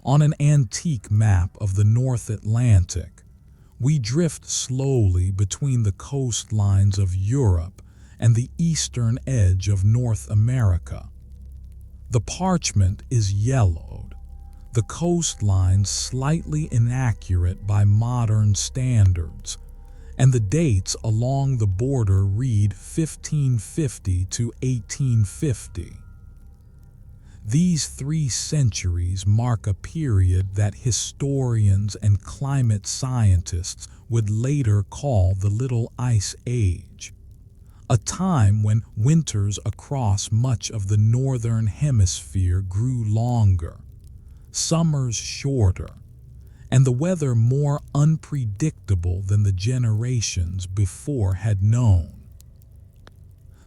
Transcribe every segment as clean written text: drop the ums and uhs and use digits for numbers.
On an antique map of the North Atlantic, we drift slowly between the coastlines of Europe and the eastern edge of North America. The parchment is yellowed, the coastline slightly inaccurate by modern standards, and the dates along the border read 1550 to 1850. These 3 centuries mark a period that historians and climate scientists would later call the Little Ice Age, a time when winters across much of the Northern Hemisphere grew longer, summers shorter, and the weather more unpredictable than the generations before had known.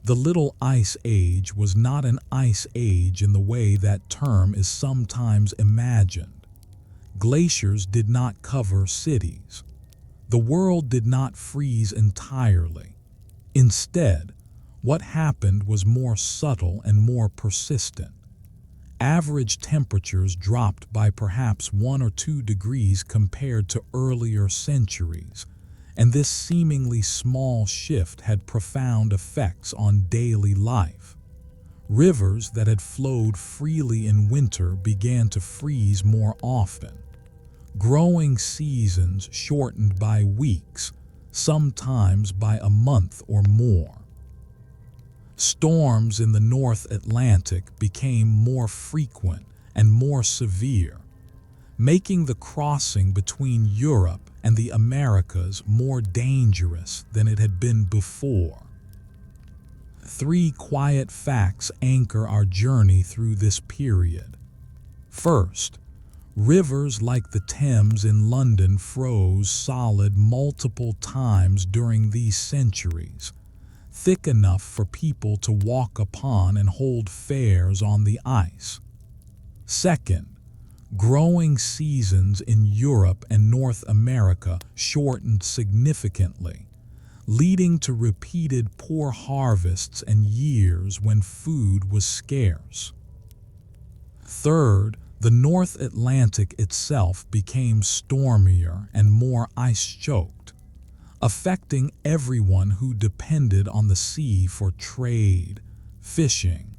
The Little Ice Age was not an ice age in the way that term is sometimes imagined. Glaciers did not cover cities. The world did not freeze entirely. Instead, what happened was more subtle and more persistent. Average temperatures dropped by perhaps 1 or 2 degrees compared to earlier centuries, and this seemingly small shift had profound effects on daily life. Rivers that had flowed freely in winter began to freeze more often. Growing seasons shortened by weeks, sometimes by a month or more. Storms in the North Atlantic became more frequent and more severe, making the crossing between Europe and the Americas more dangerous than it had been before. 3 quiet facts anchor our journey through this period. First, rivers like the Thames in London froze solid multiple times during these centuries, thick enough for people to walk upon and hold fairs on the ice. Second, growing seasons in Europe and North America shortened significantly, leading to repeated poor harvests and years when food was scarce. Third, the North Atlantic itself became stormier and more ice-choked, affecting everyone who depended on the sea for trade, fishing,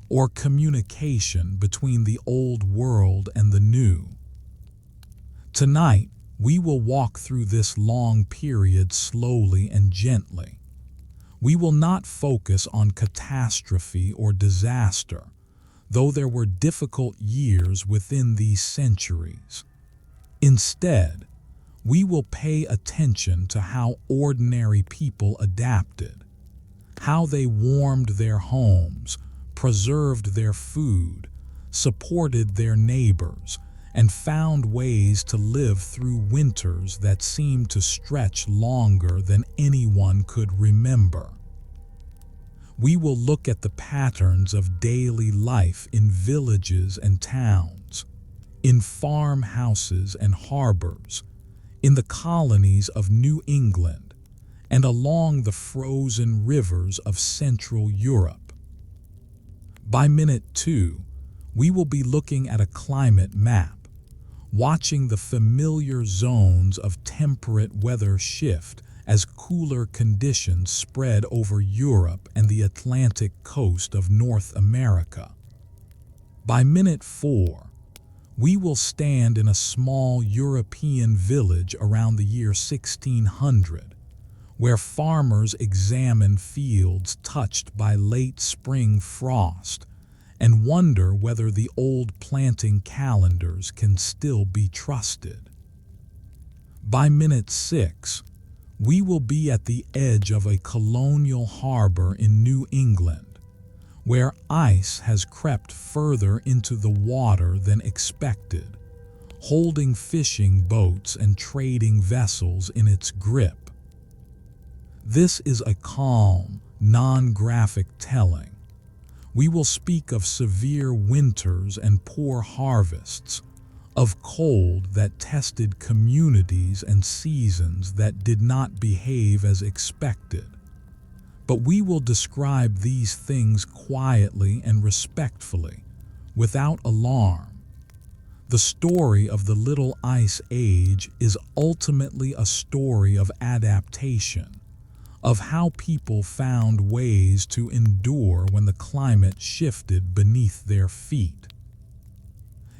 or communication between the old world and the new. Tonight, we will walk through this long period slowly and gently. We will not focus on catastrophe or disaster, though there were difficult years within these centuries. Instead, we will pay attention to how ordinary people adapted, how they warmed their homes, preserved their food, supported their neighbors, and found ways to live through winters that seemed to stretch longer than anyone could remember. We will look at the patterns of daily life in villages and towns, in farmhouses and harbors, in the colonies of New England, and along the frozen rivers of Central Europe. By minute 2, we will be looking at a climate map, watching the familiar zones of temperate weather shift as cooler conditions spread over Europe and the Atlantic coast of North America. By minute 4, we will stand in a small European village around the year 1600, where farmers examine fields touched by late spring frost and wonder whether the old planting calendars can still be trusted. By minute 6, we will be at the edge of a colonial harbor in New England, where ice has crept further into the water than expected, holding fishing boats and trading vessels in its grip. This is a calm, non-graphic telling. We will speak of severe winters and poor harvests, of cold that tested communities and seasons that did not behave as expected. But we will describe these things quietly and respectfully, without alarm. The story of the Little Ice Age is ultimately a story of adaptation, of how people found ways to endure when the climate shifted beneath their feet.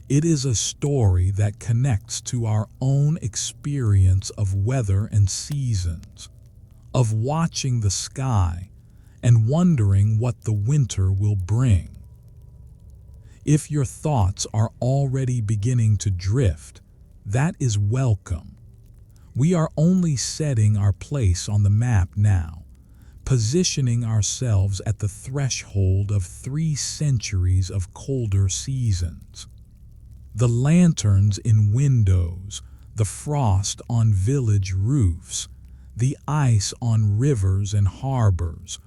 It is a story that connects to our own experience of weather and seasons, of watching the sky and wondering what the winter will bring. If your thoughts are already beginning to drift, that is welcome. We are only setting our place on the map now, positioning ourselves at the threshold of 3 centuries of colder seasons. The lanterns in windows, the frost on village roofs, the ice on rivers and harbors,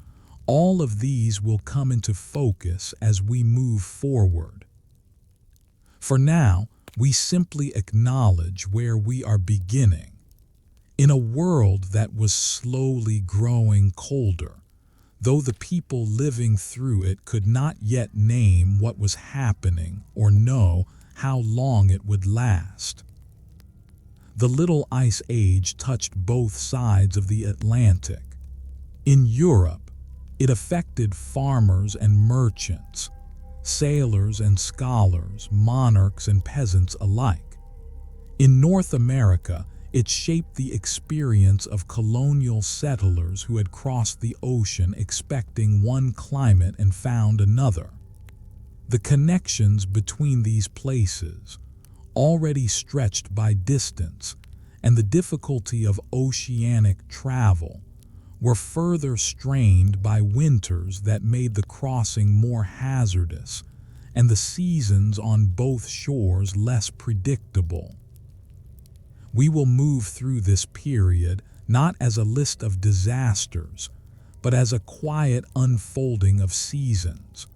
all of these will come into focus as we move forward. For now, we simply acknowledge where we are beginning. In a world that was slowly growing colder, though the people living through it could not yet name what was happening or know how long it would last. The Little Ice Age touched both sides of the Atlantic. In Europe, it affected farmers and merchants, sailors and scholars, monarchs and peasants alike. In North America, it shaped the experience of colonial settlers who had crossed the ocean expecting one climate and found another. The connections between these places, already stretched by distance and the difficulty of oceanic travel, were further strained by winters that made the crossing more hazardous and the seasons on both shores less predictable. We will move through this period not as a list of disasters, but as a quiet unfolding of seasons,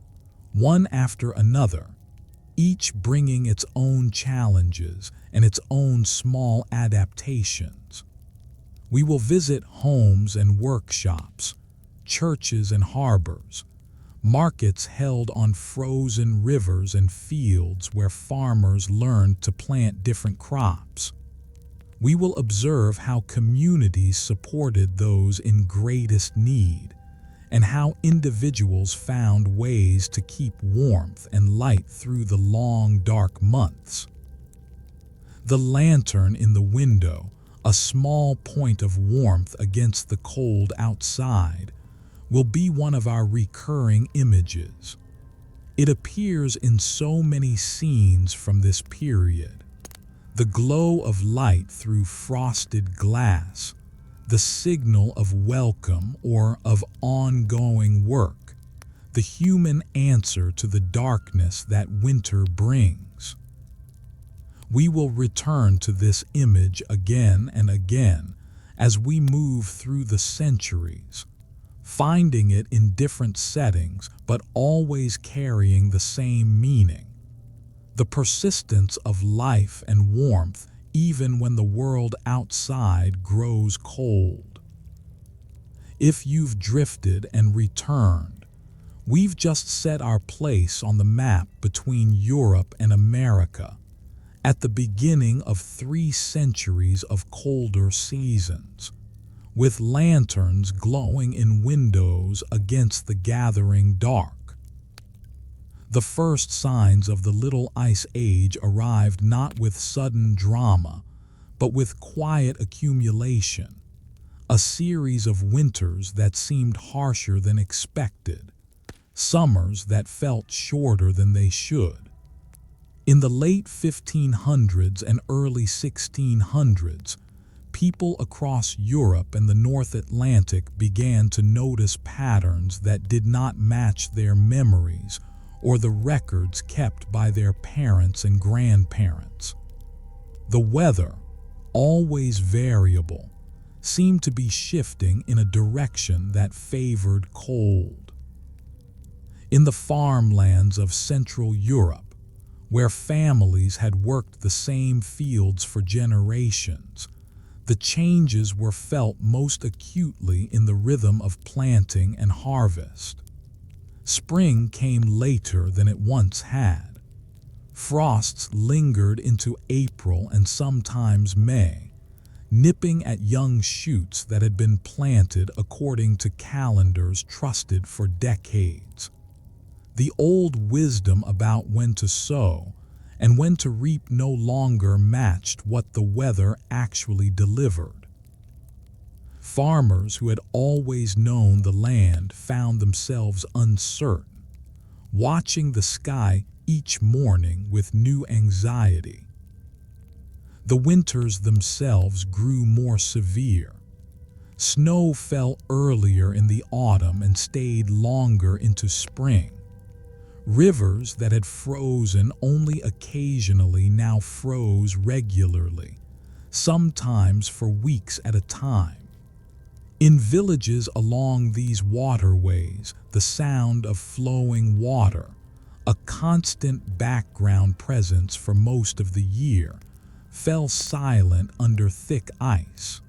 one after another, each bringing its own challenges and its own small adaptations. We will visit homes and workshops, churches and harbors, markets held on frozen rivers and fields where farmers learned to plant different crops. We will observe how communities supported those in greatest need, and how individuals found ways to keep warmth and light through the long, dark months. The lantern in the window, a small point of warmth against the cold outside, will be one of our recurring images. It appears in so many scenes from this period. The glow of light through frosted glass, the signal of welcome or of ongoing work, the human answer to the darkness that winter brings. We will return to this image again and again as we move through the centuries, finding it in different settings but always carrying the same meaning. The persistence of life and warmth even when the world outside grows cold. If you've drifted and returned, we've just set our place on the map between Europe and America, at the beginning of 3 centuries of colder seasons, with lanterns glowing in windows against the gathering dark. The first signs of the Little Ice Age arrived not with sudden drama, but with quiet accumulation, a series of winters that seemed harsher than expected, summers that felt shorter than they should. In the late 1500s and early 1600s, people across Europe and the North Atlantic began to notice patterns that did not match their memories or the records kept by their parents and grandparents. The weather, always variable, seemed to be shifting in a direction that favored cold. In the farmlands of Central Europe, where families had worked the same fields for generations, the changes were felt most acutely in the rhythm of planting and harvest. Spring came later than it once had. Frosts lingered into April and sometimes May, nipping at young shoots that had been planted according to calendars trusted for decades. The old wisdom about when to sow and when to reap no longer matched what the weather actually delivered. Farmers who had always known the land found themselves uncertain, watching the sky each morning with new anxiety. The winters themselves grew more severe. Snow fell earlier in the autumn and stayed longer into spring. Rivers that had frozen only occasionally now froze regularly, sometimes for weeks at a time. In villages along these waterways, the sound of flowing water, a constant background presence for most of the year, fell silent under thick ice.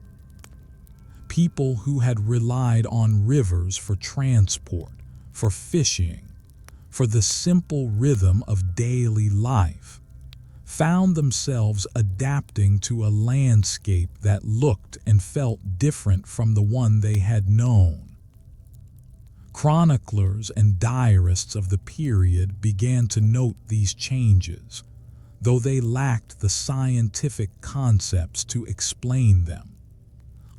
People who had relied on rivers for transport, for fishing, for the simple rhythm of daily life, found themselves adapting to a landscape that looked and felt different from the one they had known. Chroniclers and diarists of the period began to note these changes, though they lacked the scientific concepts to explain them.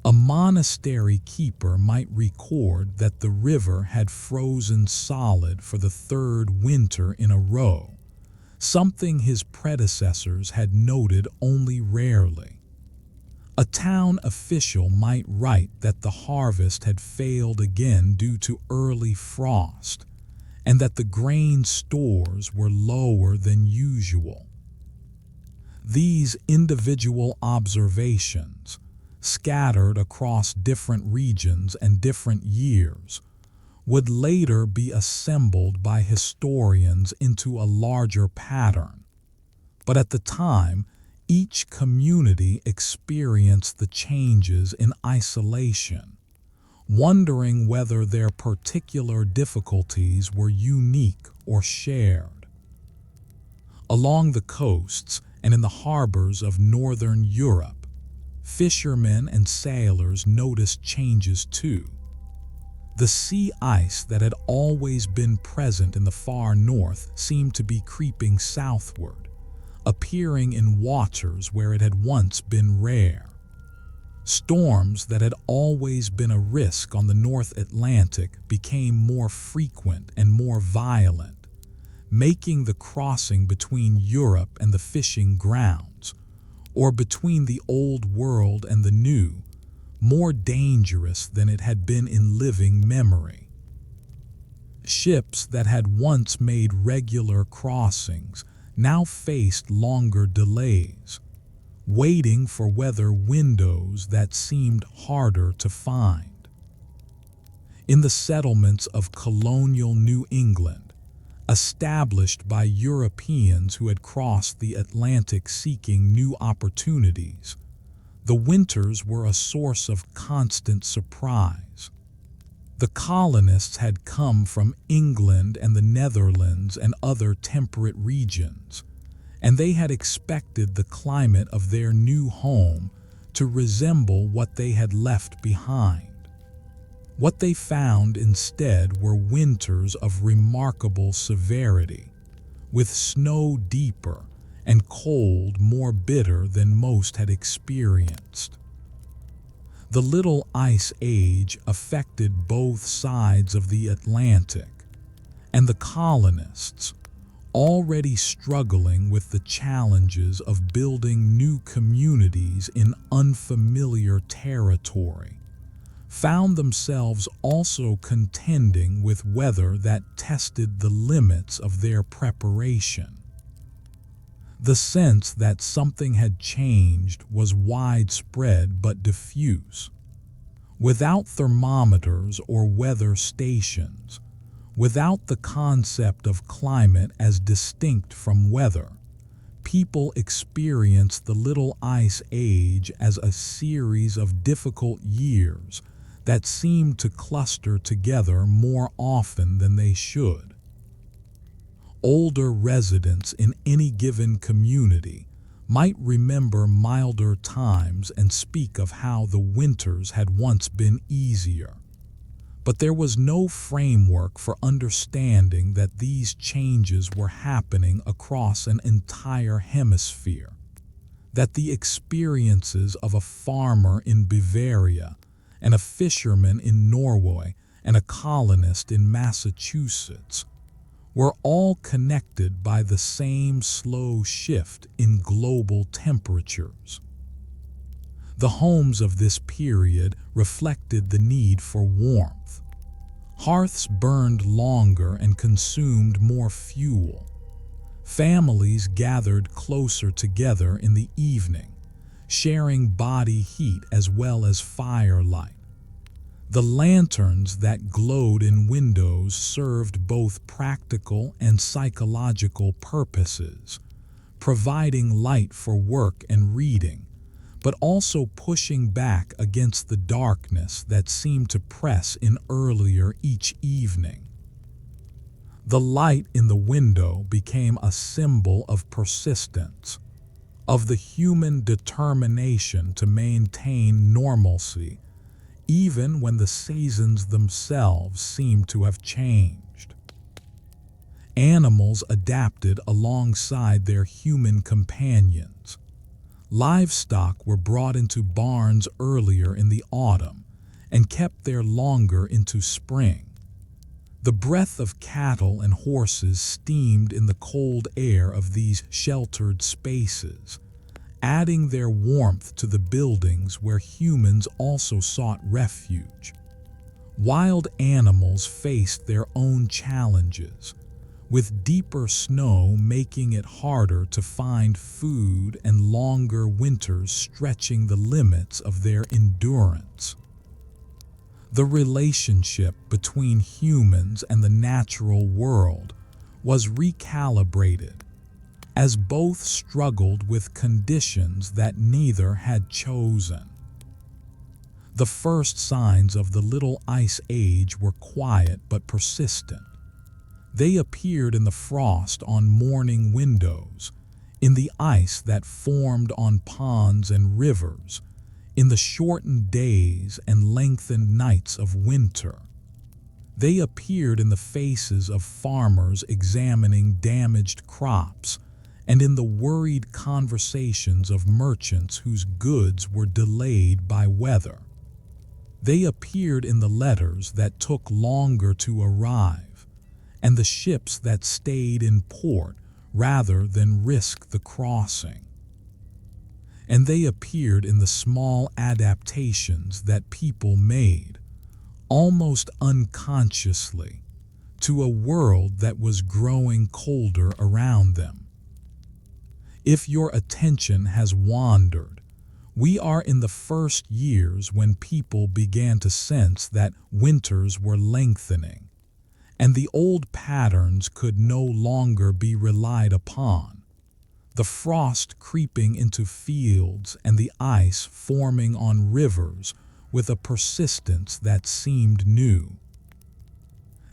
A monastery keeper might record that the river had frozen solid for the third winter in a row, something his predecessors had noted only rarely. A town official might write that the harvest had failed again due to early frost, and that the grain stores were lower than usual. These individual observations, scattered across different regions and different years, would later be assembled by historians into a larger pattern. But at the time, each community experienced the changes in isolation, wondering whether their particular difficulties were unique or shared. Along the coasts and in the harbors of northern Europe, fishermen and sailors noticed changes too. The sea ice that had always been present in the far north seemed to be creeping southward, appearing in waters where it had once been rare. Storms that had always been a risk on the North Atlantic became more frequent and more violent, making the crossing between Europe and the fishing grounds, or between the Old World and the New, more dangerous than it had been in living memory. Ships that had once made regular crossings now faced longer delays, waiting for weather windows that seemed harder to find. In the settlements of colonial New England, established by Europeans who had crossed the Atlantic seeking new opportunities, the winters were a source of constant surprise. The colonists had come from England and the Netherlands and other temperate regions, and they had expected the climate of their new home to resemble what they had left behind. What they found instead were winters of remarkable severity, with snow deeper and cold more bitter than most had experienced. The Little Ice Age affected both sides of the Atlantic, and the colonists, already struggling with the challenges of building new communities in unfamiliar territory, found themselves also contending with weather that tested the limits of their preparation. The sense that something had changed was widespread but diffuse. Without thermometers or weather stations, without the concept of climate as distinct from weather, people experienced the Little Ice Age as a series of difficult years that seemed to cluster together more often than they should. Older residents in any given community might remember milder times and speak of how the winters had once been easier. But there was no framework for understanding that these changes were happening across an entire hemisphere, that the experiences of a farmer in Bavaria and a fisherman in Norway and a colonist in Massachusetts were all connected by the same slow shift in global temperatures. The homes of this period reflected the need for warmth. Hearths burned longer and consumed more fuel. Families gathered closer together in the evening, sharing body heat as well as firelight. The lanterns that glowed in windows served both practical and psychological purposes, providing light for work and reading, but also pushing back against the darkness that seemed to press in earlier each evening. The light in the window became a symbol of persistence, of the human determination to maintain normalcy even when the seasons themselves seemed to have changed. Animals adapted alongside their human companions. Livestock were brought into barns earlier in the autumn and kept there longer into spring. The breath of cattle and horses steamed in the cold air of these sheltered spaces, adding their warmth to the buildings where humans also sought refuge. Wild animals faced their own challenges, with deeper snow making it harder to find food and longer winters stretching the limits of their endurance. The relationship between humans and the natural world was recalibrated, as both struggled with conditions that neither had chosen. The first signs of the Little Ice Age were quiet but persistent. They appeared in the frost on morning windows, in the ice that formed on ponds and rivers, in the shortened days and lengthened nights of winter. They appeared in the faces of farmers examining damaged crops, and in the worried conversations of merchants whose goods were delayed by weather. They appeared in the letters that took longer to arrive, and the ships that stayed in port rather than risk the crossing. And they appeared in the small adaptations that people made, almost unconsciously, to a world that was growing colder around them. If your attention has wandered, we are in the first years when people began to sense that winters were lengthening, and the old patterns could no longer be relied upon. The frost creeping into fields and the ice forming on rivers with a persistence that seemed new.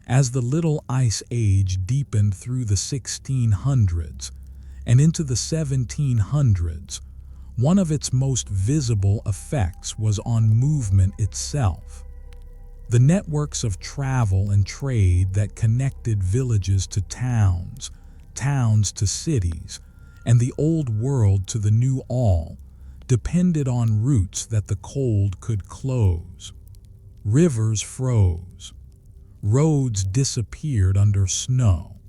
As the Little Ice Age deepened through the 1600s, and into the 1700s, one of its most visible effects was on movement itself. The networks of travel and trade that connected villages to towns, towns to cities, and the old world to the new all depended on routes that the cold could close. Rivers froze. Roads disappeared under snow.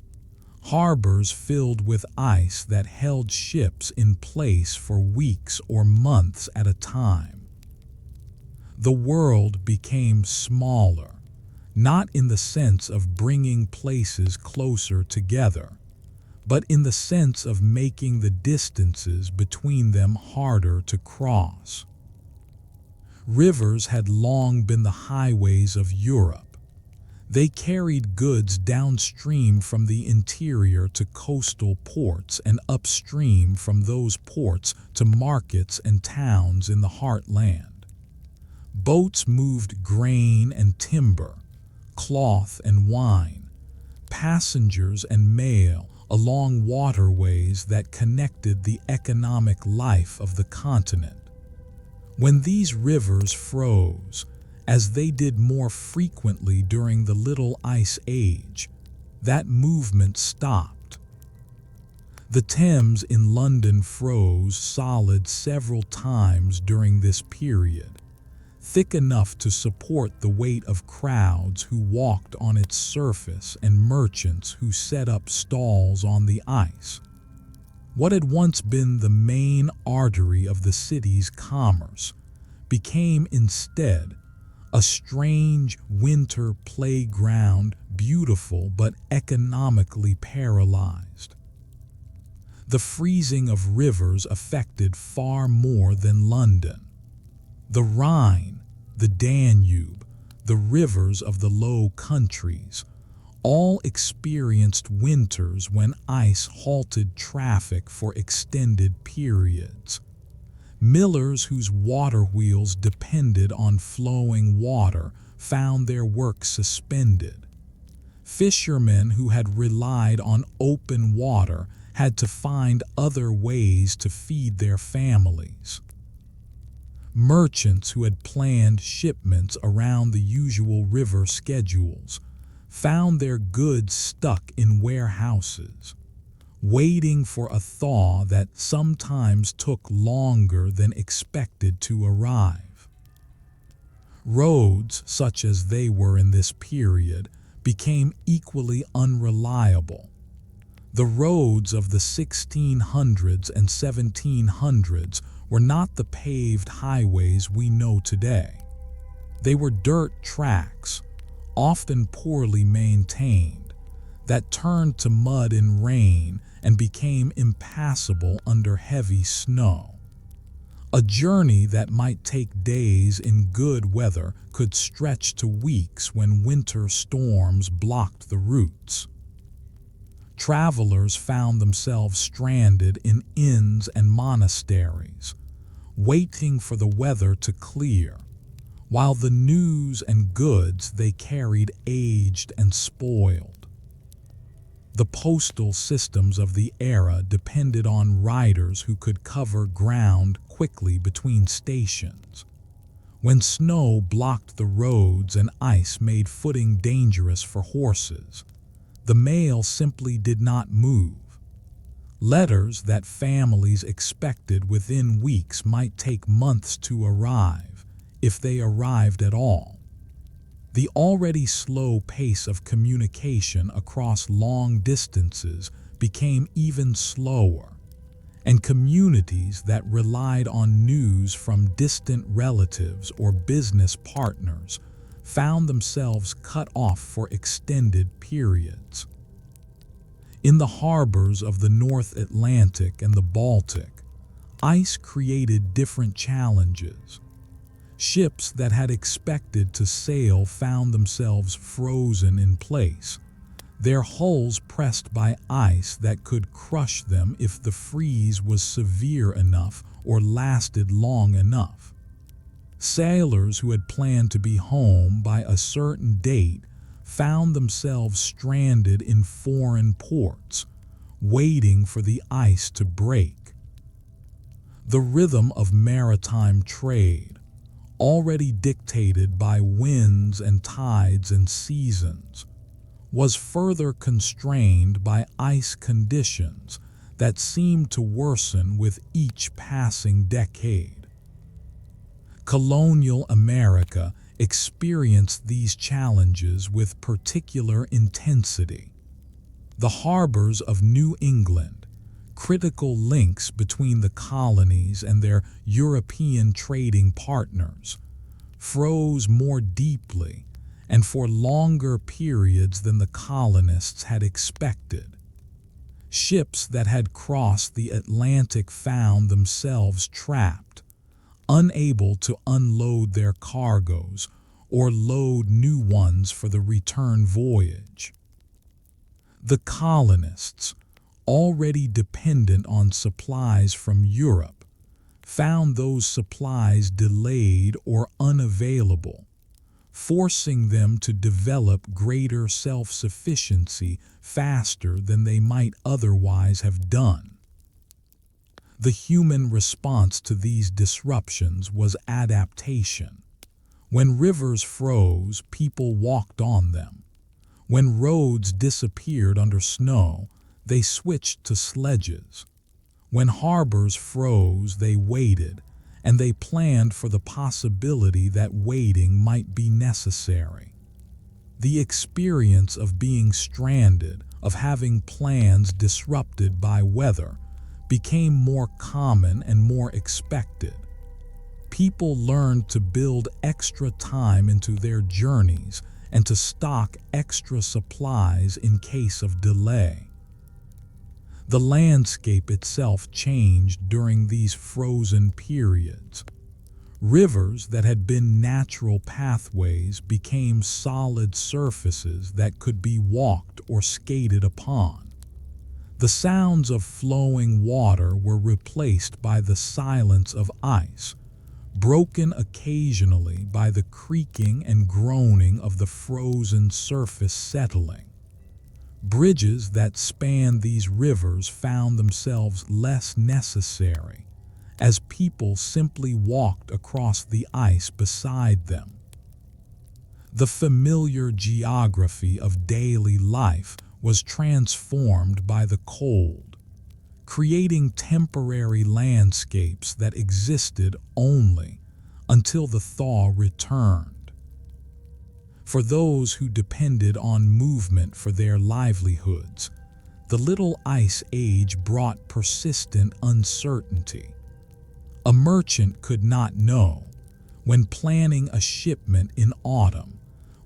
Harbors filled with ice that held ships in place for weeks or months at a time. The world became smaller, not in the sense of bringing places closer together, but in the sense of making the distances between them harder to cross. Rivers had long been the highways of Europe. They carried goods downstream from the interior to coastal ports and upstream from those ports to markets and towns in the heartland. Boats moved grain and timber, cloth and wine, passengers and mail, along waterways that connected the economic life of the continent. When these rivers froze, as they did more frequently during the Little Ice Age, that movement stopped. The Thames in London froze solid several times during this period, thick enough to support the weight of crowds who walked on its surface and merchants who set up stalls on the ice. What had once been the main artery of the city's commerce became instead a strange winter playground, beautiful but economically paralyzed. The freezing of rivers affected far more than London. The Rhine, the Danube, the rivers of the Low Countries all experienced winters when ice halted traffic for extended periods. Millers whose water wheels depended on flowing water found their work suspended. Fishermen who had relied on open water had to find other ways to feed their families. Merchants who had planned shipments around the usual river schedules found their goods stuck in warehouses, waiting for a thaw that sometimes took longer than expected to arrive. Roads, such as they were in this period, became equally unreliable. The roads of the 1600s and 1700s were not the paved highways we know today. They were dirt tracks, often poorly maintained, that turned to mud in rain and became impassable under heavy snow. A journey that might take days in good weather could stretch to weeks when winter storms blocked the routes. Travelers found themselves stranded in inns and monasteries, waiting for the weather to clear, while the news and goods they carried aged and spoiled. The postal systems of the era depended on riders who could cover ground quickly between stations. When snow blocked the roads and ice made footing dangerous for horses, the mail simply did not move. Letters that families expected within weeks might take months to arrive, if they arrived at all. The already slow pace of communication across long distances became even slower, and communities that relied on news from distant relatives or business partners found themselves cut off for extended periods. In the harbors of the North Atlantic and the Baltic, ice created different challenges. Ships that had expected to sail found themselves frozen in place, their hulls pressed by ice that could crush them if the freeze was severe enough or lasted long enough. Sailors who had planned to be home by a certain date found themselves stranded in foreign ports, waiting for the ice to break. The rhythm of maritime trade, already dictated by winds and tides and seasons, was further constrained by ice conditions that seemed to worsen with each passing decade. Colonial America experienced these challenges with particular intensity. The harbors of New England, critical links between the colonies and their European trading partners, froze more deeply and for longer periods than the colonists had expected. Ships that had crossed the Atlantic found themselves trapped, unable to unload their cargoes or load new ones for the return voyage. The colonists, already dependent on supplies from Europe, found those supplies delayed or unavailable, forcing them to develop greater self-sufficiency faster than they might otherwise have done. The human response to these disruptions was adaptation. When rivers froze, people walked on them. When roads disappeared under snow, they switched to sledges. When harbors froze, they waited, and they planned for the possibility that waiting might be necessary. The experience of being stranded, of having plans disrupted by weather, became more common and more expected. People learned to build extra time into their journeys and to stock extra supplies in case of delay. The landscape itself changed during these frozen periods. Rivers that had been natural pathways became solid surfaces that could be walked or skated upon. The sounds of flowing water were replaced by the silence of ice, broken occasionally by the creaking and groaning of the frozen surface settling. Bridges that spanned these rivers found themselves less necessary, as people simply walked across the ice beside them. The familiar geography of daily life was transformed by the cold, creating temporary landscapes that existed only until the thaw returned. For those who depended on movement for their livelihoods, the Little Ice Age brought persistent uncertainty. A merchant could not know, when planning a shipment in autumn,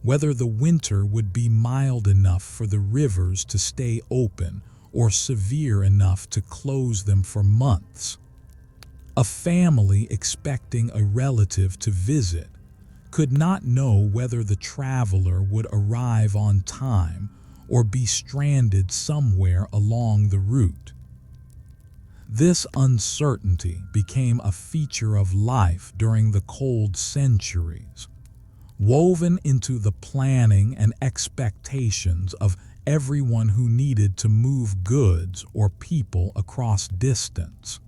whether the winter would be mild enough for the rivers to stay open or severe enough to close them for months. A family expecting a relative to visit could not know whether the traveler would arrive on time or be stranded somewhere along the route. This uncertainty became a feature of life during the cold centuries, woven into the planning and expectations of everyone who needed to move goods or people across distance.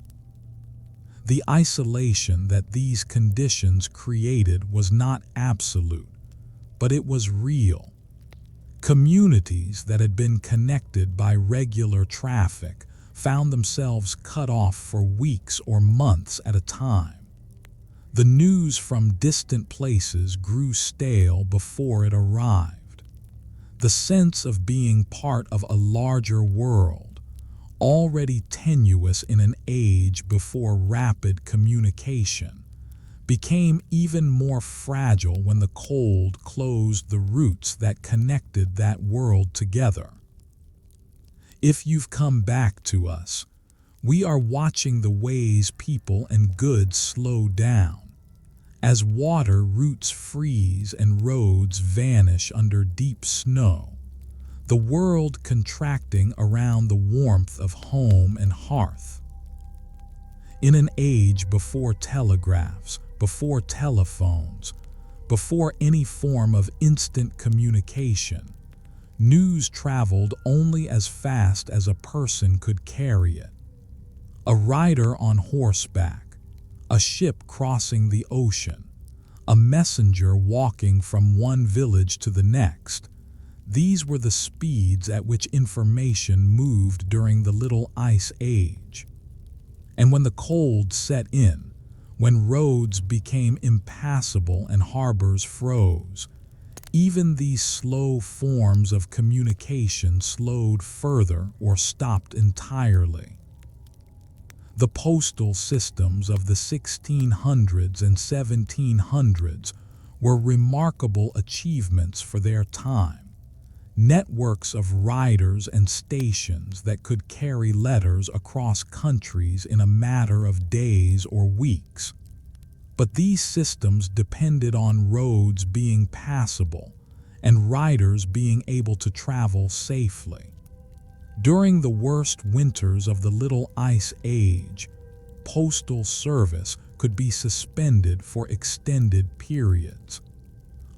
The isolation that these conditions created was not absolute, but it was real. Communities that had been connected by regular traffic found themselves cut off for weeks or months at a time. The news from distant places grew stale before it arrived. The sense of being part of a larger world, already tenuous in an age before rapid communication, became even more fragile when the cold closed the roots that connected that world together. If you've come back to us, we are watching the ways people and goods slow down. As water roots freeze and roads vanish under deep snow, the world contracting around the warmth of home and hearth. In an age before telegraphs, before telephones, before any form of instant communication, news traveled only as fast as a person could carry it. A rider on horseback, a ship crossing the ocean, a messenger walking from one village to the next. These were the speeds at which information moved during the Little Ice Age. And when the cold set in, when roads became impassable and harbors froze, even these slow forms of communication slowed further or stopped entirely. The postal systems of the 1600s and 1700s were remarkable achievements for their time. Networks of riders and stations that could carry letters across countries in a matter of days or weeks. But these systems depended on roads being passable and riders being able to travel safely. During the worst winters of the Little Ice Age, postal service could be suspended for extended periods.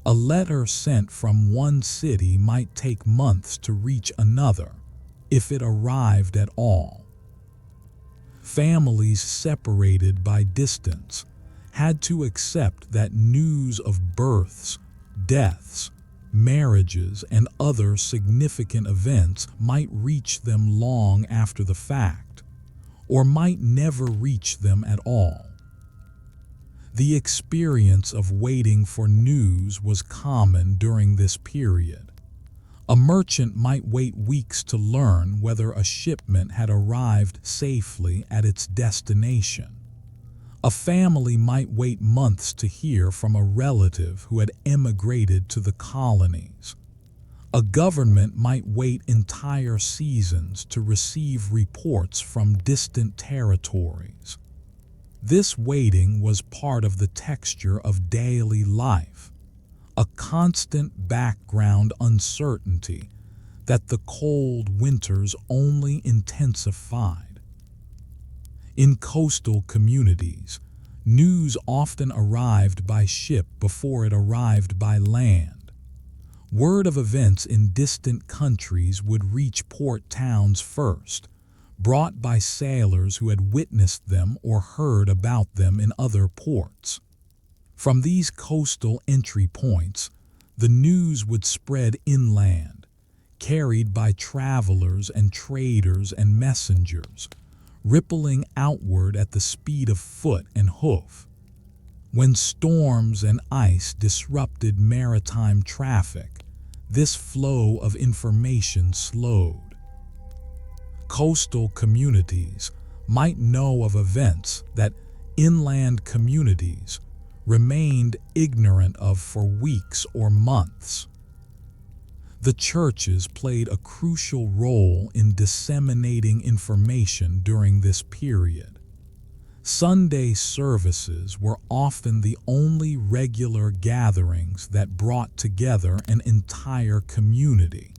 A letter sent from one city might take months to reach another, if it arrived at all. Families separated by distance had to accept that news of births, deaths, marriages, and other significant events might reach them long after the fact, or might never reach them at all. The experience of waiting for news was common during this period. A merchant might wait weeks to learn whether a shipment had arrived safely at its destination. A family might wait months to hear from a relative who had emigrated to the colonies. A government might wait entire seasons to receive reports from distant territories. This waiting was part of the texture of daily life, a constant background uncertainty that the cold winters only intensified. In coastal communities, news often arrived by ship before it arrived by land. Word of events in distant countries would reach port towns first, brought by sailors who had witnessed them or heard about them in other ports. From these coastal entry points, the news would spread inland, carried by travelers and traders and messengers, rippling outward at the speed of foot and hoof. When storms and ice disrupted maritime traffic, this flow of information slowed. Coastal communities might know of events that inland communities remained ignorant of for weeks or months. The churches played a crucial role in disseminating information during this period. Sunday services were often the only regular gatherings that brought together an entire community,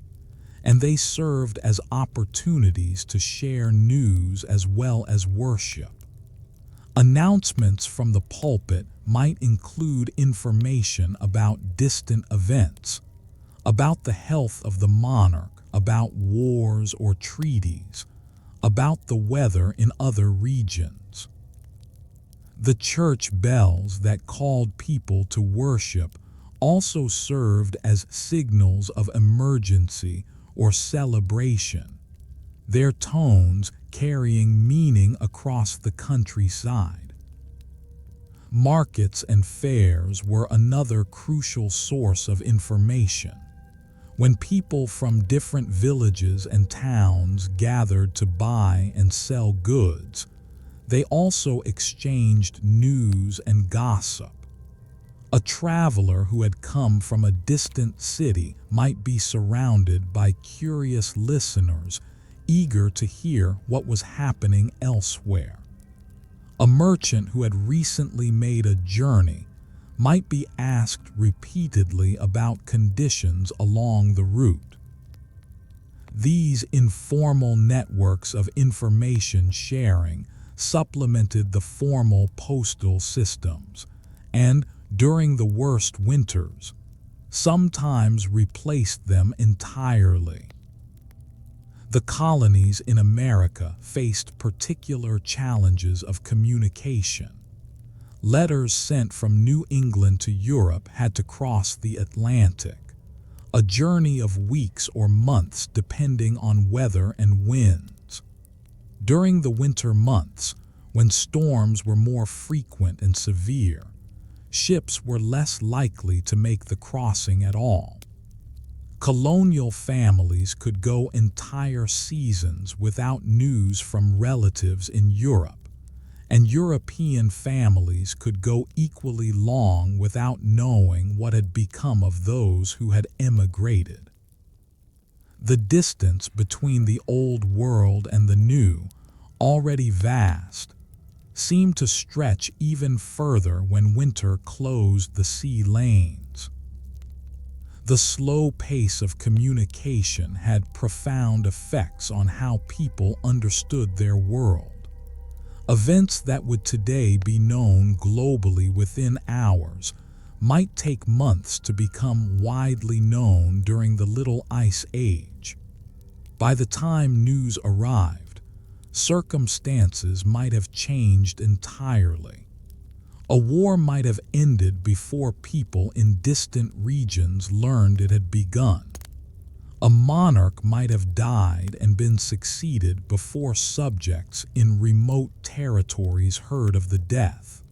and they served as opportunities to share news as well as worship. Announcements from the pulpit might include information about distant events, about the health of the monarch, about wars or treaties, about the weather in other regions. The church bells that called people to worship also served as signals of emergency or celebration, their tones carrying meaning across the countryside. Markets and fairs were another crucial source of information. When people from different villages and towns gathered to buy and sell goods, they also exchanged news and gossip. A traveler who had come from a distant city might be surrounded by curious listeners, eager to hear what was happening elsewhere. A merchant who had recently made a journey might be asked repeatedly about conditions along the route. These informal networks of information sharing supplemented the formal postal systems, and during the worst winters, sometimes replaced them entirely. The colonies in America faced particular challenges of communication. Letters sent from New England to Europe had to cross the Atlantic, a journey of weeks or months depending on weather and winds. During the winter months, when storms were more frequent and severe, ships were less likely to make the crossing at all. Colonial families could go entire seasons without news from relatives in Europe, and European families could go equally long without knowing what had become of those who had emigrated. The distance between the old world and the new, already vast, seemed to stretch even further when winter closed the sea lanes. The slow pace of communication had profound effects on how people understood their world. Events that would today be known globally within hours might take months to become widely known during the Little Ice Age. By the time news arrived, circumstances might have changed entirely. A war might have ended before people in distant regions learned it had begun. A monarch might have died and been succeeded before subjects in remote territories heard of the death.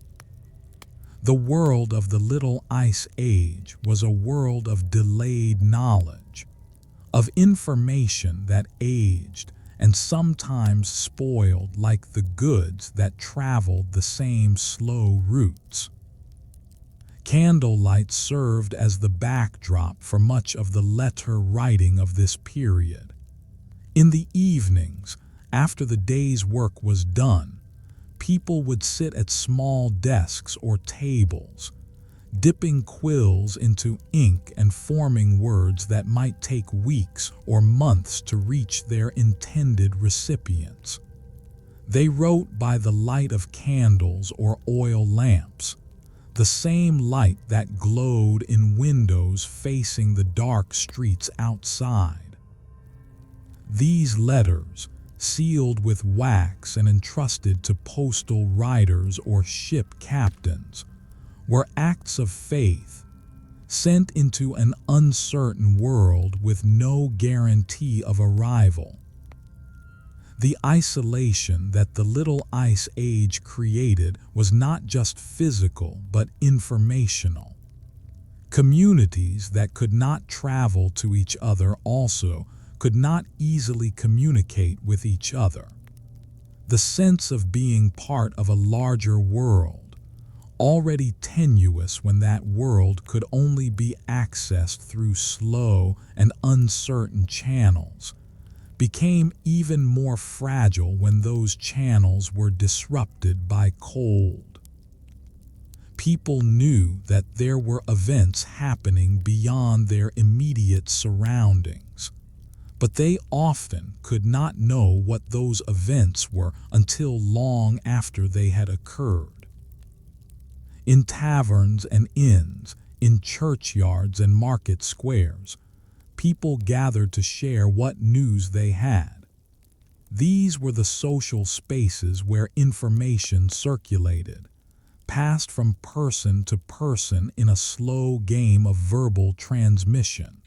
The world of the Little Ice Age was a world of delayed knowledge, of information that aged and sometimes spoiled like the goods that traveled the same slow routes. Candlelight served as the backdrop for much of the letter writing of this period. In the evenings, after the day's work was done, people would sit at small desks or tables, dipping quills into ink and forming words that might take weeks or months to reach their intended recipients. They wrote by the light of candles or oil lamps, the same light that glowed in windows facing the dark streets outside. These letters, sealed with wax and entrusted to postal riders or ship captains, were acts of faith, sent into an uncertain world with no guarantee of arrival. The isolation that the Little Ice Age created was not just physical but informational. Communities that could not travel to each other also could not easily communicate with each other. The sense of being part of a larger world, already tenuous when that world could only be accessed through slow and uncertain channels, became even more fragile when those channels were disrupted by cold. People knew that there were events happening beyond their immediate surroundings, but they often could not know what those events were until long after they had occurred. In taverns and inns, in churchyards and market squares, people gathered to share what news they had. These were the social spaces where information circulated, passed from person to person in a slow game of verbal transmission.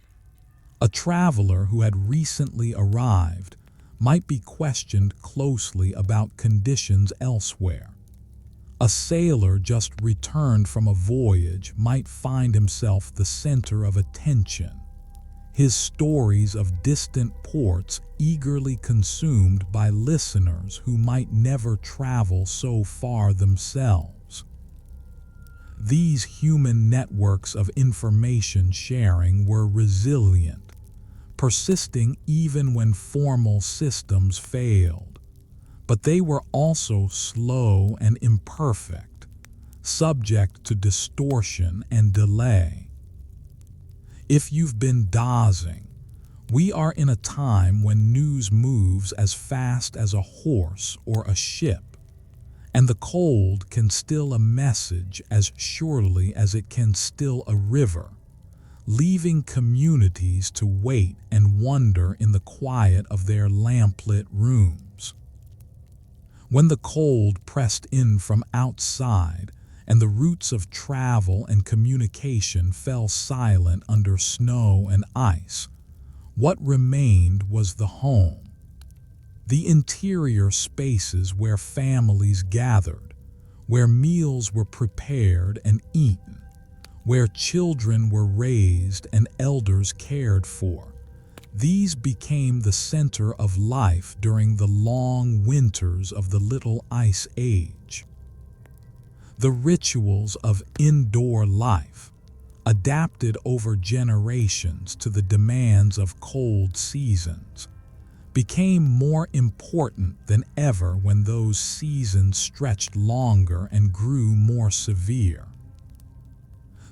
A traveler who had recently arrived might be questioned closely about conditions elsewhere. A sailor just returned from a voyage might find himself the center of attention, his stories of distant ports eagerly consumed by listeners who might never travel so far themselves. These human networks of information sharing were resilient, persisting even when formal systems failed. But they were also slow and imperfect, subject to distortion and delay. If you've been dozing, we are in a time when news moves as fast as a horse or a ship, and the cold can still a message as surely as it can still a river, leaving communities to wait and wonder in the quiet of their lamplit rooms. When the cold pressed in from outside and the routes of travel and communication fell silent under snow and ice, what remained was the home. The interior spaces where families gathered, where meals were prepared and eaten, where children were raised and elders cared for. These became the center of life during the long winters of the Little Ice Age. The rituals of indoor life, adapted over generations to the demands of cold seasons, became more important than ever when those seasons stretched longer and grew more severe.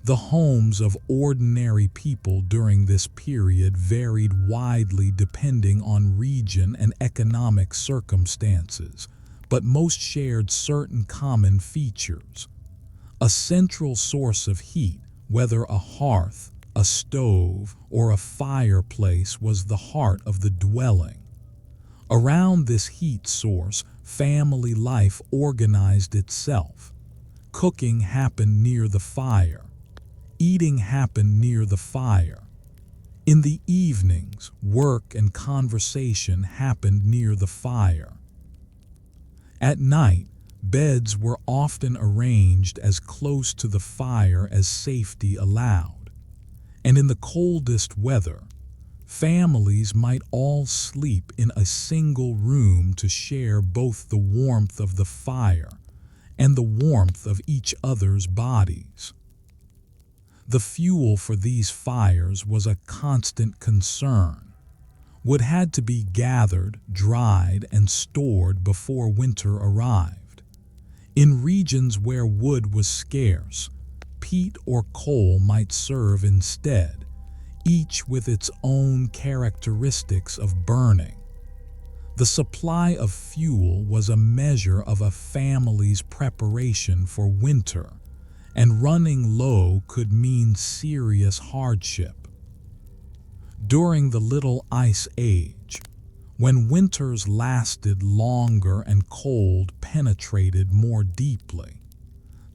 The homes of ordinary people during this period varied widely depending on region and economic circumstances, but most shared certain common features. A central source of heat, whether a hearth, a stove, or a fireplace was the heart of the dwelling. Around this heat source, family life organized itself. Cooking happened near the fire. Eating happened near the fire. In the evenings, work and conversation happened near the fire. At night, beds were often arranged as close to the fire as safety allowed. And in the coldest weather, families might all sleep in a single room to share both the warmth of the fire and the warmth of each other's bodies. The fuel for these fires was a constant concern. Wood had to be gathered, dried, and stored before winter arrived. In regions where wood was scarce, peat or coal might serve instead, each with its own characteristics of burning. The supply of fuel was a measure of a family's preparation for winter, and running low could mean serious hardship. During the Little Ice Age, when winters lasted longer and cold penetrated more deeply,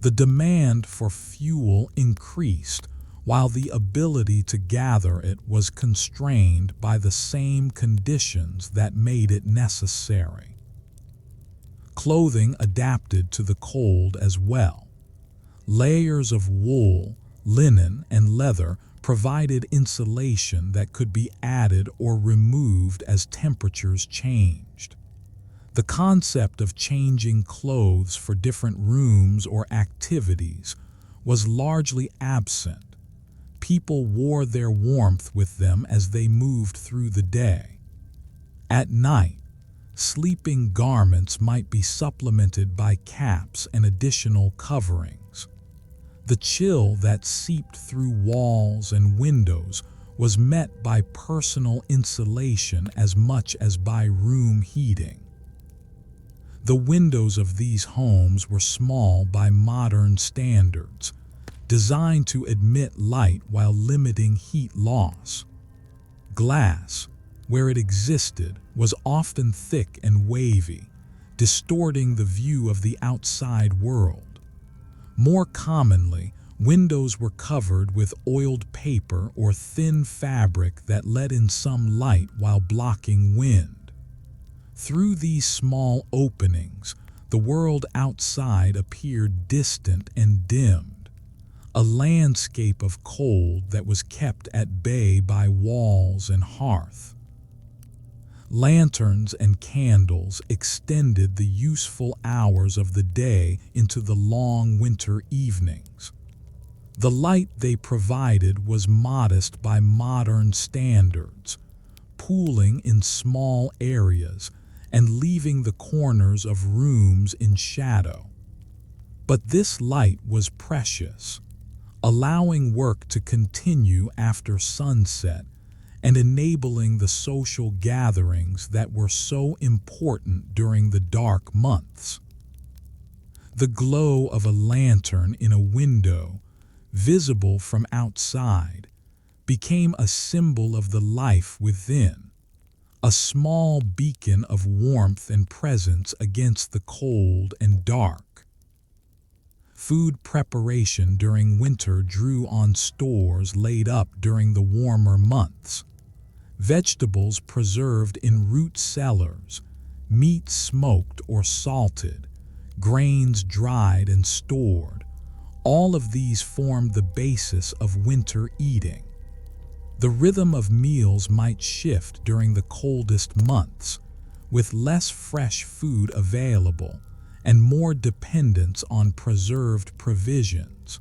the demand for fuel increased while the ability to gather it was constrained by the same conditions that made it necessary. Clothing adapted to the cold as well. Layers of wool, linen, and leather provided insulation that could be added or removed as temperatures changed. The concept of changing clothes for different rooms or activities was largely absent. People wore their warmth with them as they moved through the day. At night, sleeping garments might be supplemented by caps and additional coverings. The chill that seeped through walls and windows was met by personal insulation as much as by room heating. The windows of these homes were small by modern standards, designed to admit light while limiting heat loss. Glass, where it existed, was often thick and wavy, distorting the view of the outside world. More commonly, windows were covered with oiled paper or thin fabric that let in some light while blocking wind. Through these small openings, the world outside appeared distant and dimmed, a landscape of cold that was kept at bay by walls and hearth. Lanterns and candles extended the useful hours of the day into the long winter evenings. The light they provided was modest by modern standards, pooling in small areas and leaving the corners of rooms in shadow. But this light was precious, allowing work to continue after sunset and enabling the social gatherings that were so important during the dark months. The glow of a lantern in a window, visible from outside, became a symbol of the life within, a small beacon of warmth and presence against the cold and dark. Food preparation during winter drew on stores laid up during the warmer months. Vegetables preserved in root cellars, meat smoked or salted, grains dried and stored. All of these formed the basis of winter eating. The rhythm of meals might shift during the coldest months, with less fresh food available and more dependence on preserved provisions.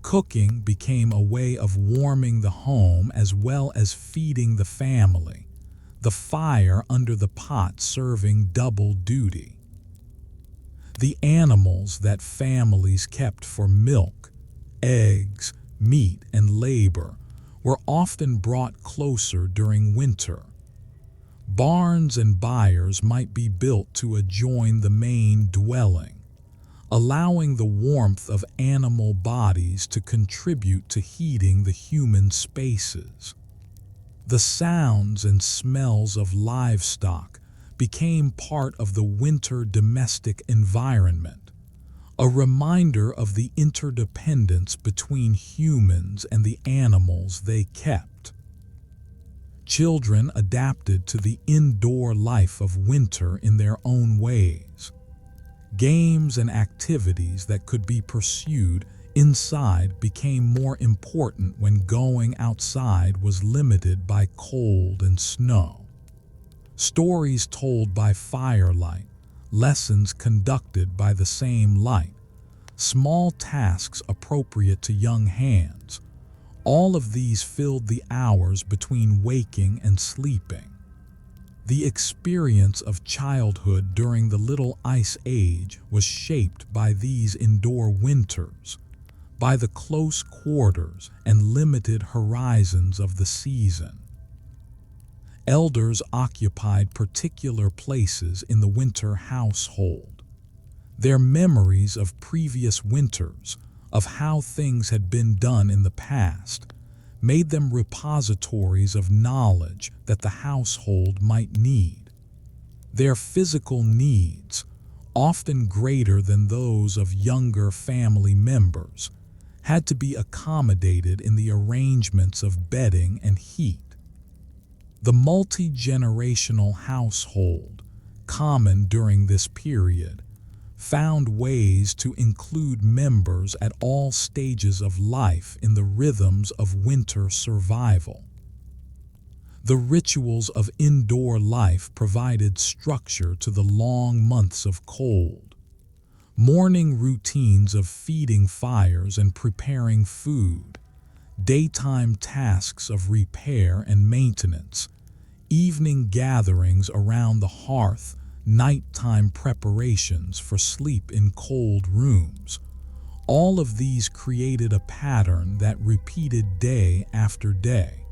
Cooking became a way of warming the home as well as feeding the family, the fire under the pot serving double duty. The animals that families kept for milk, eggs, meat, and labor were often brought closer during winter. Barns and byres might be built to adjoin the main dwelling, allowing the warmth of animal bodies to contribute to heating the human spaces. The sounds and smells of livestock became part of the winter domestic environment, a reminder of the interdependence between humans and the animals they kept. Children adapted to the indoor life of winter in their own ways. Games and activities that could be pursued inside became more important when going outside was limited by cold and snow. Stories told by firelight, lessons conducted by the same light, small tasks appropriate to young hands, all of these filled the hours between waking and sleeping. The experience of childhood during the Little Ice Age was shaped by these indoor winters, by the close quarters and limited horizons of the season. Elders occupied particular places in the winter household. Their memories of previous winters, of how things had been done in the past, made them repositories of knowledge that the household might need. Their physical needs, often greater than those of younger family members, had to be accommodated in the arrangements of bedding and heat. The multi-generational household, common during this period, found ways to include members at all stages of life in the rhythms of winter survival. The rituals of indoor life provided structure to the long months of cold. Morning routines of feeding fires and preparing food, daytime tasks of repair and maintenance, evening gatherings around the hearth, nighttime preparations for sleep in cold rooms. All of these created a pattern that repeated day after day.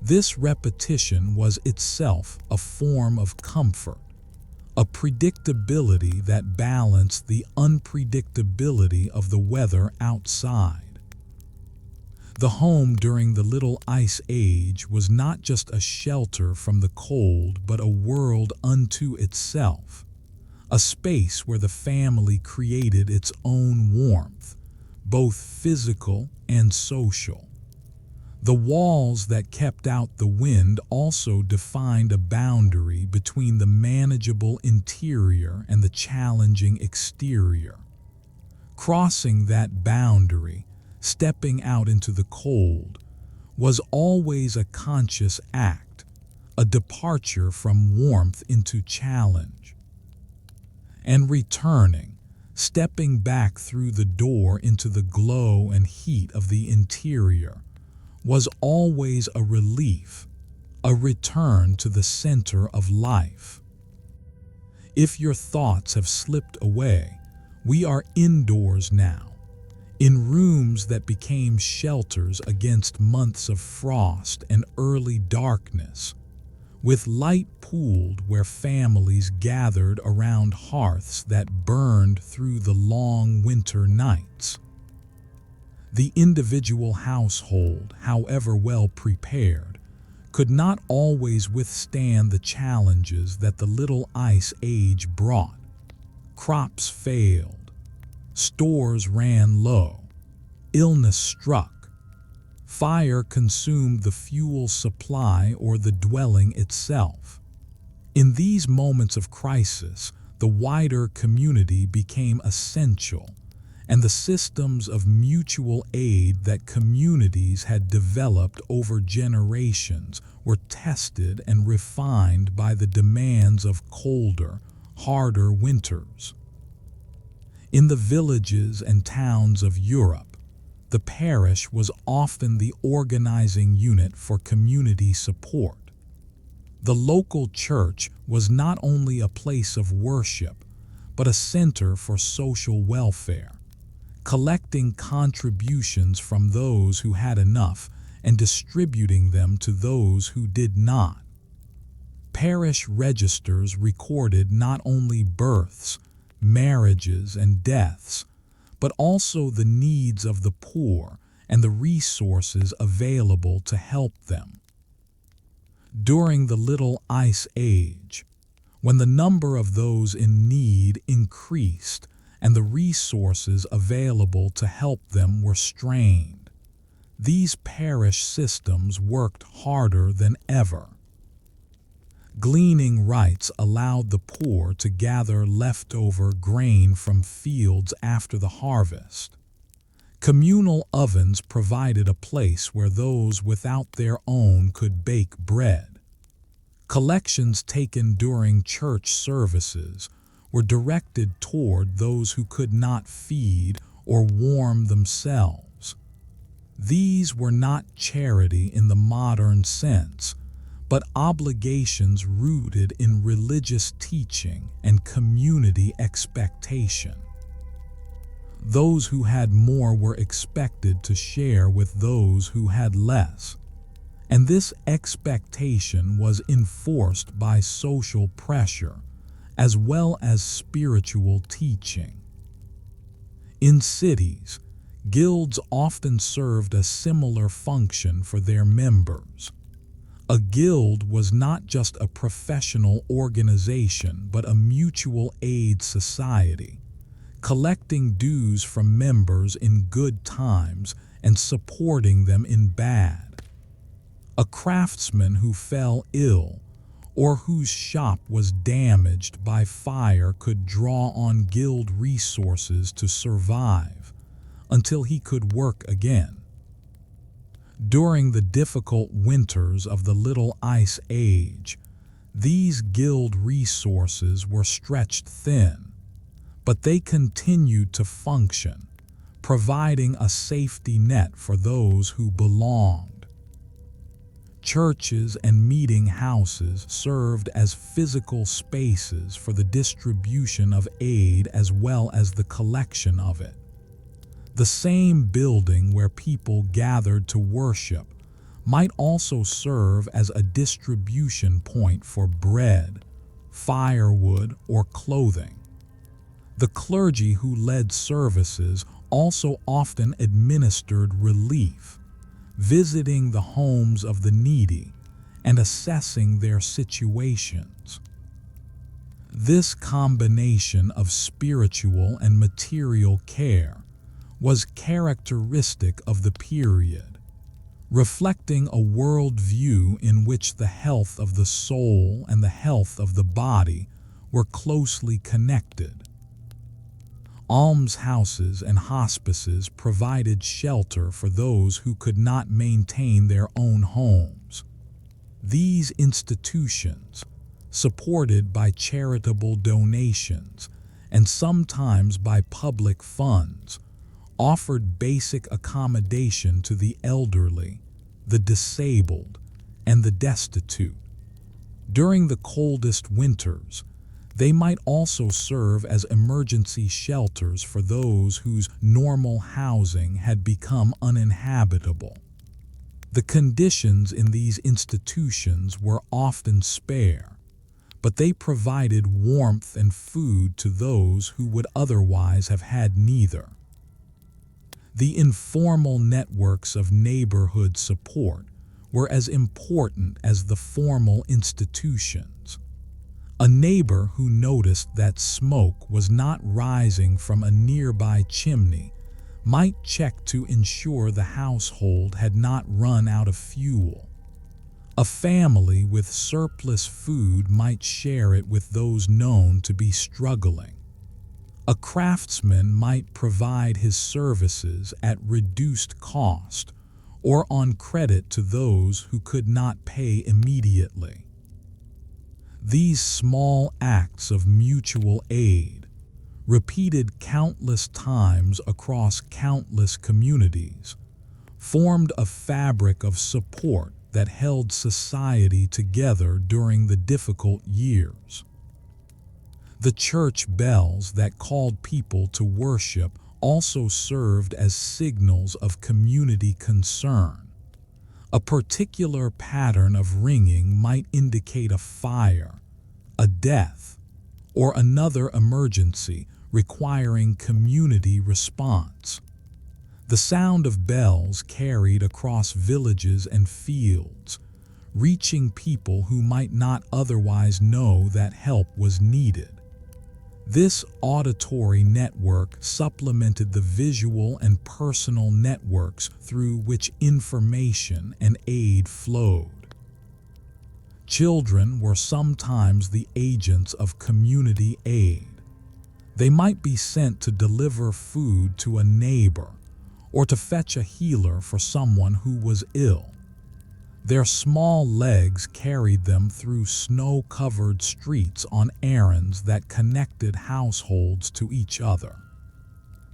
This repetition was itself a form of comfort, a predictability that balanced the unpredictability of the weather outside. The home during the Little Ice Age was not just a shelter from the cold, but a world unto itself, a space where the family created its own warmth, both physical and social. The walls that kept out the wind also defined a boundary between the manageable interior and the challenging exterior. Crossing that boundary, stepping out into the cold, was always a conscious act, a departure from warmth into challenge. And returning, stepping back through the door into the glow and heat of the interior, was always a relief, a return to the center of life. If your thoughts have slipped away, we are indoors now, in rooms that became shelters against months of frost and early darkness, with light pooled where families gathered around hearths that burned through the long winter nights. The individual household, however well prepared, could not always withstand the challenges that the Little Ice Age brought. Crops failed. Stores ran low. Illness struck. Fire consumed the fuel supply or the dwelling itself. In these moments of crisis, the wider community became essential, and the systems of mutual aid that communities had developed over generations were tested and refined by the demands of colder, harder winters. In the villages and towns of Europe, the parish was often the organizing unit for community support. The local church was not only a place of worship, but a center for social welfare, collecting contributions from those who had enough and distributing them to those who did not. Parish registers recorded not only births, marriages, and deaths, but also the needs of the poor and the resources available to help them. During the Little Ice Age, when the number of those in need increased and the resources available to help them were strained, these parish systems worked harder than ever. Gleaning rights allowed the poor to gather leftover grain from fields after the harvest. Communal ovens provided a place where those without their own could bake bread. Collections taken during church services were directed toward those who could not feed or warm themselves. These were not charity in the modern sense, but obligations rooted in religious teaching and community expectation. Those who had more were expected to share with those who had less, and this expectation was enforced by social pressure as well as spiritual teaching. In cities, guilds often served a similar function for their members. A guild was not just a professional organization but a mutual aid society, collecting dues from members in good times and supporting them in bad. A craftsman who fell ill or whose shop was damaged by fire could draw on guild resources to survive until he could work again. During the difficult winters of the Little Ice Age, these guild resources were stretched thin, but they continued to function, providing a safety net for those who belonged. Churches and meeting houses served as physical spaces for the distribution of aid as well as the collection of it. The same building where people gathered to worship might also serve as a distribution point for bread, firewood, or clothing. The clergy who led services also often administered relief, visiting the homes of the needy and assessing their situations. This combination of spiritual and material care was characteristic of the period, reflecting a worldview in which the health of the soul and the health of the body were closely connected. Almshouses and hospices provided shelter for those who could not maintain their own homes. These institutions, supported by charitable donations and sometimes by public funds, offered basic accommodation to the elderly, the disabled, and the destitute. During the coldest winters, they might also serve as emergency shelters for those whose normal housing had become uninhabitable. The conditions in these institutions were often spare, but they provided warmth and food to those who would otherwise have had neither. The informal networks of neighborhood support were as important as the formal institutions. A neighbor who noticed that smoke was not rising from a nearby chimney might check to ensure the household had not run out of fuel. A family with surplus food might share it with those known to be struggling. A craftsman might provide his services at reduced cost or on credit to those who could not pay immediately. These small acts of mutual aid, repeated countless times across countless communities, formed a fabric of support that held society together during the difficult years. The church bells that called people to worship also served as signals of community concern. A particular pattern of ringing might indicate a fire, a death, or another emergency requiring community response. The sound of bells carried across villages and fields, reaching people who might not otherwise know that help was needed. This auditory network supplemented the visual and personal networks through which information and aid flowed. Children were sometimes the agents of community aid. They might be sent to deliver food to a neighbor or to fetch a healer for someone who was ill. Their small legs carried them through snow-covered streets on errands that connected households to each other.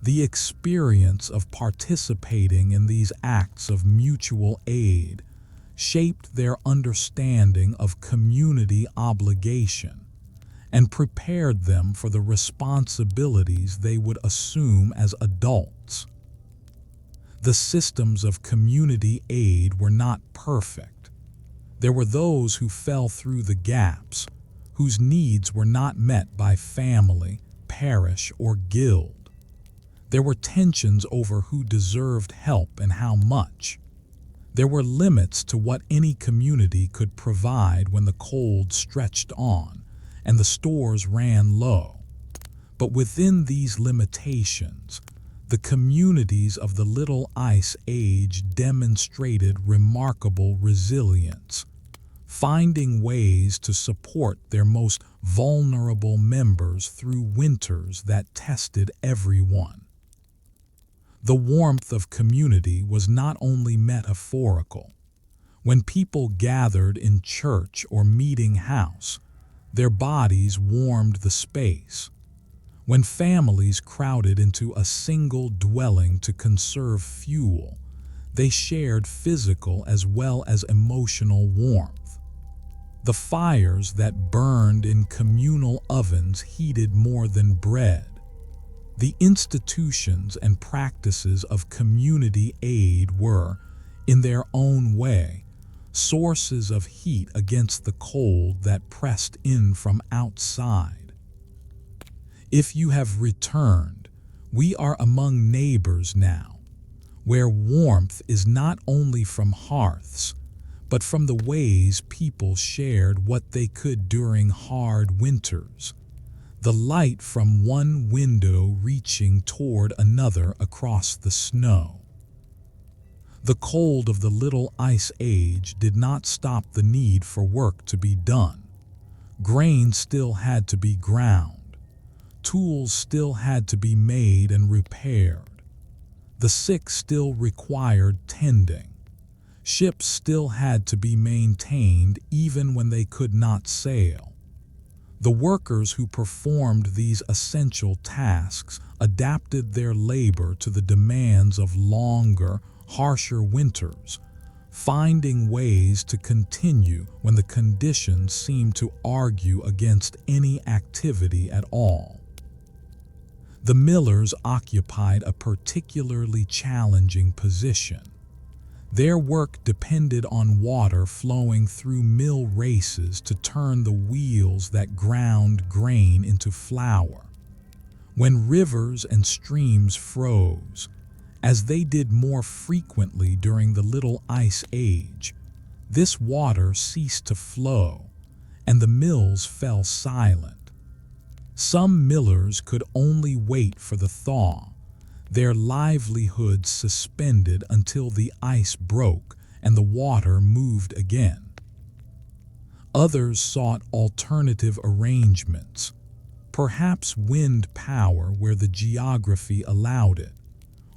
The experience of participating in these acts of mutual aid shaped their understanding of community obligation and prepared them for the responsibilities they would assume as adults. The systems of community aid were not perfect. There were those who fell through the gaps, whose needs were not met by family, parish, or guild. There were tensions over who deserved help and how much. There were limits to what any community could provide when the cold stretched on and the stores ran low. But within these limitations, the communities of the Little Ice Age demonstrated remarkable resilience, finding ways to support their most vulnerable members through winters that tested everyone. The warmth of community was not only metaphorical. When people gathered in church or meeting house, their bodies warmed the space. When families crowded into a single dwelling to conserve fuel, they shared physical as well as emotional warmth. The fires that burned in communal ovens heated more than bread. The institutions and practices of community aid were, in their own way, sources of heat against the cold that pressed in from outside. If you have returned, we are among neighbors now, where warmth is not only from hearths, but from the ways people shared what they could during hard winters, the light from one window reaching toward another across the snow. The cold of the Little Ice Age did not stop the need for work to be done. Grain still had to be ground. Tools still had to be made and repaired. The sick still required tending. Ships still had to be maintained even when they could not sail. The workers who performed these essential tasks adapted their labor to the demands of longer, harsher winters, finding ways to continue when the conditions seemed to argue against any activity at all. The millers occupied a particularly challenging position. Their work depended on water flowing through mill races to turn the wheels that ground grain into flour. When rivers and streams froze, as they did more frequently during the Little Ice Age, this water ceased to flow, and the mills fell silent. Some millers could only wait for the thaw, their livelihoods suspended until the ice broke and the water moved again. Others sought alternative arrangements, perhaps wind power where the geography allowed it,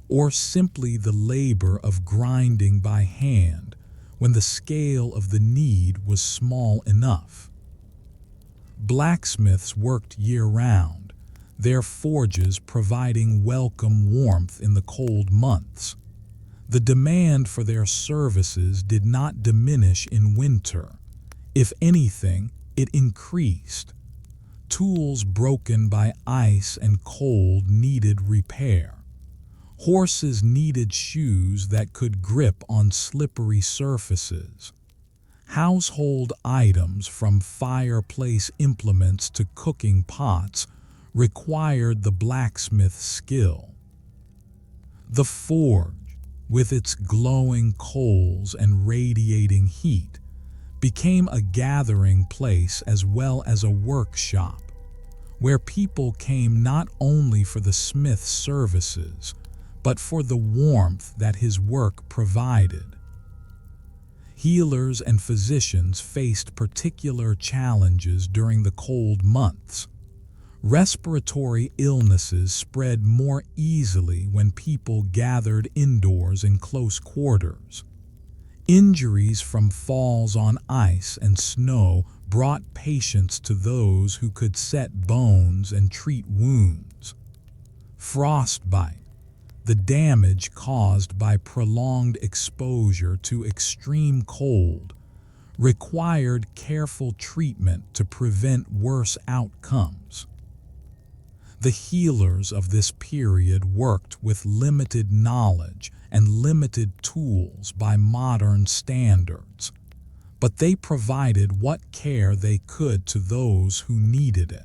or simply the labor of grinding by hand when the scale of the need was small enough. Blacksmiths worked year-round, their forges providing welcome warmth in the cold months. The demand for their services did not diminish in winter. If anything, it increased. Tools broken by ice and cold needed repair. Horses needed shoes that could grip on slippery surfaces. Household items from fireplace implements to cooking pots required the blacksmith's skill. The forge, with its glowing coals and radiating heat, became a gathering place as well as a workshop, where people came not only for the smith's services, but for the warmth that his work provided. Healers and physicians faced particular challenges during the cold months. Respiratory illnesses spread more easily when people gathered indoors in close quarters. Injuries from falls on ice and snow brought patients to those who could set bones and treat wounds. Frostbite, the damage caused by prolonged exposure to extreme cold, required careful treatment to prevent worse outcomes. The healers of this period worked with limited knowledge and limited tools by modern standards, but they provided what care they could to those who needed it.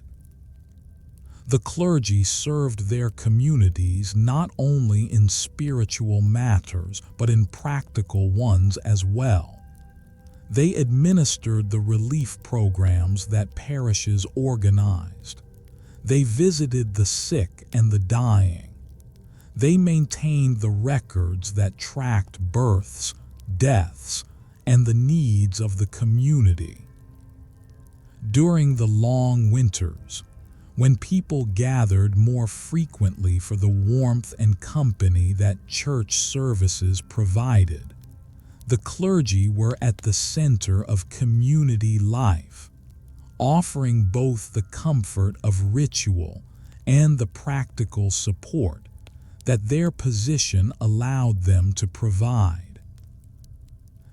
The clergy served their communities not only in spiritual matters but in practical ones as well. They administered the relief programs that parishes organized. They visited the sick and the dying. They maintained the records that tracked births, deaths, and the needs of the community. During the long winters, when people gathered more frequently for the warmth and company that church services provided, the clergy were at the center of community life, offering both the comfort of ritual and the practical support that their position allowed them to provide.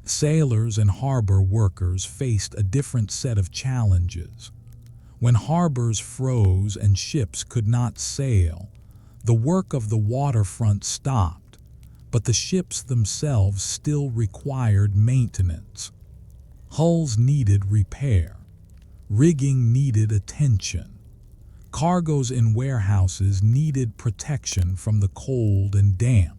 Sailors and harbor workers faced a different set of challenges. When harbors froze and ships could not sail, the work of the waterfront stopped, but the ships themselves still required maintenance. Hulls needed repair. Rigging needed attention. Cargoes in warehouses needed protection from the cold and damp.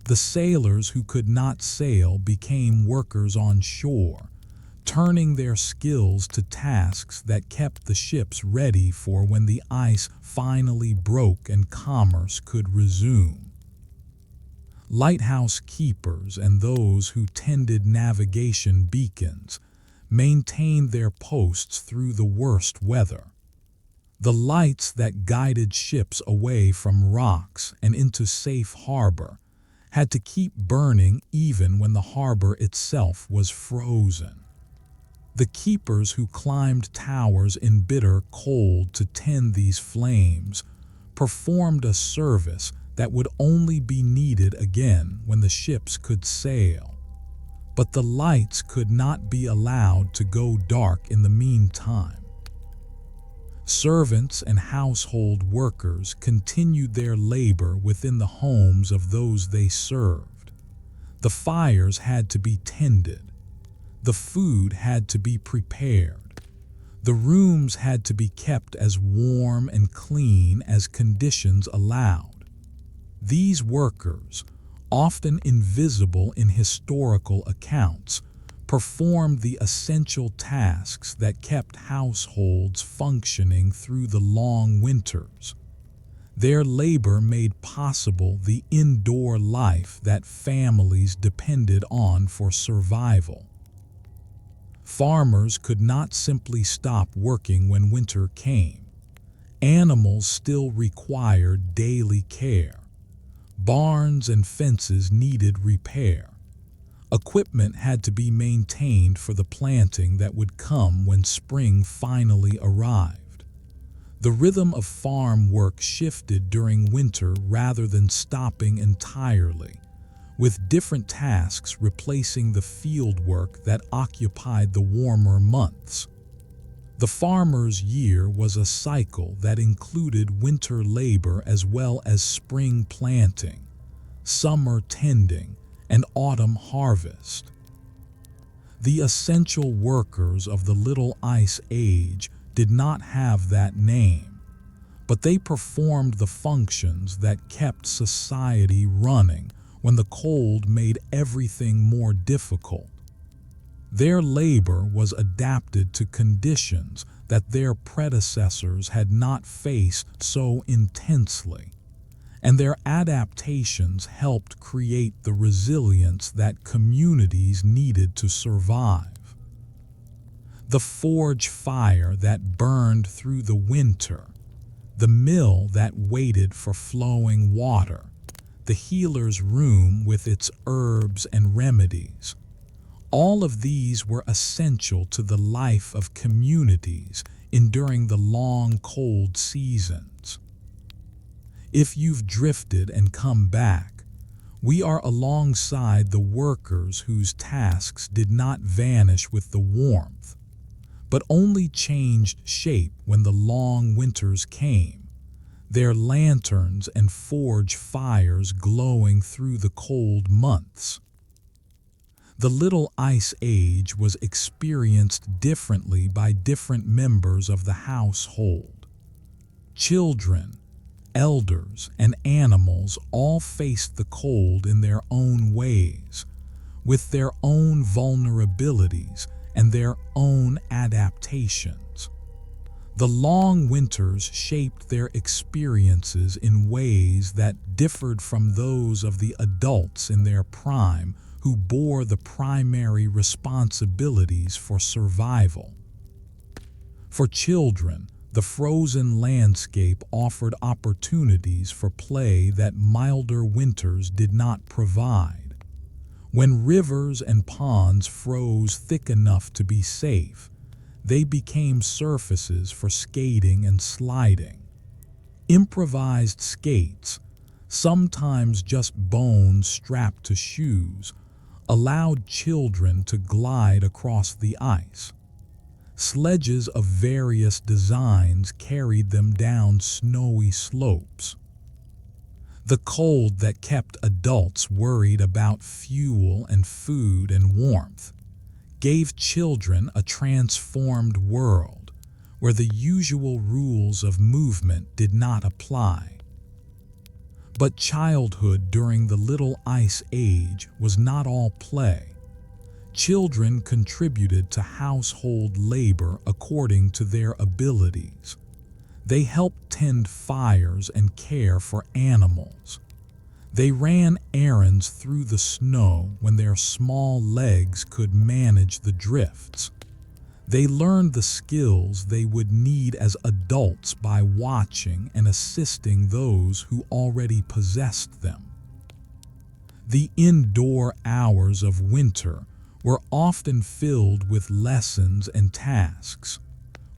The sailors who could not sail became workers on shore, turning their skills to tasks that kept the ships ready for when the ice finally broke and commerce could resume. Lighthouse keepers and those who tended navigation beacons maintained their posts through the worst weather. The lights that guided ships away from rocks and into safe harbor had to keep burning even when the harbor itself was frozen. The keepers who climbed towers in bitter cold to tend these flames performed a service that would only be needed again when the ships could sail. But the lights could not be allowed to go dark in the meantime. Servants and household workers continued their labor within the homes of those they served. The fires had to be tended. The food had to be prepared. The rooms had to be kept as warm and clean as conditions allowed. These workers, often invisible in historical accounts, performed the essential tasks that kept households functioning through the long winters. Their labor made possible the indoor life that families depended on for survival. Farmers could not simply stop working when winter came. Animals still required daily care. Barns and fences needed repair. Equipment had to be maintained for the planting that would come when spring finally arrived. The rhythm of farm work shifted during winter rather than stopping entirely, with different tasks replacing the field work that occupied the warmer months. The farmer's year was a cycle that included winter labor as well as spring planting, summer tending, and autumn harvest. The essential workers of the Little Ice Age did not have that name, but they performed the functions that kept society running when the cold made everything more difficult. Their labor was adapted to conditions that their predecessors had not faced so intensely, and their adaptations helped create the resilience that communities needed to survive. The forge fire that burned through the winter, the mill that waited for flowing water, the healer's room with its herbs and remedies. All of these were essential to the life of communities enduring the long, cold seasons. If you've drifted and come back, we are alongside the workers whose tasks did not vanish with the warmth, but only changed shape when the long winters came, their lanterns and forge fires glowing through the cold months. The Little Ice Age was experienced differently by different members of the household. Children, elders, and animals all faced the cold in their own ways, with their own vulnerabilities and their own adaptations. The long winters shaped their experiences in ways that differed from those of the adults in their prime who bore the primary responsibilities for survival. For children, the frozen landscape offered opportunities for play that milder winters did not provide. When rivers and ponds froze thick enough to be safe, they became surfaces for skating and sliding. Improvised skates, sometimes just bones strapped to shoes, allowed children to glide across the ice. Sledges of various designs carried them down snowy slopes. The cold that kept adults worried about fuel and food and warmth gave children a transformed world where the usual rules of movement did not apply. But childhood during the Little Ice Age was not all play. Children contributed to household labor according to their abilities. They helped tend fires and care for animals. They ran errands through the snow when their small legs could manage the drifts. They learned the skills they would need as adults by watching and assisting those who already possessed them. The indoor hours of winter were often filled with lessons and tasks,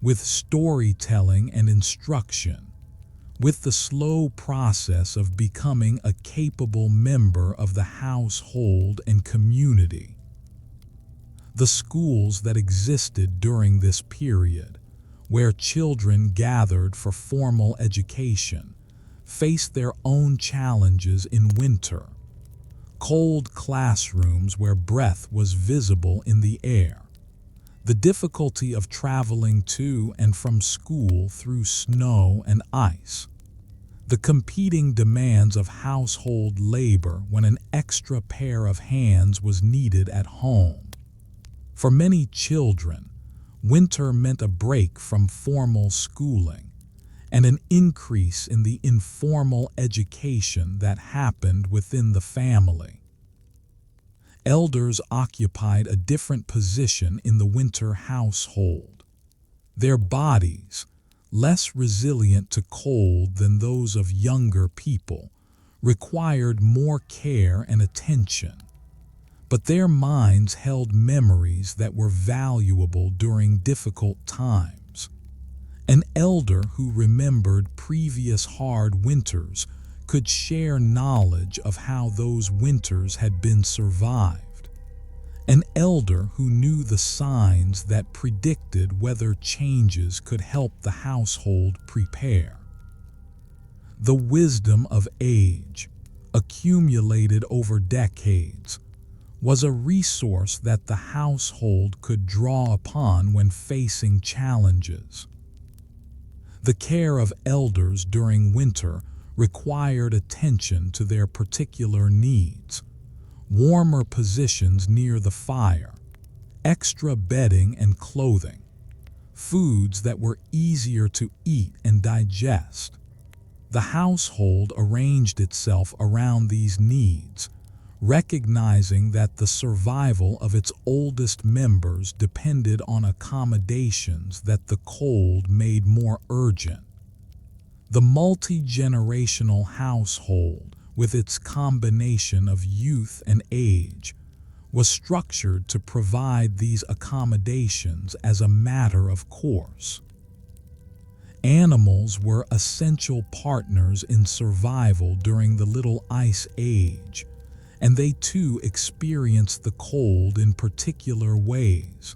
with storytelling and instruction, with the slow process of becoming a capable member of the household and community. The schools that existed during this period, where children gathered for formal education, faced their own challenges in winter. Cold classrooms where breath was visible in the air. The difficulty of traveling to and from school through snow and ice. The competing demands of household labor when an extra pair of hands was needed at home. For many children, winter meant a break from formal schooling and an increase in the informal education that happened within the family. Elders occupied a different position in the winter household. Their bodies, less resilient to cold than those of younger people, required more care and attention. But their minds held memories that were valuable during difficult times. An elder who remembered previous hard winters could share knowledge of how those winters had been survived. An elder who knew the signs that predicted whether changes could help the household prepare. The wisdom of age, accumulated over decades, was a resource that the household could draw upon when facing challenges. The care of elders during winter required attention to their particular needs: warmer positions near the fire, extra bedding and clothing, foods that were easier to eat and digest. The household arranged itself around these needs, recognizing that the survival of its oldest members depended on accommodations that the cold made more urgent. The multi-generational household, with its combination of youth and age, was structured to provide these accommodations as a matter of course. Animals were essential partners in survival during the Little Ice Age, and they too experienced the cold in particular ways.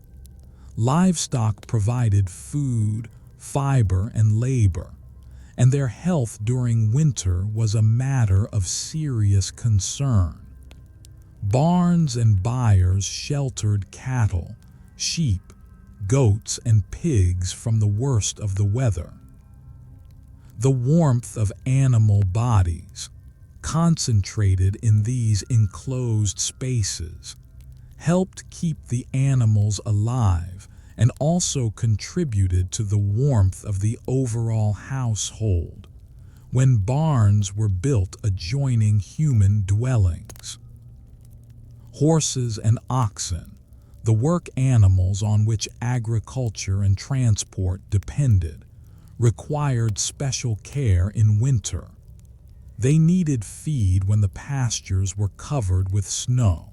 Livestock provided food, fiber, and labor, and their health during winter was a matter of serious concern. Barns and byres sheltered cattle, sheep, goats, and pigs from the worst of the weather. The warmth of animal bodies, concentrated in these enclosed spaces, helped keep the animals alive and also contributed to the warmth of the overall household when barns were built adjoining human dwellings. Horses and oxen, the work animals on which agriculture and transport depended, required special care in winter. They needed feed when the pastures were covered with snow.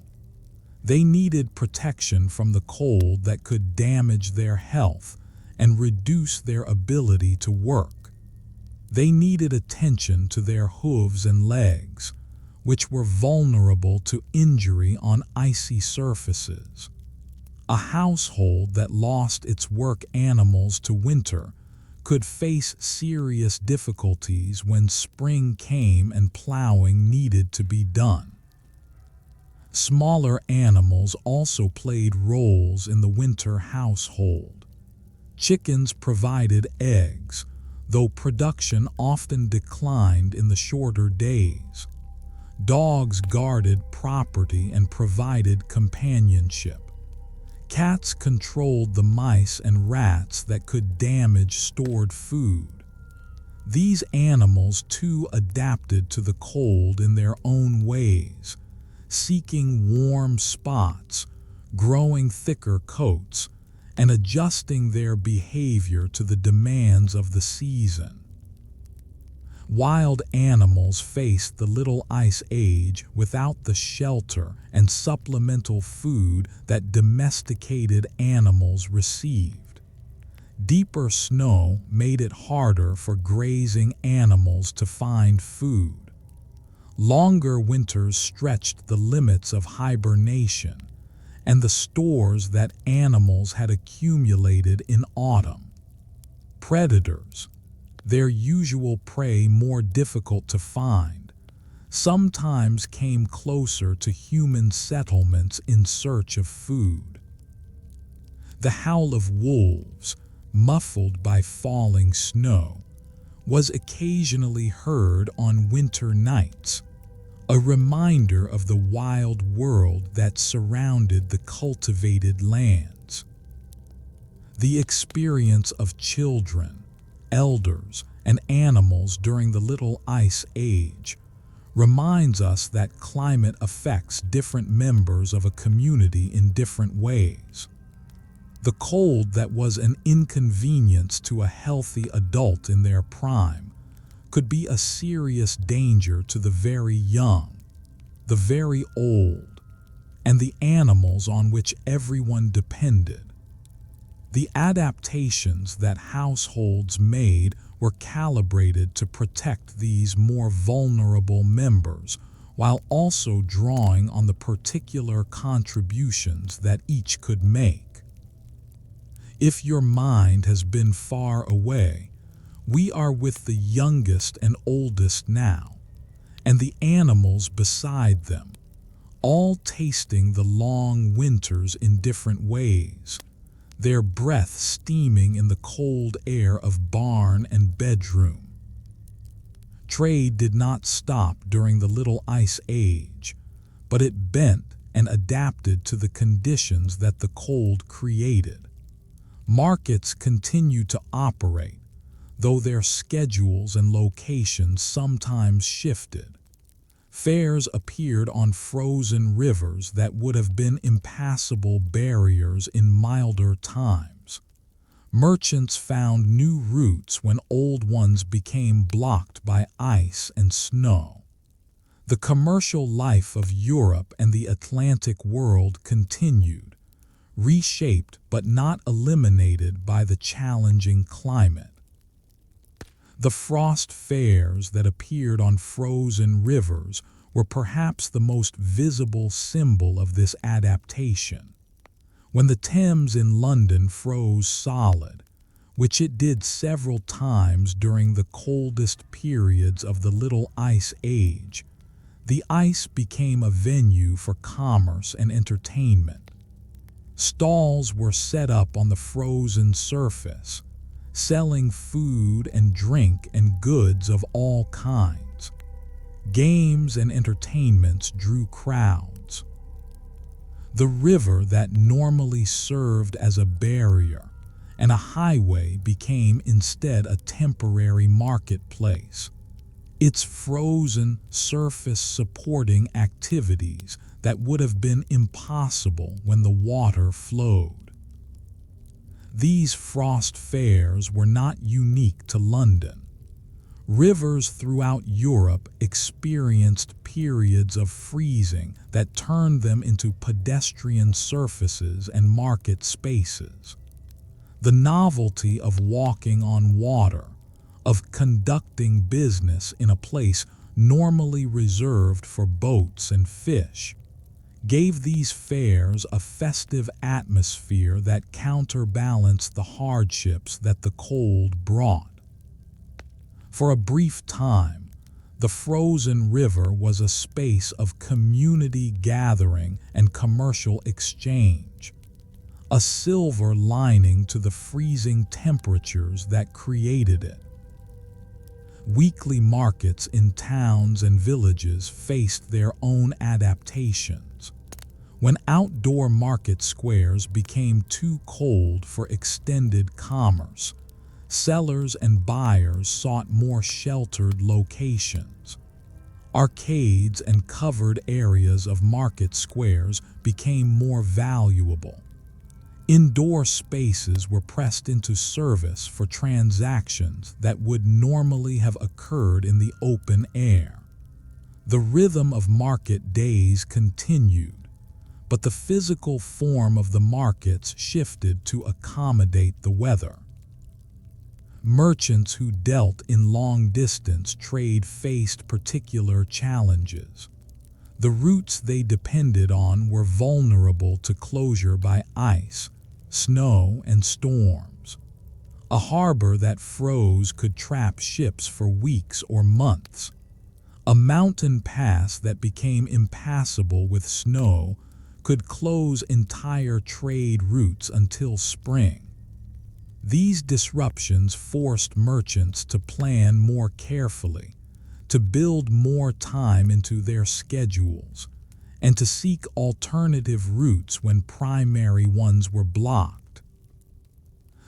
They needed protection from the cold that could damage their health and reduce their ability to work. They needed attention to their hooves and legs, which were vulnerable to injury on icy surfaces. A household that lost its work animals to winter could face serious difficulties when spring came and plowing needed to be done. Smaller animals also played roles in the winter household. Chickens provided eggs, though production often declined in the shorter days. Dogs guarded property and provided companionship. Cats controlled the mice and rats that could damage stored food. These animals too adapted to the cold in their own ways, seeking warm spots, growing thicker coats, and adjusting their behavior to the demands of the season. Wild animals faced the Little Ice Age without the shelter and supplemental food that domesticated animals received. Deeper snow made it harder for grazing animals to find food. Longer winters stretched the limits of hibernation and the stores that animals had accumulated in autumn. Predators, their usual prey more difficult to find, sometimes came closer to human settlements in search of food. The howl of wolves, muffled by falling snow, was occasionally heard on winter nights, a reminder of the wild world that surrounded the cultivated lands. The experience of children, elders, and animals during the Little Ice Age reminds us that climate affects different members of a community in different ways. The cold that was an inconvenience to a healthy adult in their prime could be a serious danger to the very young, the very old, and the animals on which everyone depended. The adaptations that households made were calibrated to protect these more vulnerable members while also drawing on the particular contributions that each could make. If your mind has been far away, we are with the youngest and oldest now, and the animals beside them, all tasting the long winters in different ways, their breath steaming in the cold air of barn and bedroom. Trade did not stop during the Little Ice Age, but it bent and adapted to the conditions that the cold created. Markets continued to operate, though their schedules and locations sometimes shifted. Fairs appeared on frozen rivers that would have been impassable barriers in milder times. Merchants found new routes when old ones became blocked by ice and snow. The commercial life of Europe and the Atlantic world continued, reshaped but not eliminated by the challenging climate. The frost fairs that appeared on frozen rivers were perhaps the most visible symbol of this adaptation. When the Thames in London froze solid, which it did several times during the coldest periods of the Little Ice Age, the ice became a venue for commerce and entertainment. Stalls were set up on the frozen surface, selling food and drink and goods of all kinds. Games and entertainments drew crowds. The river that normally served as a barrier and a highway became instead a temporary marketplace, its frozen surface supporting activities that would have been impossible when the water flowed. These frost fairs were not unique to London. Rivers throughout Europe experienced periods of freezing that turned them into pedestrian surfaces and market spaces. The novelty of walking on water, of conducting business in a place normally reserved for boats and fish, gave these fairs a festive atmosphere that counterbalanced the hardships that the cold brought. For a brief time, the frozen river was a space of community gathering and commercial exchange, a silver lining to the freezing temperatures that created it. Weekly markets in towns and villages faced their own adaptations. When outdoor market squares became too cold for extended commerce, sellers and buyers sought more sheltered locations. Arcades and covered areas of market squares became more valuable. Indoor spaces were pressed into service for transactions that would normally have occurred in the open air. The rhythm of market days continued, but the physical form of the markets shifted to accommodate the weather. Merchants who dealt in long-distance trade faced particular challenges. The routes they depended on were vulnerable to closure by ice, snow, and storms. A harbor that froze could trap ships for weeks or months. A mountain pass that became impassable with snow could close entire trade routes until spring. These disruptions forced merchants to plan more carefully, to build more time into their schedules, and to seek alternative routes when primary ones were blocked.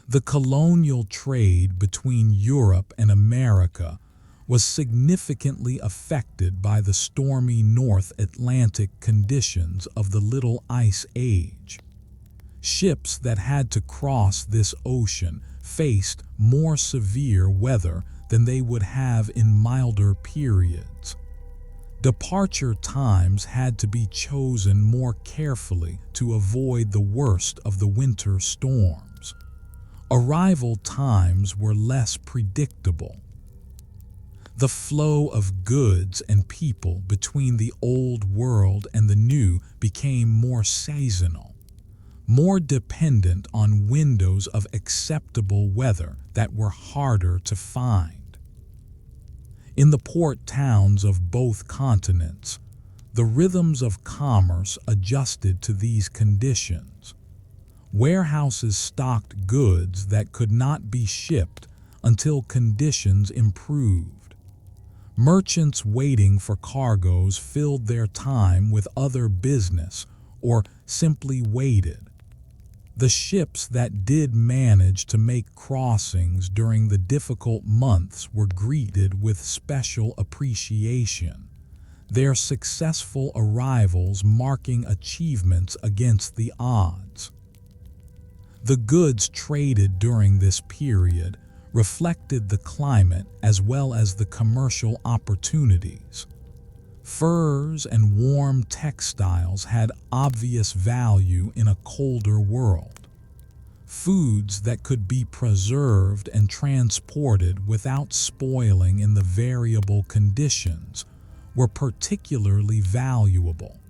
The colonial trade between Europe and America was significantly affected by the stormy North Atlantic conditions of the Little Ice Age. Ships that had to cross this ocean faced more severe weather than they would have in milder periods. Departure times had to be chosen more carefully to avoid the worst of the winter storms. Arrival times were less predictable. The flow of goods and people between the old world and the new became more seasonal, more dependent on windows of acceptable weather that were harder to find. In the port towns of both continents, The rhythms of commerce adjusted to these conditions. Warehouses stocked goods that could not be shipped until conditions improved. Merchants waiting for cargoes filled their time with other business or simply waited. The ships that did manage to make crossings during the difficult months were greeted with special appreciation, their successful arrivals marking achievements against the odds. The goods traded during this period reflected the climate as well as the commercial opportunities. Furs and warm textiles had obvious value in a colder world. Foods that could be preserved and transported without spoiling in the variable conditions were particularly valuable.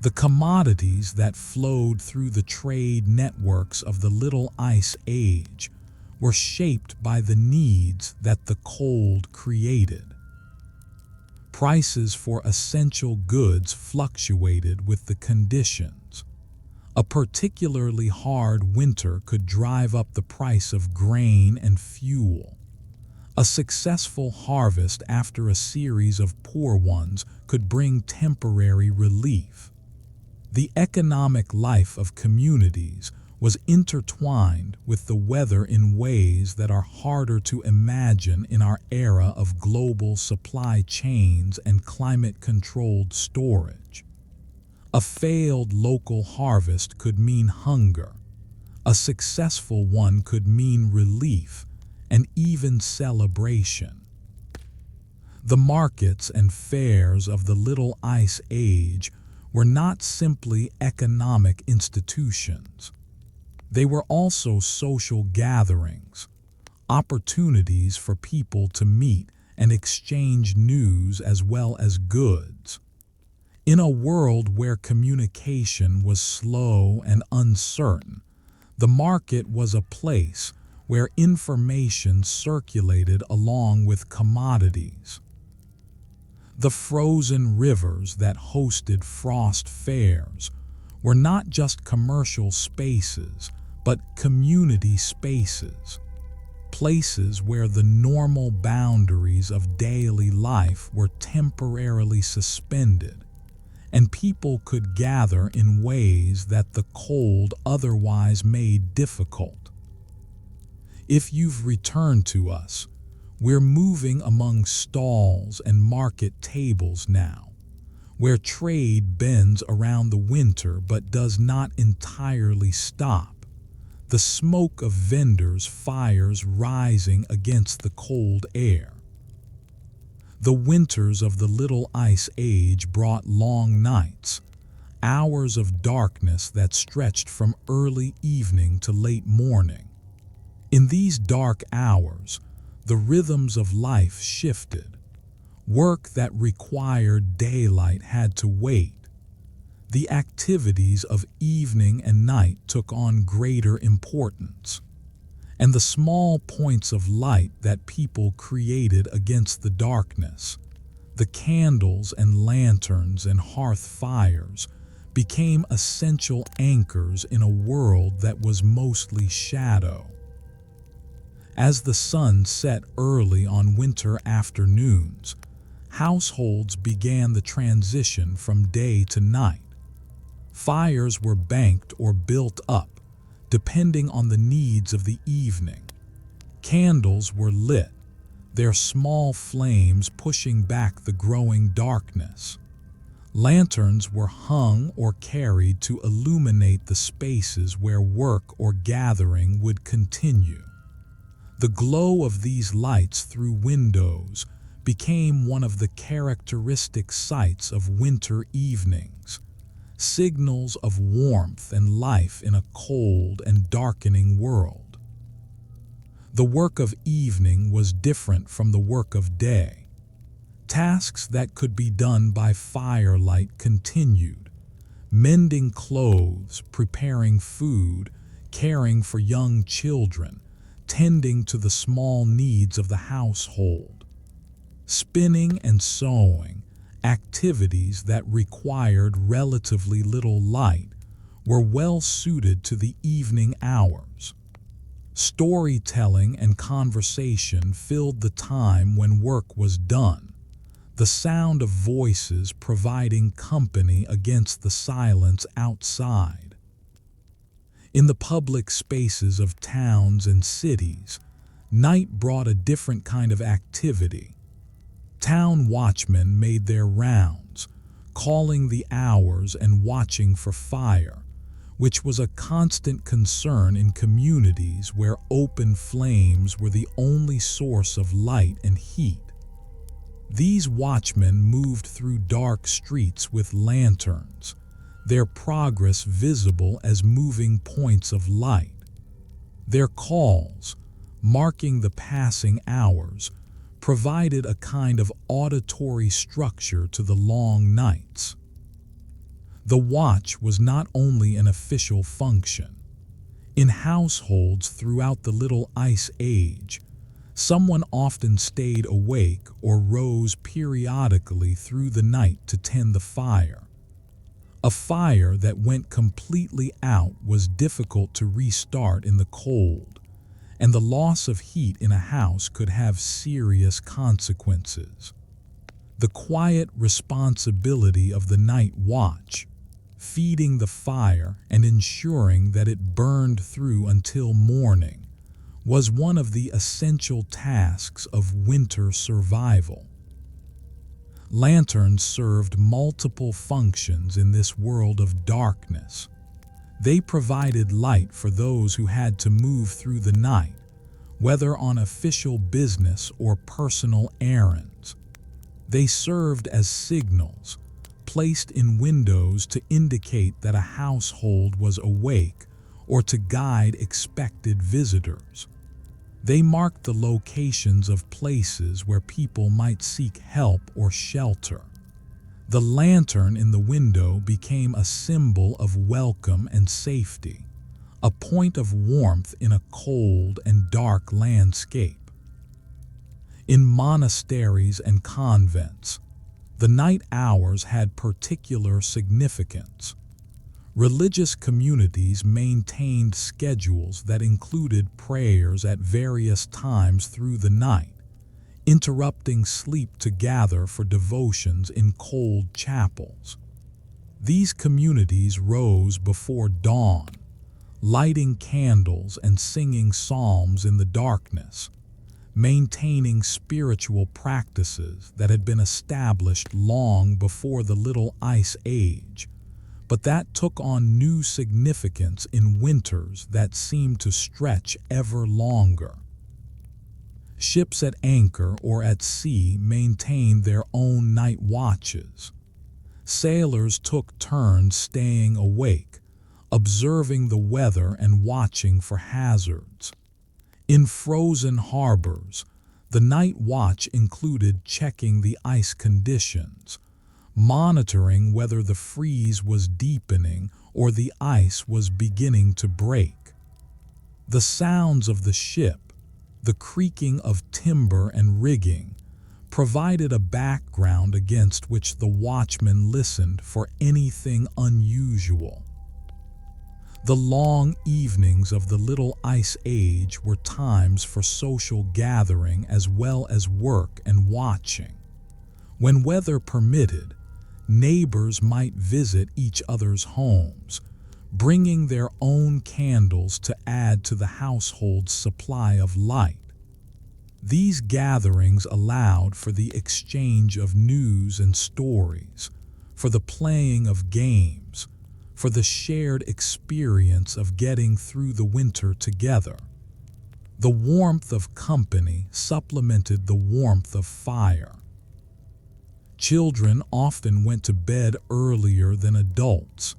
The commodities that flowed through the trade networks of the Little Ice Age were shaped by the needs that the cold created. Prices for essential goods fluctuated with the conditions. A particularly hard winter could drive up the price of grain and fuel. A successful harvest after a series of poor ones could bring temporary relief. The economic life of communities was intertwined with the weather in ways that are harder to imagine in our era of global supply chains and climate-controlled storage. A failed local harvest could mean hunger. A successful one could mean relief and even celebration. The markets and fairs of the Little Ice Age were not simply economic institutions. They were also social gatherings, opportunities for people to meet and exchange news as well as goods. In a world where communication was slow and uncertain, the market was a place where information circulated along with commodities. The frozen rivers that hosted frost fairs were not just commercial spaces, but community spaces, places where the normal boundaries of daily life were temporarily suspended, and people could gather in ways that the cold otherwise made difficult. If you've returned to us, we're moving among stalls and market tables now, where trade bends around the winter but does not entirely stop. The smoke of vendors' fires rising against the cold air. The winters of the Little Ice Age brought long nights, hours of darkness that stretched from early evening to late morning. In these dark hours, the rhythms of life shifted. Work that required daylight had to wait. The activities of evening and night took on greater importance. And the small points of light that people created against the darkness, the candles and lanterns and hearth fires, became essential anchors in a world that was mostly shadow. As the sun set early on winter afternoons, households began the transition from day to night. Fires were banked or built up, depending on the needs of the evening. Candles were lit, their small flames pushing back the growing darkness. Lanterns were hung or carried to illuminate the spaces where work or gathering would continue. The glow of these lights through windows became one of the characteristic sights of winter evenings, signals of warmth and life in a cold and darkening world. The work of evening was different from the work of day. Tasks that could be done by firelight continued, mending clothes, preparing food, caring for young children, tending to the small needs of the household. Spinning and sewing, Activities that required relatively little light were well suited to the evening hours. Storytelling and conversation filled the time when work was done, the sound of voices providing company against the silence outside. In the public spaces of towns and cities, night brought a different kind of activity. Town watchmen made their rounds, calling the hours and watching for fire, which was a constant concern in communities where open flames were the only source of light and heat. These watchmen moved through dark streets with lanterns, their progress visible as moving points of light. Their calls, marking the passing hours, provided a kind of auditory structure to the long nights. The watch was not only an official function. In households throughout the Little Ice Age, someone often stayed awake or rose periodically through the night to tend the fire. A fire that went completely out was difficult to restart in the cold, and the loss of heat in a house could have serious consequences. The quiet responsibility of the night watch, feeding the fire and ensuring that it burned through until morning, was one of the essential tasks of winter survival. Lanterns served multiple functions in this world of darkness. They provided light for those who had to move through the night, whether on official business or personal errands. They served as signals, placed in windows to indicate that a household was awake or to guide expected visitors. They marked the locations of places where people might seek help or shelter. The lantern in the window became a symbol of welcome and safety, a point of warmth in a cold and dark landscape. In monasteries and convents, the night hours had particular significance. Religious communities maintained schedules that included prayers at various times through the night, interrupting sleep to gather for devotions in cold chapels. These communities rose before dawn, lighting candles and singing psalms in the darkness, maintaining spiritual practices that had been established long before the Little Ice Age, but that took on new significance in winters that seemed to stretch ever longer. Ships at anchor or at sea maintained their own night watches. Sailors took turns staying awake, observing the weather and watching for hazards. In frozen harbors, the night watch included checking the ice conditions, monitoring whether the freeze was deepening or the ice was beginning to break. The sounds of the ship, the creaking of timber and rigging, provided a background against which the watchman listened for anything unusual. The long evenings of the Little Ice Age were times for social gathering as well as work and watching. When weather permitted, neighbors might visit each other's homes, bringing their own candles to add to the household's supply of light. These gatherings allowed for the exchange of news and stories, for the playing of games, for the shared experience of getting through the winter together. The warmth of company supplemented the warmth of fire. Children often went to bed earlier than adults,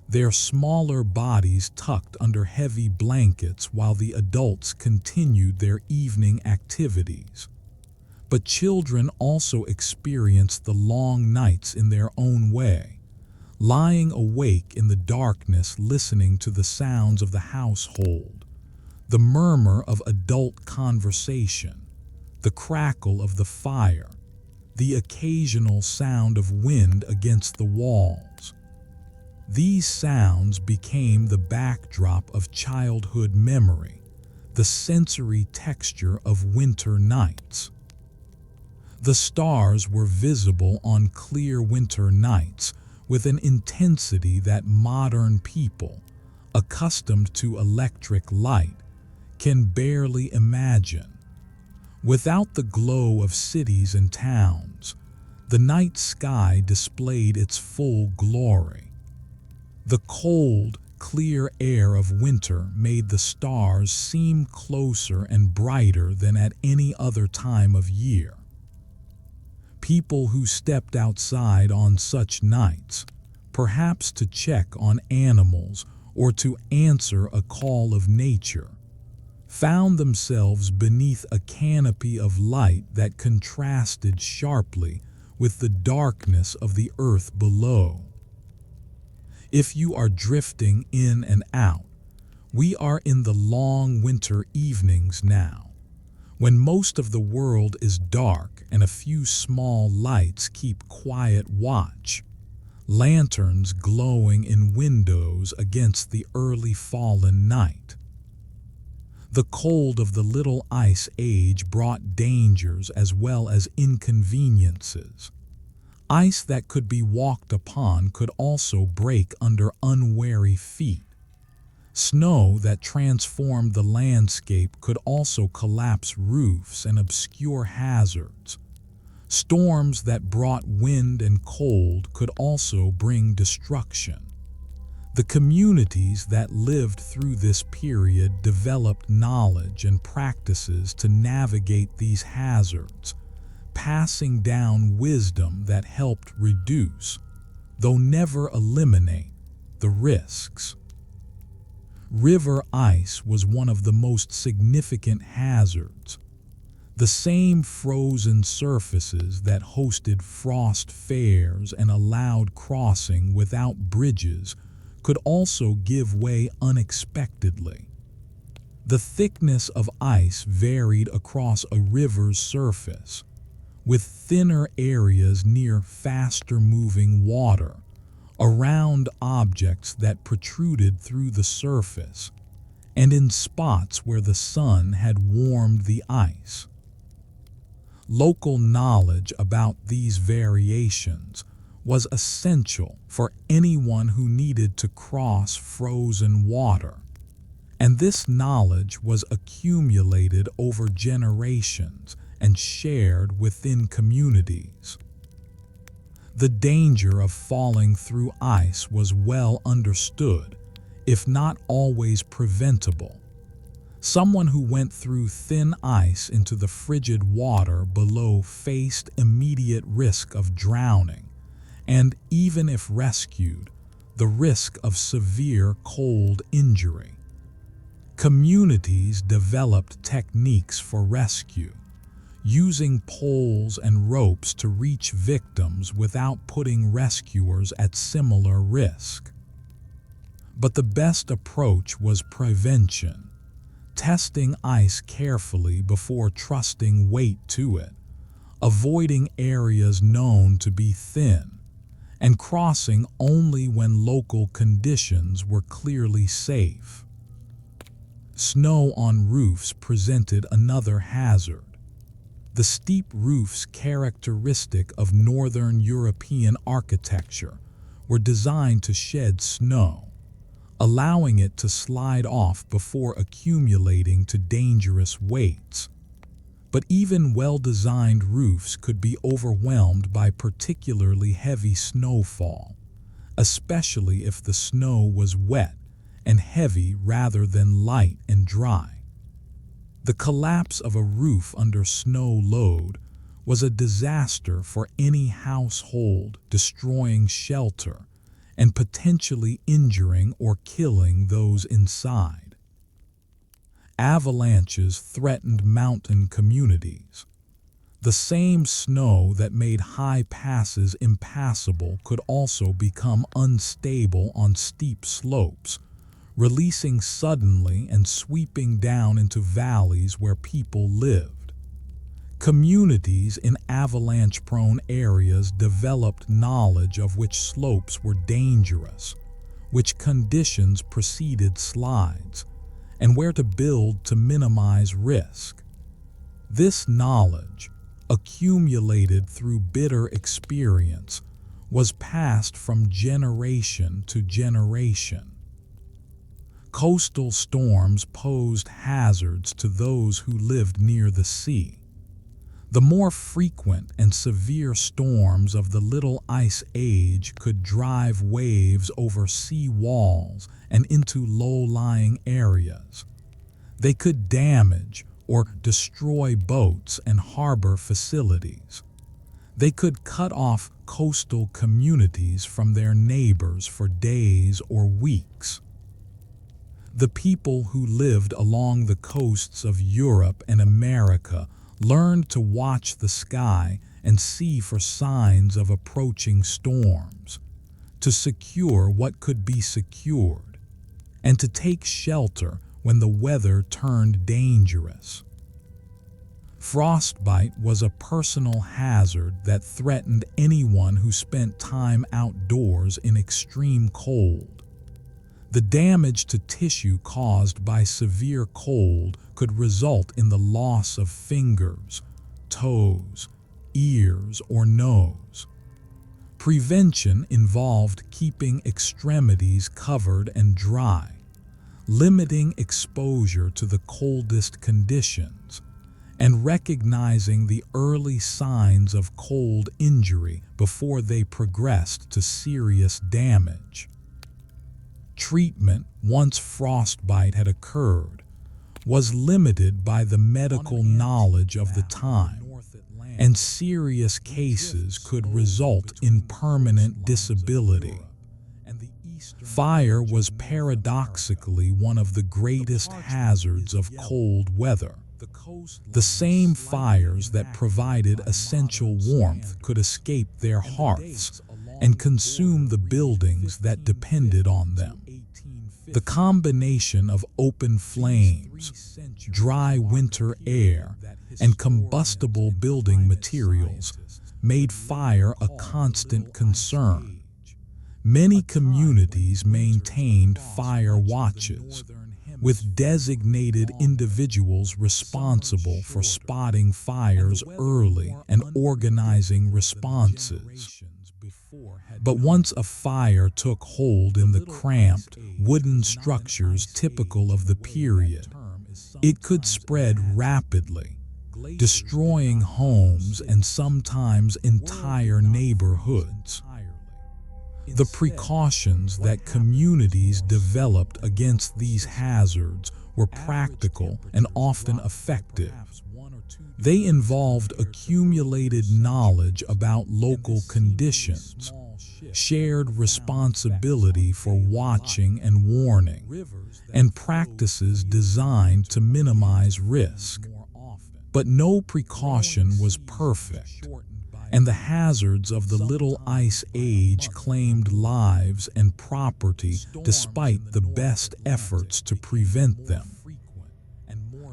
their smaller bodies tucked under heavy blankets while the adults continued their evening activities. But children also experienced the long nights in their own way, lying awake in the darkness listening to the sounds of the household, the murmur of adult conversation, the crackle of the fire, the occasional sound of wind against the walls. These sounds became the backdrop of childhood memory, the sensory texture of winter nights. The stars were visible on clear winter nights with an intensity that modern people, accustomed to electric light, can barely imagine. Without the glow of cities and towns, the night sky displayed its full glory. The cold, clear air of winter made the stars seem closer and brighter than at any other time of year. People who stepped outside on such nights, perhaps to check on animals or to answer a call of nature, found themselves beneath a canopy of light that contrasted sharply with the darkness of the earth below. If you are drifting in and out, we are in the long winter evenings now, when most of the world is dark and a few small lights keep quiet watch, lanterns glowing in windows against the early fallen night. The cold of the Little Ice Age brought dangers as well as inconveniences. Ice that could be walked upon could also break under unwary feet. Snow that transformed the landscape could also collapse roofs and obscure hazards. Storms that brought wind and cold could also bring destruction. The communities that lived through this period developed knowledge and practices to navigate these hazards, passing down wisdom that helped reduce, though never eliminate, the risks. River ice was one of the most significant hazards. The same frozen surfaces that hosted frost fairs and allowed crossing without bridges could also give way unexpectedly. The thickness of ice varied across a river's surface, with thinner areas near faster-moving water, around objects that protruded through the surface, and in spots where the sun had warmed the ice. Local knowledge about these variations was essential for anyone who needed to cross frozen water, and this knowledge was accumulated over generations and shared within communities. The danger of falling through ice was well understood, if not always preventable. Someone who went through thin ice into the frigid water below faced immediate risk of drowning, and even if rescued, the risk of severe cold injury. Communities developed techniques for rescue, using poles and ropes to reach victims without putting rescuers at similar risk. But the best approach was prevention, testing ice carefully before trusting weight to it, avoiding areas known to be thin, and crossing only when local conditions were clearly safe. Snow on roofs presented another hazard. The steep roofs characteristic of Northern European architecture were designed to shed snow, allowing it to slide off before accumulating to dangerous weights. But even well-designed roofs could be overwhelmed by particularly heavy snowfall, especially if the snow was wet and heavy rather than light and dry. The collapse of a roof under snow load was a disaster for any household, destroying shelter and potentially injuring or killing those inside. Avalanches threatened mountain communities. The same snow that made high passes impassable could also become unstable on steep slopes, releasing suddenly and sweeping down into valleys where people lived. Communities in avalanche-prone areas developed knowledge of which slopes were dangerous, which conditions preceded slides, and where to build to minimize risk. This knowledge, accumulated through bitter experience, was passed from generation to generation. Coastal storms posed hazards to those who lived near the sea. The more frequent and severe storms of the Little Ice Age could drive waves over sea walls and into low-lying areas. They could damage or destroy boats and harbor facilities. They could cut off coastal communities from their neighbors for days or weeks. The people who lived along the coasts of Europe and America learned to watch the sky and see for signs of approaching storms, to secure what could be secured, and to take shelter when the weather turned dangerous. Frostbite was a personal hazard that threatened anyone who spent time outdoors in extreme cold. The damage to tissue caused by severe cold could result in the loss of fingers, toes, ears, or nose. Prevention involved keeping extremities covered and dry, limiting exposure to the coldest conditions, and recognizing the early signs of cold injury before they progressed to serious damage. Treatment, once frostbite had occurred, was limited by the medical knowledge of the time, and serious cases could result in permanent disability. Fire was paradoxically one of the greatest hazards of cold weather. The same fires that provided essential warmth could escape their hearths and consume the buildings that depended on them. The combination of open flames, dry winter air, and combustible building materials made fire a constant concern. Many communities maintained fire watches, with designated individuals responsible for spotting fires early and organizing responses. But once a fire took hold in the cramped, wooden structures typical of the period, it could spread rapidly, destroying homes and sometimes entire neighborhoods. The precautions that communities developed against these hazards were practical and often effective. They involved accumulated knowledge about local conditions, shared responsibility for watching and warning, and practices designed to minimize risk. But no precaution was perfect, and the hazards of the Little Ice Age claimed lives and property despite the best efforts to prevent them.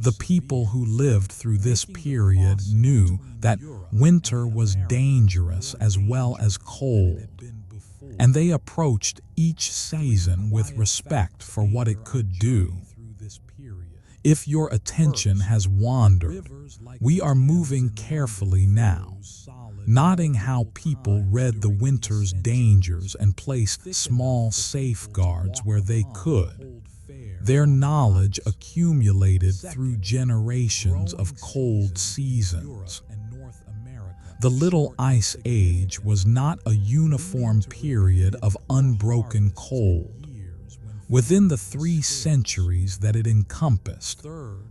The people who lived through this period knew that winter was dangerous as well as cold, and they approached each season with respect for what it could do. If your attention has wandered, we are moving carefully now, noting how people read the winter's dangers and placed small safeguards where they could. Their knowledge accumulated through generations of cold seasons. The Little Ice Age was not a uniform period of unbroken cold. Within the 3 centuries that it encompassed,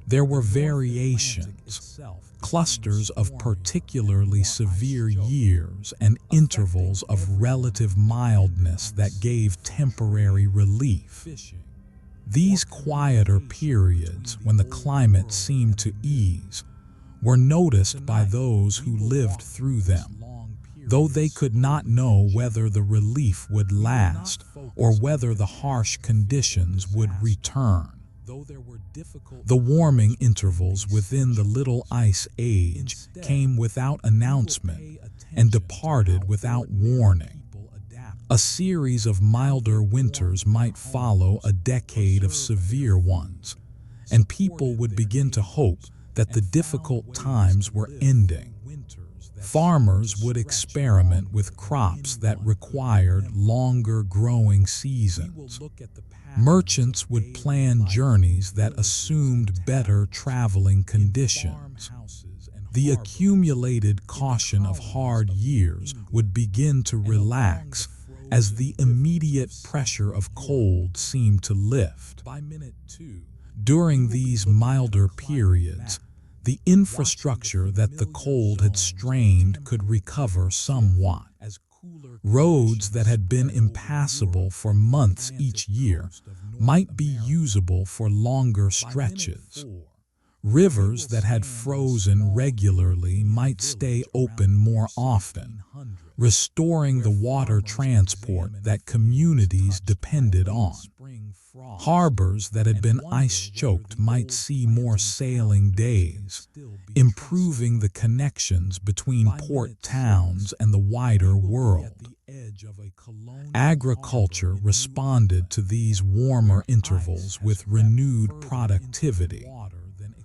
there were variations, clusters of particularly severe years and intervals of relative mildness that gave temporary relief. These quieter periods, when the climate seemed to ease, were noticed by those who lived through them, though they could not know whether the relief would last or whether the harsh conditions would return. The warming intervals within the Little Ice Age came without announcement and departed without warning. A series of milder winters might follow a decade of severe ones, and people would begin to hope that the difficult times were ending. Farmers would experiment with crops that required longer growing seasons. Merchants would plan journeys that assumed better traveling conditions. The accumulated caution of hard years would begin to relax as the immediate pressure of cold seemed to lift. During these milder periods, the infrastructure that the cold had strained could recover somewhat. Roads that had been impassable for months each year might be usable for longer stretches. Rivers that had frozen regularly might stay open more often, restoring the water transport that communities depended on. Harbors that had been ice-choked might see more sailing days, improving the connections between port towns and the wider world. Agriculture responded to these warmer intervals with renewed productivity.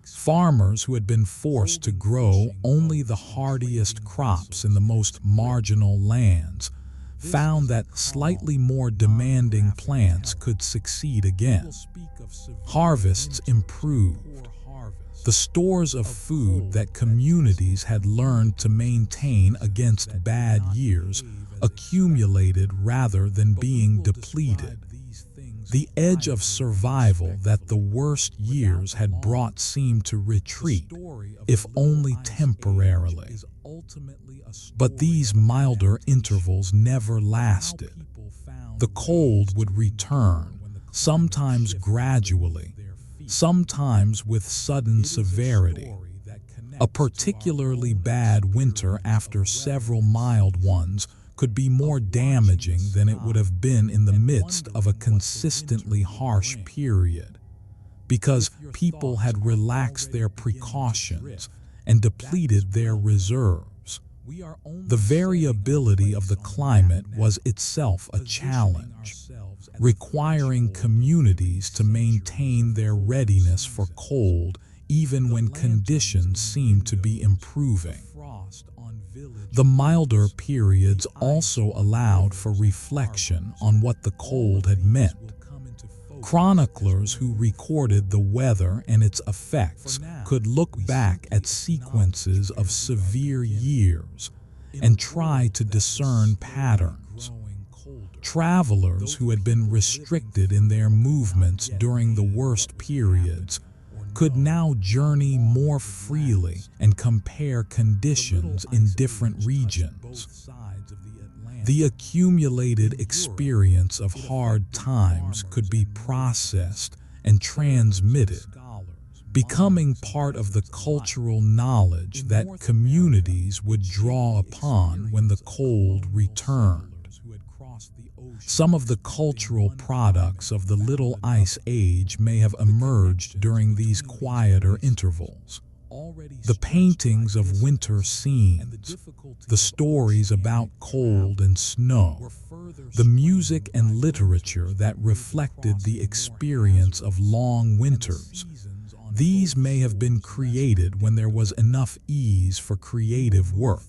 Farmers who had been forced to grow only the hardiest crops in the most marginal lands found that slightly more demanding plants could succeed again. Harvests improved. The stores of food that communities had learned to maintain against bad years accumulated rather than being depleted. The edge of survival that the worst years had brought seemed to retreat, if only temporarily. But these milder intervals never lasted. The cold would return, sometimes gradually, sometimes with sudden severity. A particularly bad winter after several mild ones could be more damaging than it would have been in the midst of a consistently harsh period, because people had relaxed their precautions and depleted their reserves. The variability of the climate was itself a challenge, requiring communities to maintain their readiness for cold even when conditions seemed to be improving. The milder periods also allowed for reflection on what the cold had meant. Chroniclers who recorded the weather and its effects could look back at sequences of severe years and try to discern patterns. Travelers who had been restricted in their movements during the worst periods could now journey more freely and compare conditions in different regions. The accumulated experience of hard times could be processed and transmitted, becoming part of the cultural knowledge that communities would draw upon when the cold returned. Some of the cultural products of the Little Ice Age may have emerged during these quieter intervals. The paintings of winter scenes, the stories about cold and snow, the music and literature that reflected the experience of long winters. These may have been created when there was enough ease for creative work,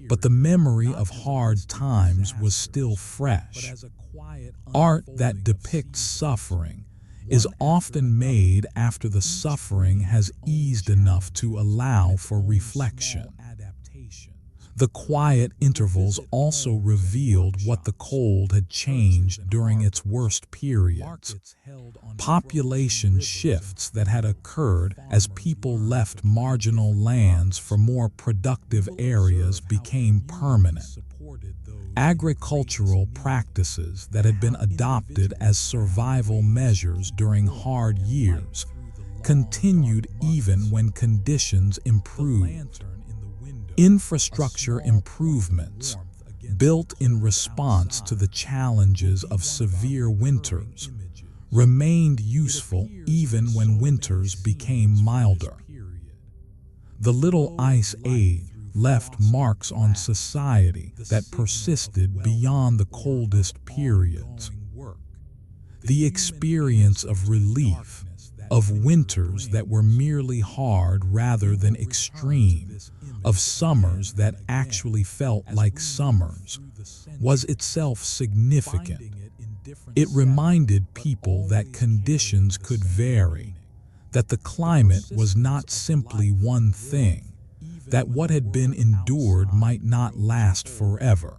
but the memory of hard times was still fresh. Art that depicts suffering is often made after the suffering has eased enough to allow for reflection. The quiet intervals also revealed what the cold had changed during its worst periods. Population shifts that had occurred as people left marginal lands for more productive areas became permanent. Agricultural practices that had been adopted as survival measures during hard years continued even when conditions improved. Infrastructure improvements, built in response to the challenges of severe winters, remained useful even when winters became milder. The Little Ice Age left marks on society that persisted beyond the coldest periods. The experience of relief, of winters that were merely hard rather than extreme, of summers that actually felt like summers, was itself significant. It reminded people that conditions could vary, that the climate was not simply one thing, that what had been endured might not last forever.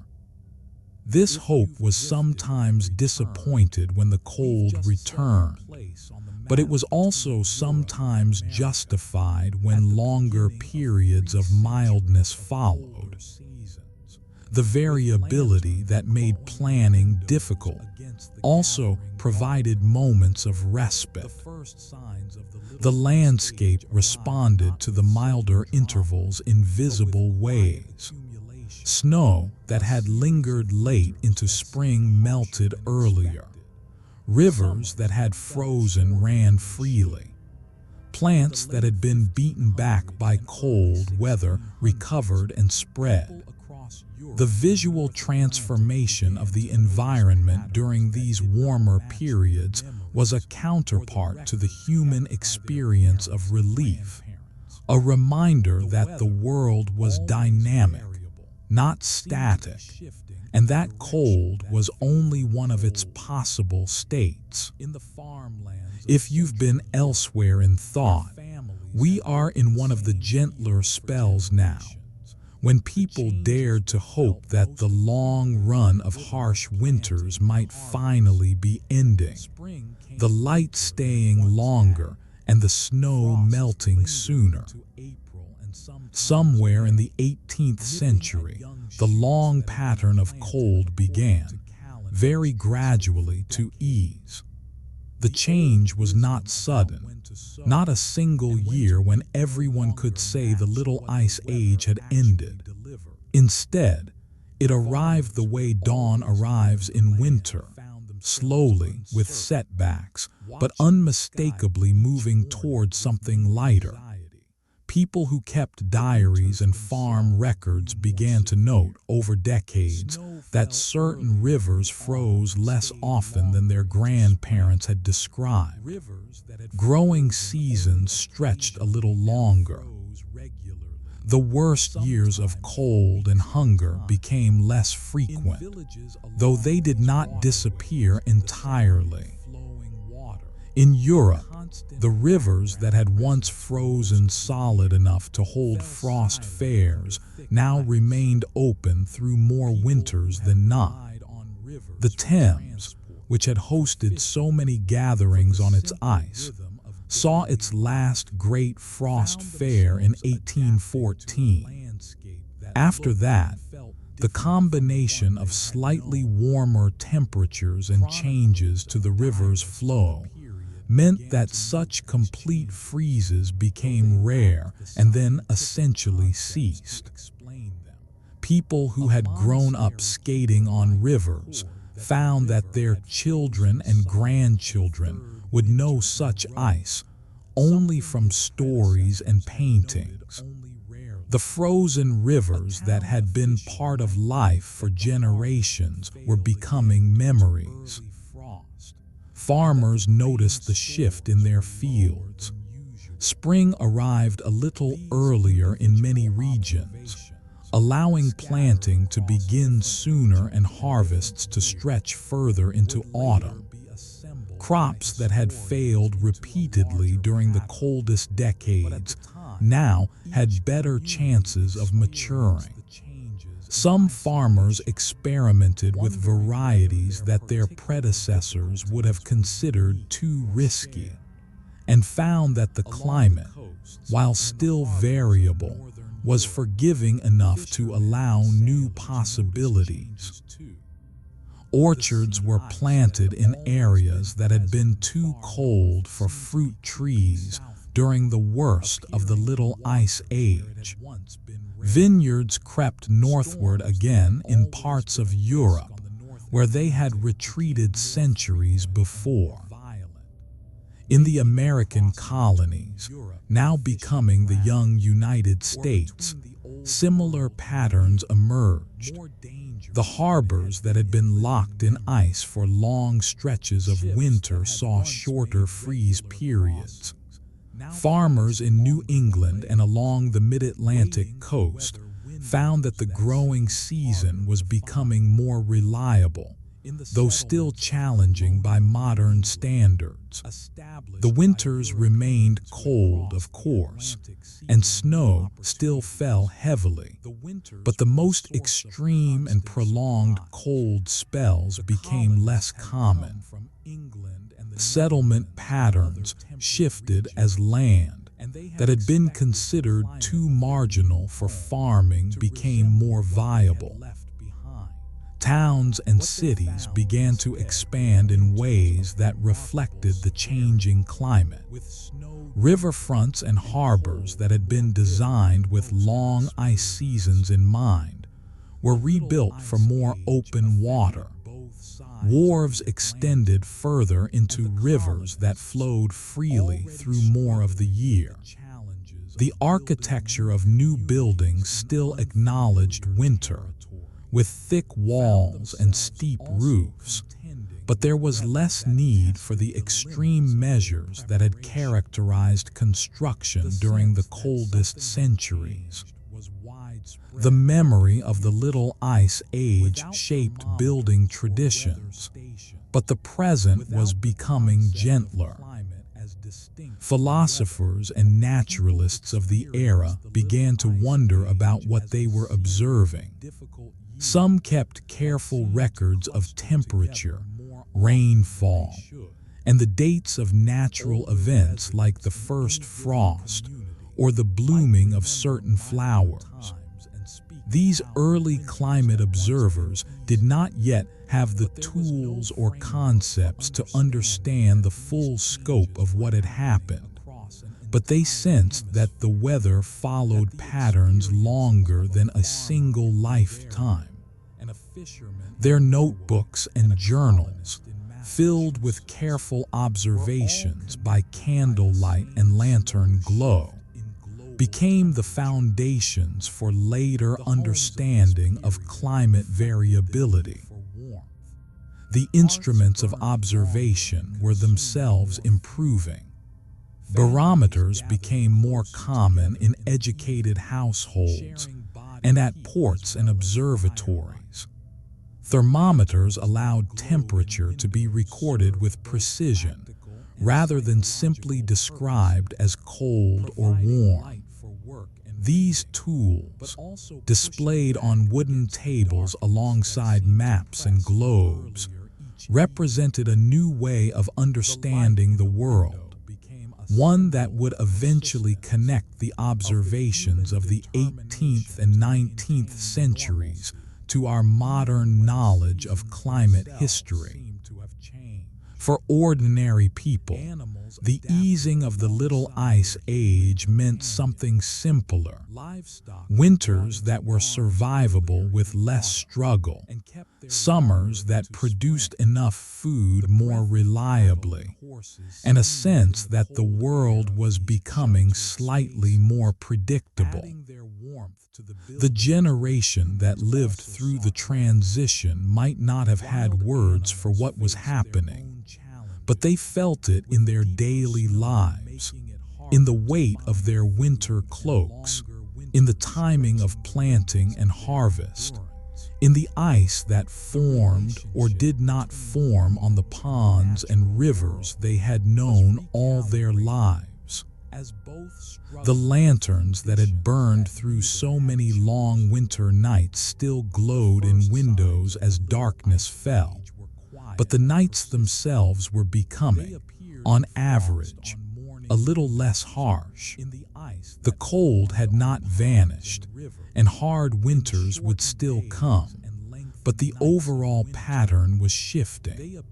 This hope was sometimes disappointed when the cold returned, but it was also sometimes justified when longer periods of mildness followed. The variability that made planning difficult also provided moments of respite. The landscape responded to the milder intervals in visible ways. Snow that had lingered late into spring melted earlier. Rivers that had frozen ran freely. Plants that had been beaten back by cold weather recovered and spread. The visual transformation of the environment during these warmer periods was a counterpart to the human experience of relief, a reminder that the world was dynamic, not static, and that cold was only one of its possible states. If you've been elsewhere in thought, we are in one of the gentler spells now, when people dared to hope that the long run of harsh winters might finally be ending, the light staying longer and the snow melting sooner. Somewhere in the 18th century, the long pattern of cold began, very gradually to ease. The change was not sudden, not a single year when everyone could say the Little Ice Age had ended. Instead, it arrived the way dawn arrives in winter, slowly, with setbacks, but unmistakably moving toward something lighter. People who kept diaries and farm records began to note over decades that certain rivers froze less often than their grandparents had described. Growing seasons stretched a little longer. The worst years of cold and hunger became less frequent, though they did not disappear entirely. In Europe, the rivers that had once frozen solid enough to hold frost fairs now remained open through more winters than not. The Thames, which had hosted so many gatherings on its ice, saw its last great frost fair in 1814. After that, the combination of slightly warmer temperatures and changes to the river's flow meant that such complete freezes became rare and then essentially ceased. People who had grown up skating on rivers found that their children and grandchildren would know such ice only from stories and paintings. The frozen rivers that had been part of life for generations were becoming memories. Farmers noticed the shift in their fields. Spring arrived a little earlier in many regions, allowing planting to begin sooner and harvests to stretch further into autumn. Crops that had failed repeatedly during the coldest decades now had better chances of maturing. Some farmers experimented with varieties that their predecessors would have considered too risky, and found that the climate, while still variable, was forgiving enough to allow new possibilities. Orchards were planted in areas that had been too cold for fruit trees during the worst of the Little Ice Age. Vineyards crept northward again in parts of Europe where they had retreated centuries before. In the American colonies, now becoming the young United States, similar patterns emerged. The harbors that had been locked in ice for long stretches of winter saw shorter freeze periods. Farmers in New England and along the mid-Atlantic coast found that the growing season was becoming more reliable, though still challenging by modern standards. The winters remained cold, of course, and snow still fell heavily, but the most extreme and prolonged cold spells became less common. Settlement patterns shifted as land that had been considered too marginal for farming became more viable. Towns and cities began to expand in ways that reflected the changing climate. Riverfronts and harbors that had been designed with long ice seasons in mind were rebuilt for more open water. Wharves extended further into rivers that flowed freely through more of the year. The architecture of new buildings still acknowledged winter, with thick walls and steep roofs, but there was less need for the extreme measures that had characterized construction during the coldest centuries. The memory of the Little Ice Age shaped building traditions, but the present was becoming gentler. Philosophers and naturalists of the era began to wonder about what they were observing. Some kept careful records of temperature, rainfall, and the dates of natural events like the first frost or the blooming of certain flowers. These early climate observers did not yet have the tools or concepts to understand the full scope of what had happened, but they sensed that the weather followed patterns longer than a single lifetime. Their notebooks and journals, filled with careful observations by candlelight and lantern glow, became the foundations for later understanding of climate variability. The instruments of observation were themselves improving. Barometers became more common in educated households and at ports and observatories. Thermometers allowed temperature to be recorded with precision, rather than simply described as cold or warm. These tools, displayed on wooden tables alongside maps and globes, represented a new way of understanding the world, one that would eventually connect the observations of the 18th and 19th centuries to our modern knowledge of climate history. For ordinary people, the easing of the Little Ice Age meant something simpler: winters that were survivable with less struggle, summers that produced enough food more reliably, and a sense that the world was becoming slightly more predictable. The generation that lived through the transition might not have had words for what was happening, but they felt it in their daily lives, in the weight of their winter cloaks, in the timing of planting and harvest, in the ice that formed or did not form on the ponds and rivers they had known all their lives. The lanterns that had burned through so many long winter nights still glowed in windows as darkness fell, but the nights themselves were becoming, on average, a little less harsh. The cold had not vanished, and hard winters would still come, but the overall pattern was shifting.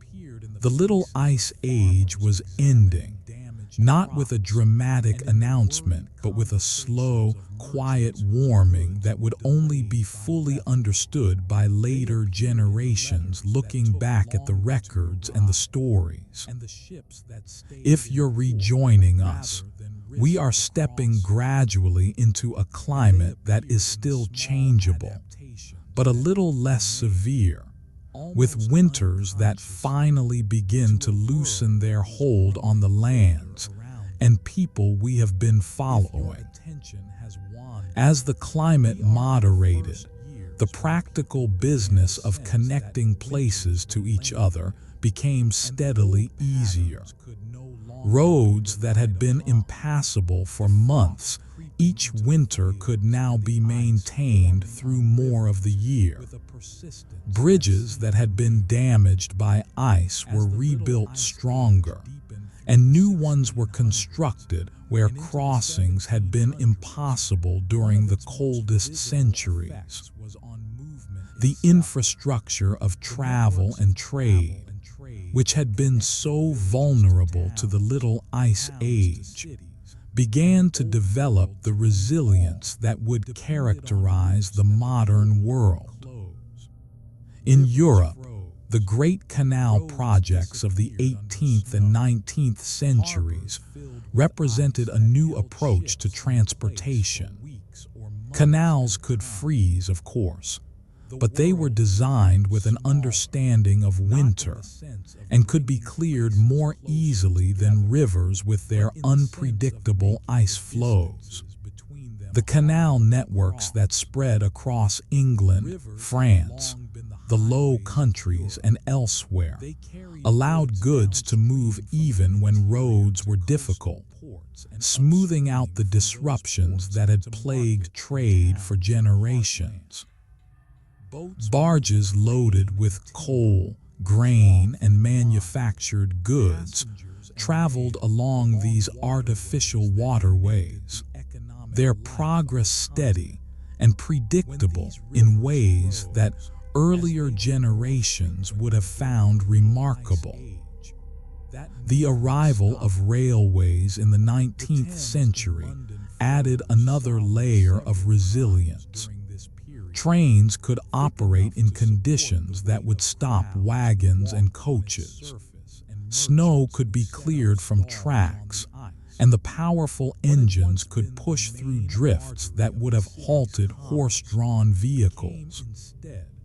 The Little Ice Age was ending, not with a dramatic announcement, but with a slow, quiet warming that would only be fully understood by later generations looking back at the records and the stories. If you're rejoining us, we are stepping gradually into a climate that is still changeable, but a little less severe, with winters that finally begin to loosen their hold on the lands and people we have been following. As the climate moderated, the practical business of connecting places to each other became steadily easier. Roads that had been impassable for months each winter could now be maintained through more of the year. Bridges that had been damaged by ice were rebuilt stronger, and new ones were constructed where crossings had been impossible during the coldest centuries. The infrastructure of travel and trade, which had been so vulnerable to the Little Ice Age, began to develop the resilience that would characterize the modern world. In Europe, the great canal projects of the 18th and 19th centuries represented a new approach to transportation. Canals could freeze, of course, but they were designed with an understanding of winter and could be cleared more easily than rivers with their unpredictable ice flows. The canal networks that spread across England, France, the Low Countries, and elsewhere allowed goods to move even when roads were difficult, smoothing out the disruptions that had plagued trade for generations. Barges loaded with coal, grain, and manufactured goods traveled along these artificial waterways, their progress steady and predictable in ways that earlier generations would have found remarkable. The arrival of railways in the 19th century added another layer of resilience. Trains could operate in conditions that would stop wagons and coaches. Snow could be cleared from tracks, and the powerful engines could push through drifts that would have halted horse-drawn vehicles.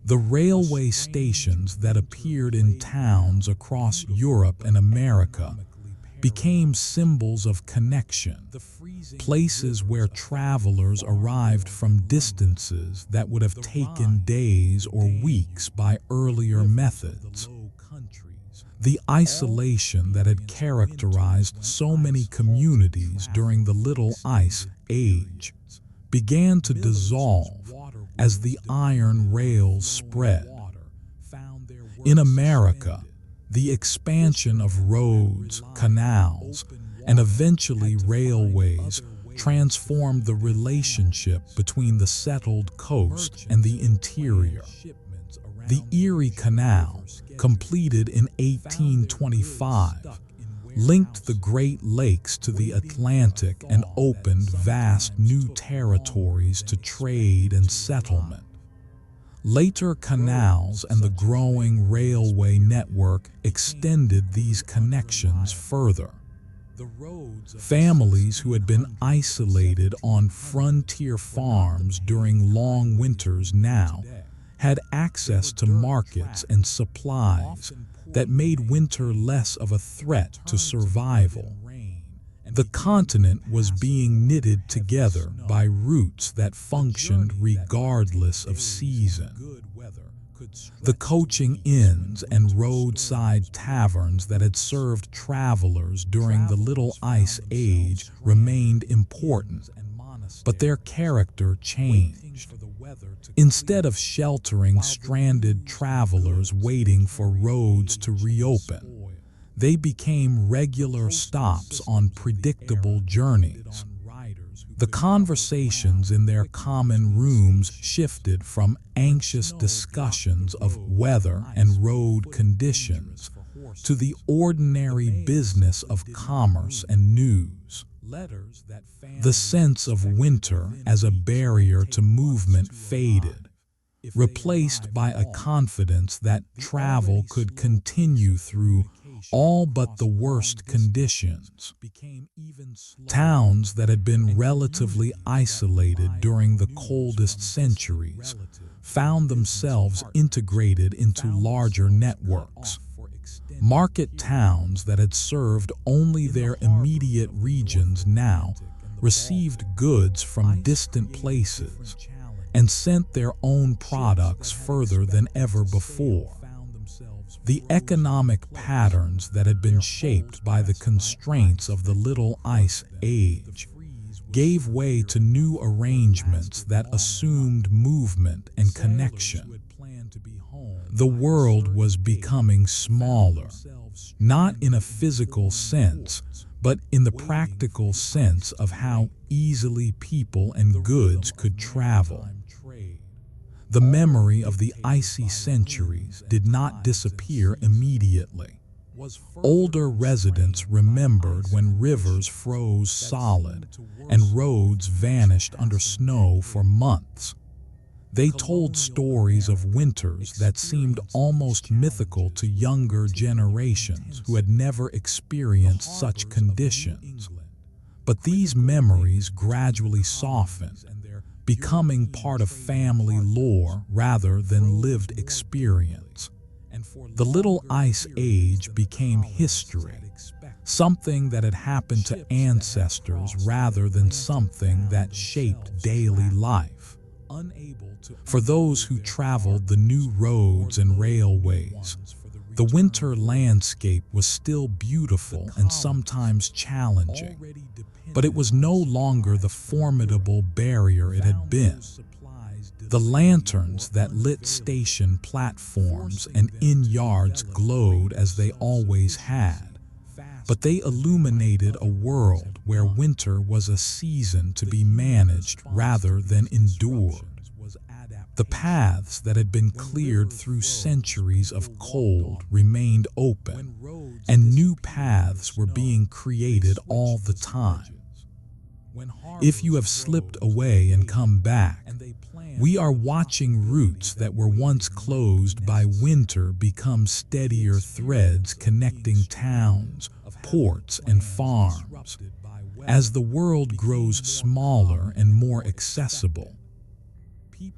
The railway stations that appeared in towns across Europe and America became symbols of connection, places where travelers arrived from distances that would have taken days or weeks by earlier methods. The isolation that had characterized so many communities during the Little Ice Age began to dissolve as the iron rails spread. In America, the expansion of roads, canals, and eventually railways transformed the relationship between the settled coast and the interior. The Erie Canal, completed in 1825, linked the Great Lakes to the Atlantic and opened vast new territories to trade and settlement. Later canals and the growing railway network extended these connections further. Families who had been isolated on frontier farms during long winters now had access to markets and supplies that made winter less of a threat to survival. The continent was being knitted together by roots that functioned regardless of season. The coaching inns and roadside taverns that had served travelers during the Little Ice Age remained important, but their character changed. Instead of sheltering stranded travelers waiting for roads to reopen, they became regular stops on predictable journeys. The conversations in their common rooms shifted from anxious discussions of weather and road conditions to the ordinary business of commerce and news. The sense of winter as a barrier to movement faded, replaced by a confidence that travel could continue through all but the worst conditions. Towns that had been relatively isolated during the coldest centuries found themselves integrated into larger networks. Market towns that had served only their immediate regions now received goods from distant places and sent their own products further than ever before. The economic patterns that had been shaped by the constraints of the Little Ice Age gave way to new arrangements that assumed movement and connection. The world was becoming smaller, not in a physical sense, but in the practical sense of how easily people and goods could travel. The memory of the icy centuries did not disappear immediately. Older residents remembered when rivers froze solid and roads vanished under snow for months. They told stories of winters that seemed almost mythical to younger generations who had never experienced such conditions. But these memories gradually softened, becoming part of family lore rather than lived experience. The Little Ice Age became history, something that had happened to ancestors rather than something that shaped daily life. For those who traveled the new roads and railways, the winter landscape was still beautiful and sometimes challenging, but it was no longer the formidable barrier it had been. The lanterns that lit station platforms and inn yards glowed as they always had, but they illuminated a world where winter was a season to be managed rather than endured. The paths that had been cleared through centuries of cold remained open, and new paths were being created all the time. If you have slipped away and come back, we are watching routes that were once closed by winter become steadier threads connecting towns, ports, and farms. As the world grows smaller and more accessible,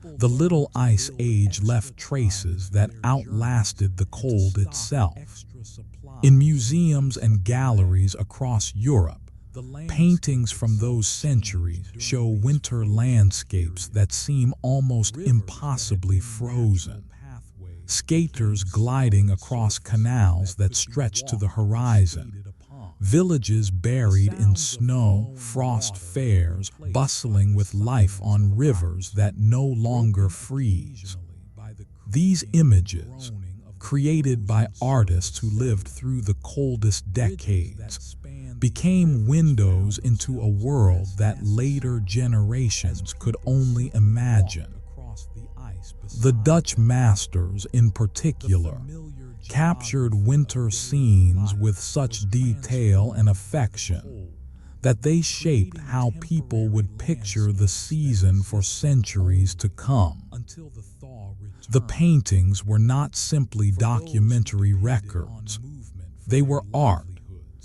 the Little Ice Age left traces that outlasted the cold itself. In museums and galleries across Europe, paintings from those centuries show winter landscapes that seem almost impossibly frozen. Skaters gliding across canals that stretch to the horizon. Villages buried in snow, frost fairs, bustling with life on rivers that no longer freeze. These images, created by artists who lived through the coldest decades, became windows into a world that later generations could only imagine. The Dutch masters, in particular, captured winter scenes with such detail and affection that they shaped how people would picture the season for centuries to come. The paintings were not simply documentary records. They were art,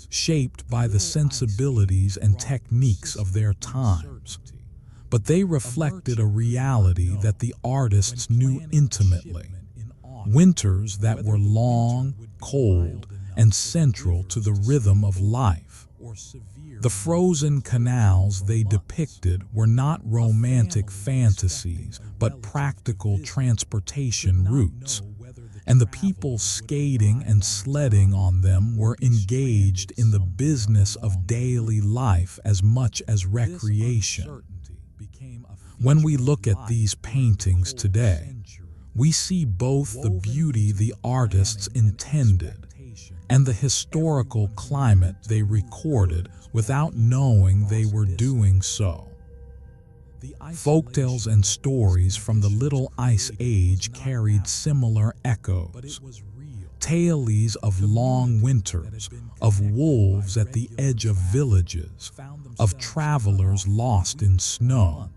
shaped by the sensibilities and techniques of their times. But they reflected a reality that the artists knew intimately. Winters that were long, cold, and central to the rhythm of life. The frozen canals they depicted were not romantic fantasies, but practical transportation routes, and the people skating and sledding on them were engaged in the business of daily life as much as recreation. When we look at these paintings today, we see both the beauty the artists intended and the historical climate they recorded without knowing they were doing so. Folktales and stories from the Little Ice Age carried similar echoes. tales of long winters, of wolves at the edge of villages, of travelers lost in snow,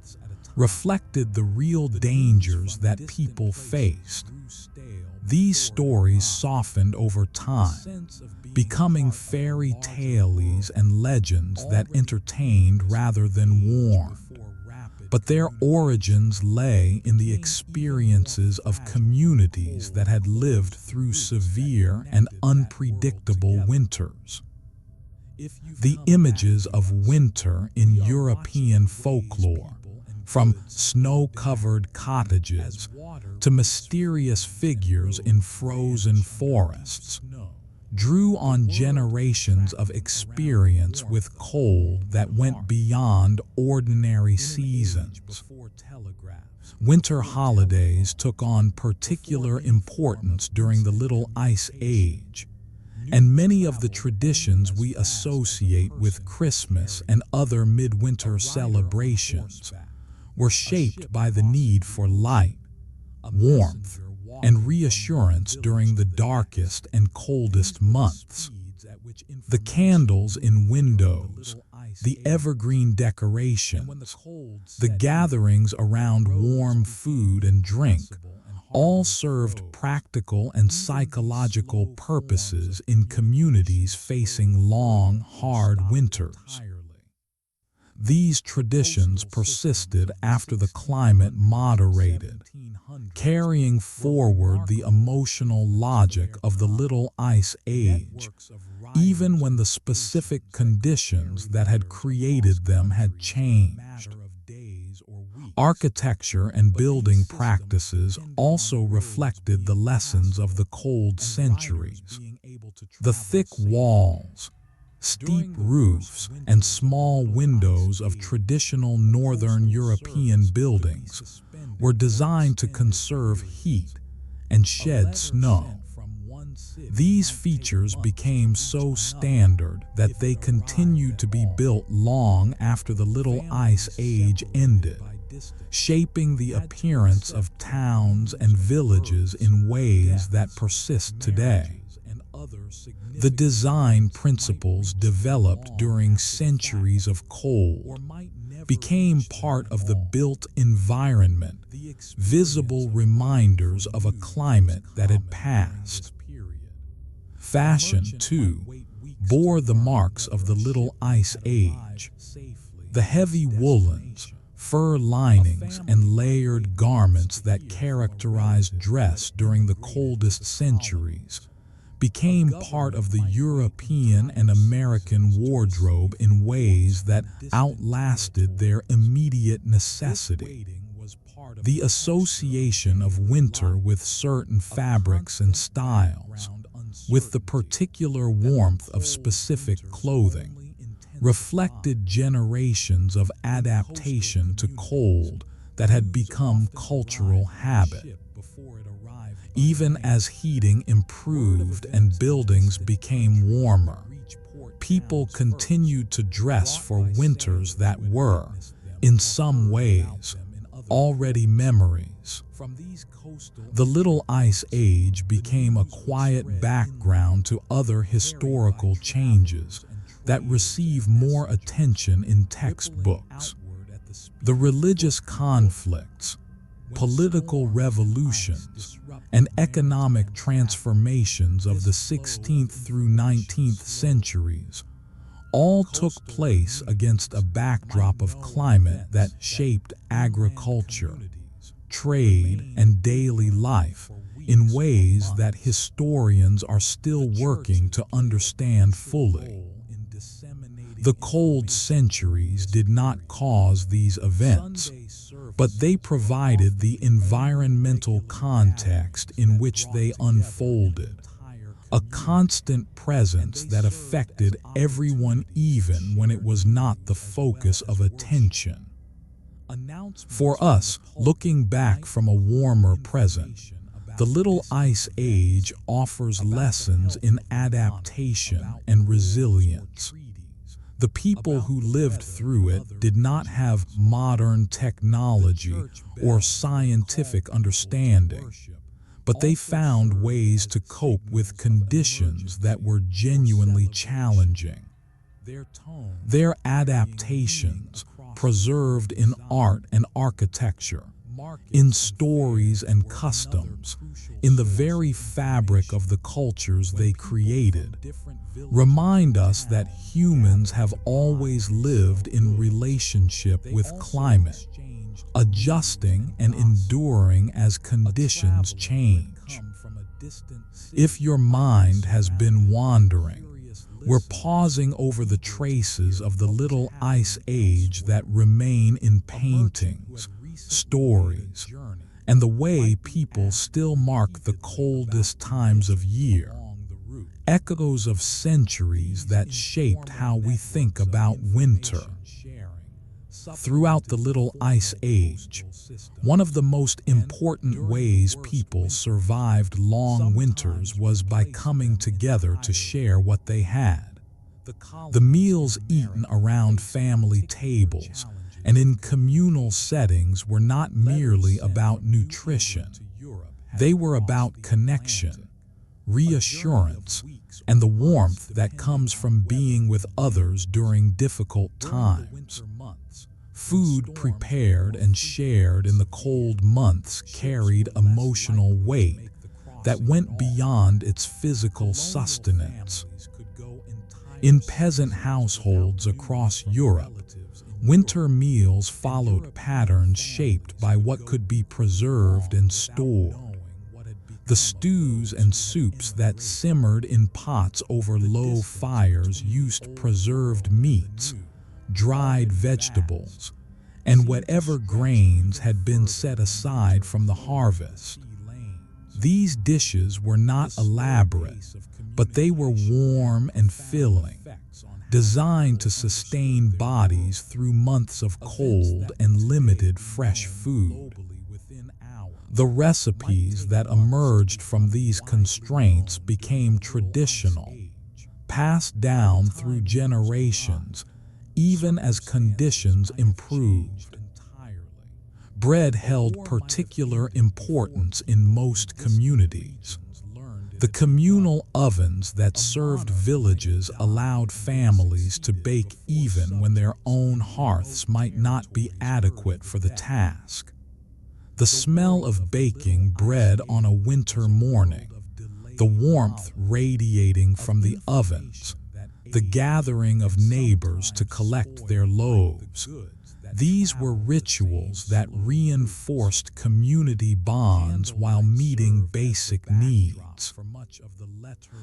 reflected the real dangers that people faced. These stories softened over time, becoming fairy tales and legends that entertained rather than warned. But their origins lay in the experiences of communities that had lived through severe and unpredictable winters. The images of winter in European folklore, from snow-covered cottages to mysterious figures in frozen forests, drew on generations of experience with cold that went beyond ordinary seasons. Winter holidays took on particular importance during the Little Ice Age, and many of the traditions we associate with Christmas and other midwinter celebrations were shaped by the need for light, warmth, and reassurance during the darkest and coldest months. The candles in windows, the evergreen decorations, the gatherings around warm food and drink, all served practical and psychological purposes in communities facing long, hard winters. These traditions persisted after the climate moderated, carrying forward the emotional logic of the Little Ice Age, even when the specific conditions that had created them had changed. Architecture and building practices also reflected the lessons of the cold centuries. The thick walls, steep roofs, and small windows of traditional Northern European buildings were designed to conserve heat and shed snow. These features became so standard that they continued to be built long after the Little Ice Age ended, shaping the appearance of towns and villages in ways that persist today. The design principles developed during centuries of cold became part of the built environment, visible reminders of a climate that had passed. Fashion, too, bore the marks of the Little Ice Age. The heavy woolens, fur linings, and layered garments that characterized dress during the coldest centuries became part of the European and American wardrobe in ways that outlasted their immediate necessity. The association of winter with certain fabrics and styles, with the particular warmth of specific clothing, reflected generations of adaptation to cold that had become cultural habit. Even as heating improved and buildings became warmer, people continued to dress for winters that were, in some ways, already memories. The Little Ice Age became a quiet background to other historical changes that receive more attention in textbooks. The religious conflicts, political revolutions, and economic transformations of the 16th through 19th centuries all took place against a backdrop of climate that shaped agriculture, trade, and daily life in ways that historians are still working to understand fully. The cold centuries did not cause these events, but they provided the environmental context in which they unfolded, a constant presence that affected everyone even when it was not the focus of attention. For us, looking back from a warmer present, the Little Ice Age offers lessons in adaptation and resilience. The people who lived through it did not have modern technology or scientific understanding, but they found ways to cope with conditions that were genuinely challenging. Their adaptations, preserved in art and architecture, in stories and customs, in the very fabric of the cultures they created, remind us that humans have always lived in relationship with climate, adjusting and enduring as conditions change. If your mind has been wandering, we're pausing over the traces of the little ice age that remain in paintings, stories, and the way people still mark the coldest times of year. Echoes of centuries that shaped how we think about winter. Throughout the Little Ice Age, one of the most important ways people survived long winters was by coming together to share what they had. The meals eaten around family tables and in communal settings were not merely about nutrition. They were about connection, reassurance, and the warmth that comes from being with others during difficult times. Food prepared and shared in the cold months carried emotional weight that went beyond its physical sustenance. In peasant households across Europe, winter meals followed patterns shaped by what could be preserved and stored. The stews and soups that simmered in pots over low fires used preserved meats, dried vegetables, and whatever grains had been set aside from the harvest. These dishes were not elaborate, but they were warm and filling, designed to sustain bodies through months of cold and limited fresh food. The recipes that emerged from these constraints became traditional, passed down through generations, even as conditions improved. Bread held particular importance in most communities. The communal ovens that served villages allowed families to bake even when their own hearths might not be adequate for the task. The smell of baking bread on a winter morning, the warmth radiating from the ovens, the gathering of neighbors to collect their loaves. These were rituals that reinforced community bonds while meeting basic needs.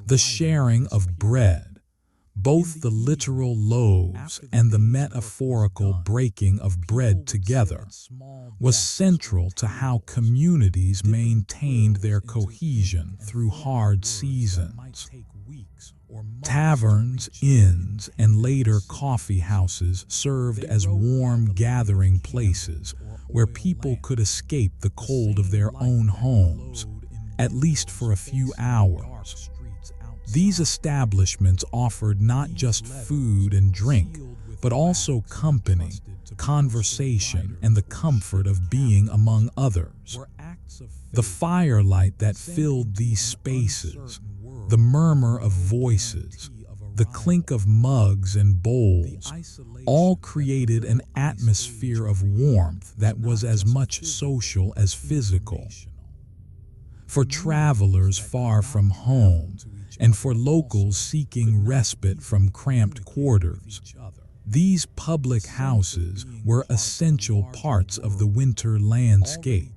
The sharing of bread, both the literal loaves and the metaphorical breaking of bread together, was central to how communities maintained their cohesion through hard seasons. Taverns, inns, and later coffee houses served as warm gathering places where people could escape the cold of their own homes, at least for a few hours. These establishments offered not just food and drink, but also company, conversation, and the comfort of being among others. The firelight that filled these spaces, the murmur of voices, the clink of mugs and bowls, all created an atmosphere of warmth that was as much social as physical. For travelers far from home, and for locals seeking respite from cramped quarters, these public houses were essential parts of the winter landscape.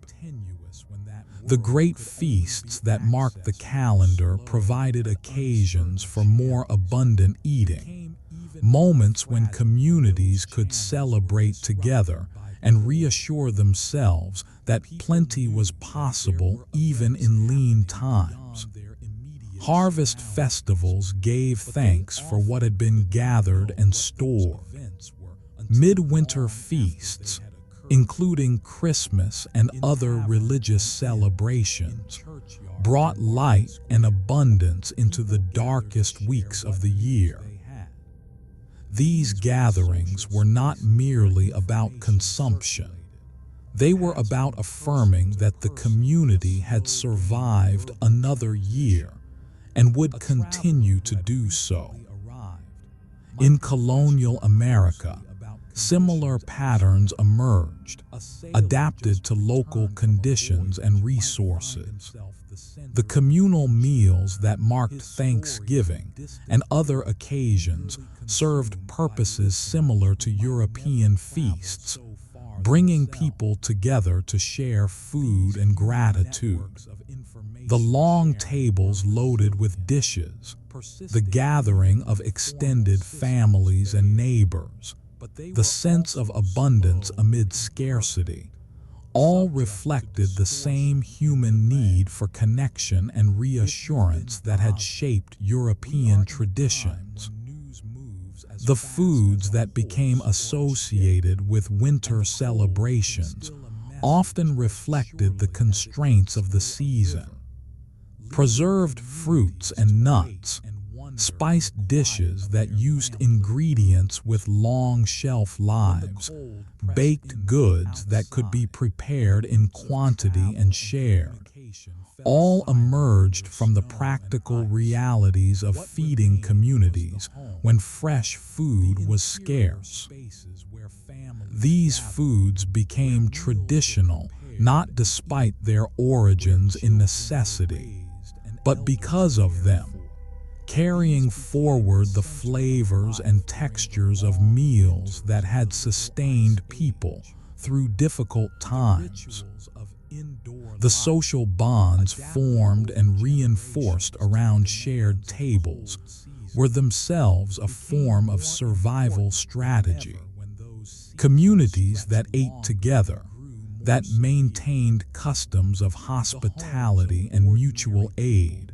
The great feasts that marked the calendar provided occasions for more abundant eating, moments when communities could celebrate together and reassure themselves that plenty was possible even in lean times. Harvest festivals gave thanks for what had been gathered and stored. Midwinter feasts, including Christmas and other religious celebrations, brought light and abundance into the darkest weeks of the year. These gatherings were not merely about consumption. They were about affirming that the community had survived another year and would continue to do so. In colonial America, similar patterns emerged, adapted to local conditions and resources. The communal meals that marked Thanksgiving and other occasions served purposes similar to European feasts, bringing people together to share food and gratitude. The long tables loaded with dishes, the gathering of extended families and neighbors, the sense of abundance amid scarcity, all reflected the same human need for connection and reassurance that had shaped European traditions. The foods that became associated with winter celebrations often reflected the constraints of the season. Preserved fruits and nuts, spiced dishes that used ingredients with long shelf lives, baked goods that could be prepared in quantity and shared, all emerged from the practical realities of feeding communities when fresh food was scarce. These foods became traditional not despite their origins in necessity, but because of them, carrying forward the flavors and textures of meals that had sustained people through difficult times. The social bonds formed and reinforced around shared tables were themselves a form of survival strategy. Communities that ate together, that maintained customs of hospitality and mutual aid,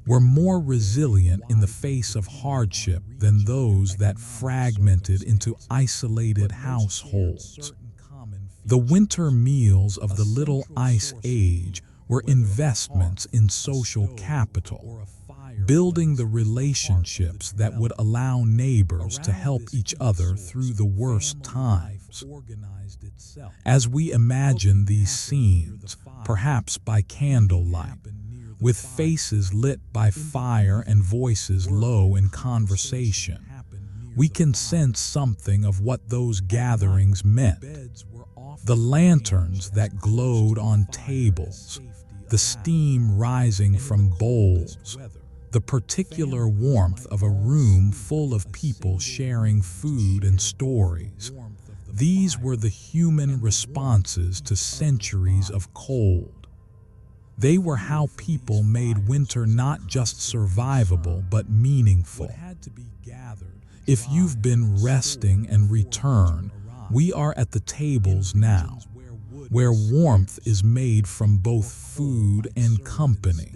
were more resilient in the face of hardship than those that fragmented into isolated households. The winter meals of the Little Ice Age were investments in social capital, building the relationships that would allow neighbors to help each other through the worst times. As we imagine these scenes, perhaps by candlelight, with faces lit by fire and voices low in conversation, we can sense something of what those gatherings meant. The lanterns that glowed on tables, the steam rising from bowls, the particular warmth of a room full of people sharing food and stories. These were the human responses to centuries of cold. They were how people made winter not just survivable but meaningful. If you've been resting and return, we are at the tables now, where warmth is made from both food and company,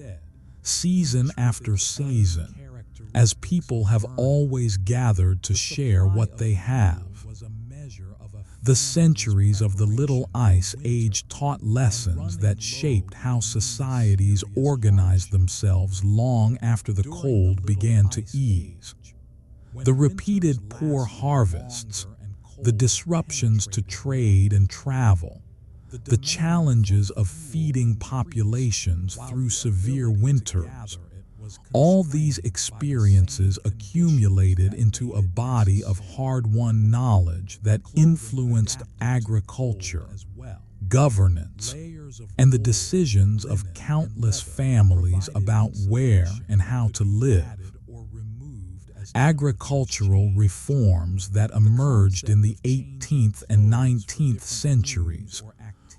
season after season, as people have always gathered to share what they have. The centuries of the Little Ice Age taught lessons that shaped how societies organized themselves long after the cold began to ease. The repeated poor harvests, the disruptions to trade and travel, the challenges of feeding populations through severe winters, all these experiences accumulated into a body of hard-won knowledge that influenced agriculture, governance, and the decisions of countless families about where and how to live. Agricultural reforms that emerged in the 18th and 19th centuries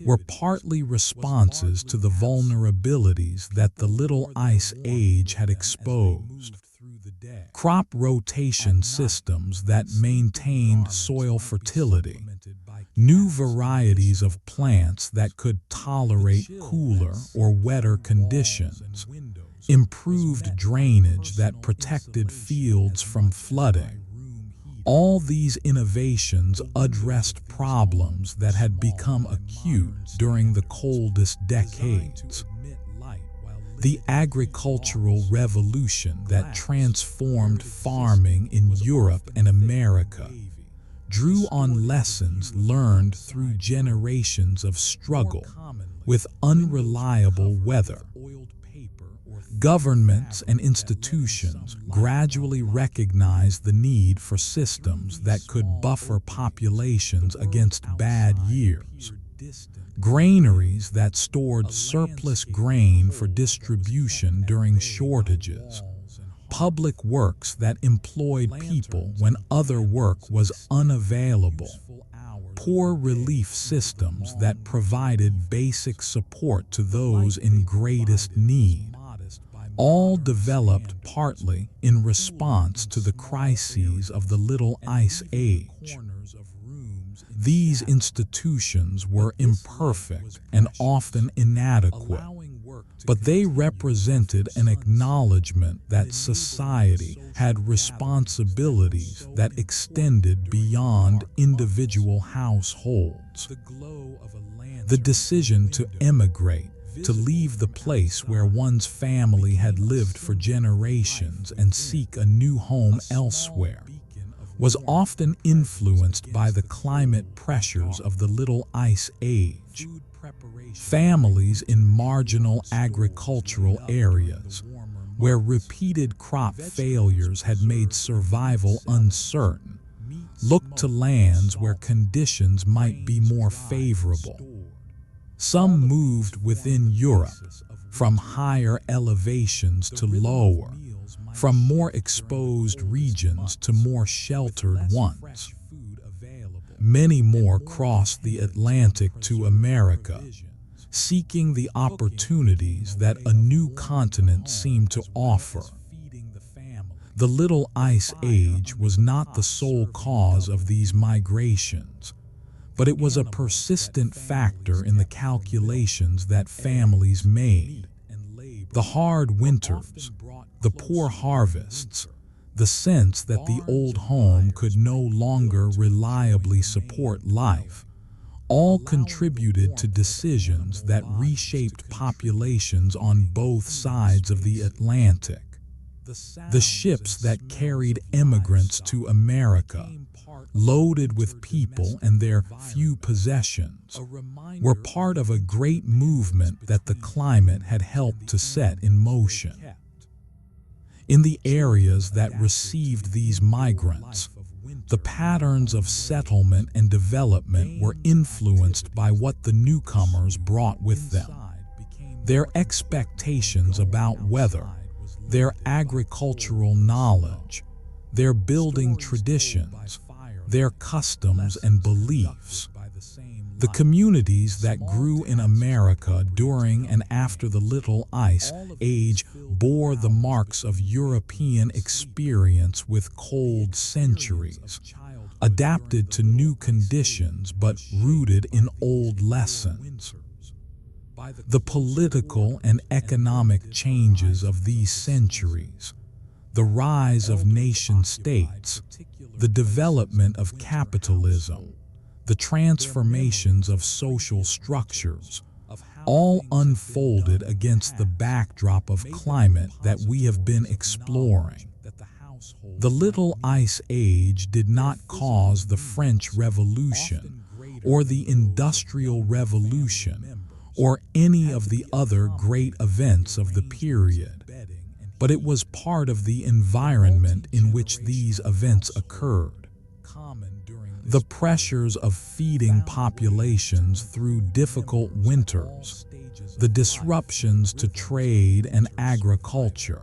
were partly responses to the vulnerabilities that the Little Ice Age had exposed. Crop rotation systems that maintained soil fertility, new varieties of plants that could tolerate cooler or wetter conditions, improved drainage that protected fields from flooding. All these innovations addressed problems that had become acute during the coldest decades. The agricultural revolution that transformed farming in Europe and America drew on lessons learned through generations of struggle with unreliable weather. Governments and institutions gradually recognized the need for systems that could buffer populations against bad years. Granaries that stored surplus grain for distribution during shortages. Public works that employed people when other work was unavailable. Poor relief systems that provided basic support to those in greatest need. All developed partly in response to the crises of the Little Ice Age. These institutions were imperfect and often inadequate, but they represented an acknowledgement that society had responsibilities that extended beyond individual households. The decision to emigrate, to leave the place where one's family had lived for generations and seek a new home elsewhere, was often influenced by the climate pressures of the Little Ice Age. Families in marginal agricultural areas, where repeated crop failures had made survival uncertain, looked to lands where conditions might be more favorable. Some moved within Europe, from higher elevations to lower, from more exposed regions to more sheltered ones. Many more crossed the Atlantic to America, seeking the opportunities that a new continent seemed to offer. The Little Ice Age was not the sole cause of these migrations, but it was a persistent factor in the calculations that families made. The hard winters, the poor harvests, the sense that the old home could no longer reliably support life, all contributed to decisions that reshaped populations on both sides of the Atlantic. The ships that carried immigrants to America, loaded with people and their few possessions, were part of a great movement that the climate had helped to set in motion. In the areas that received these migrants, the patterns of settlement and development were influenced by what the newcomers brought with them. Their expectations about weather, their agricultural knowledge, their building traditions, their customs and beliefs. The communities that grew in America during and after the Little Ice Age bore the marks of European experience with cold centuries, adapted to new conditions but rooted in old lessons. The political and economic changes of these centuries, the rise of nation-states, the development of capitalism, the transformations of social structures, all unfolded against the backdrop of climate that we have been exploring. The Little Ice Age did not cause the French Revolution or the Industrial Revolution or any of the other great events of the period, but it was part of the environment in which these events occurred. The pressures of feeding populations through difficult winters, the disruptions to trade and agriculture,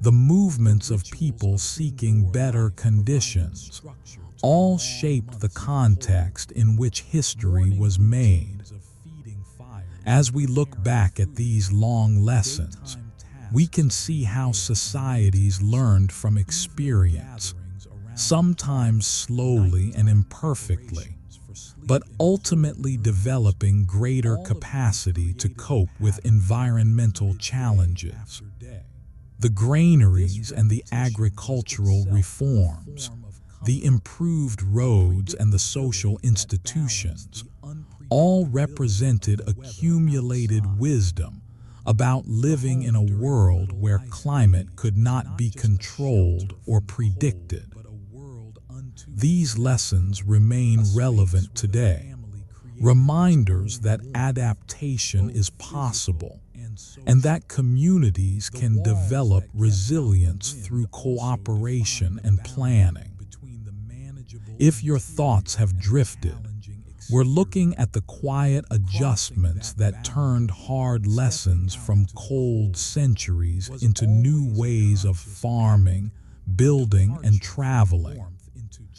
the movements of people seeking better conditions, all shaped the context in which history was made. As we look back at these long lessons, we can see how societies learned from experience, sometimes slowly and imperfectly, but ultimately developing greater capacity to cope with environmental challenges. The granaries and the agricultural reforms, the improved roads and the social institutions, all represented accumulated wisdom about living in a world where climate could not be controlled or predicted. These lessons remain relevant today, reminders that adaptation is possible and that communities can develop resilience through cooperation and planning. If your thoughts have drifted, we're looking at the quiet adjustments that turned hard lessons from cold centuries into new ways of farming, building, and traveling.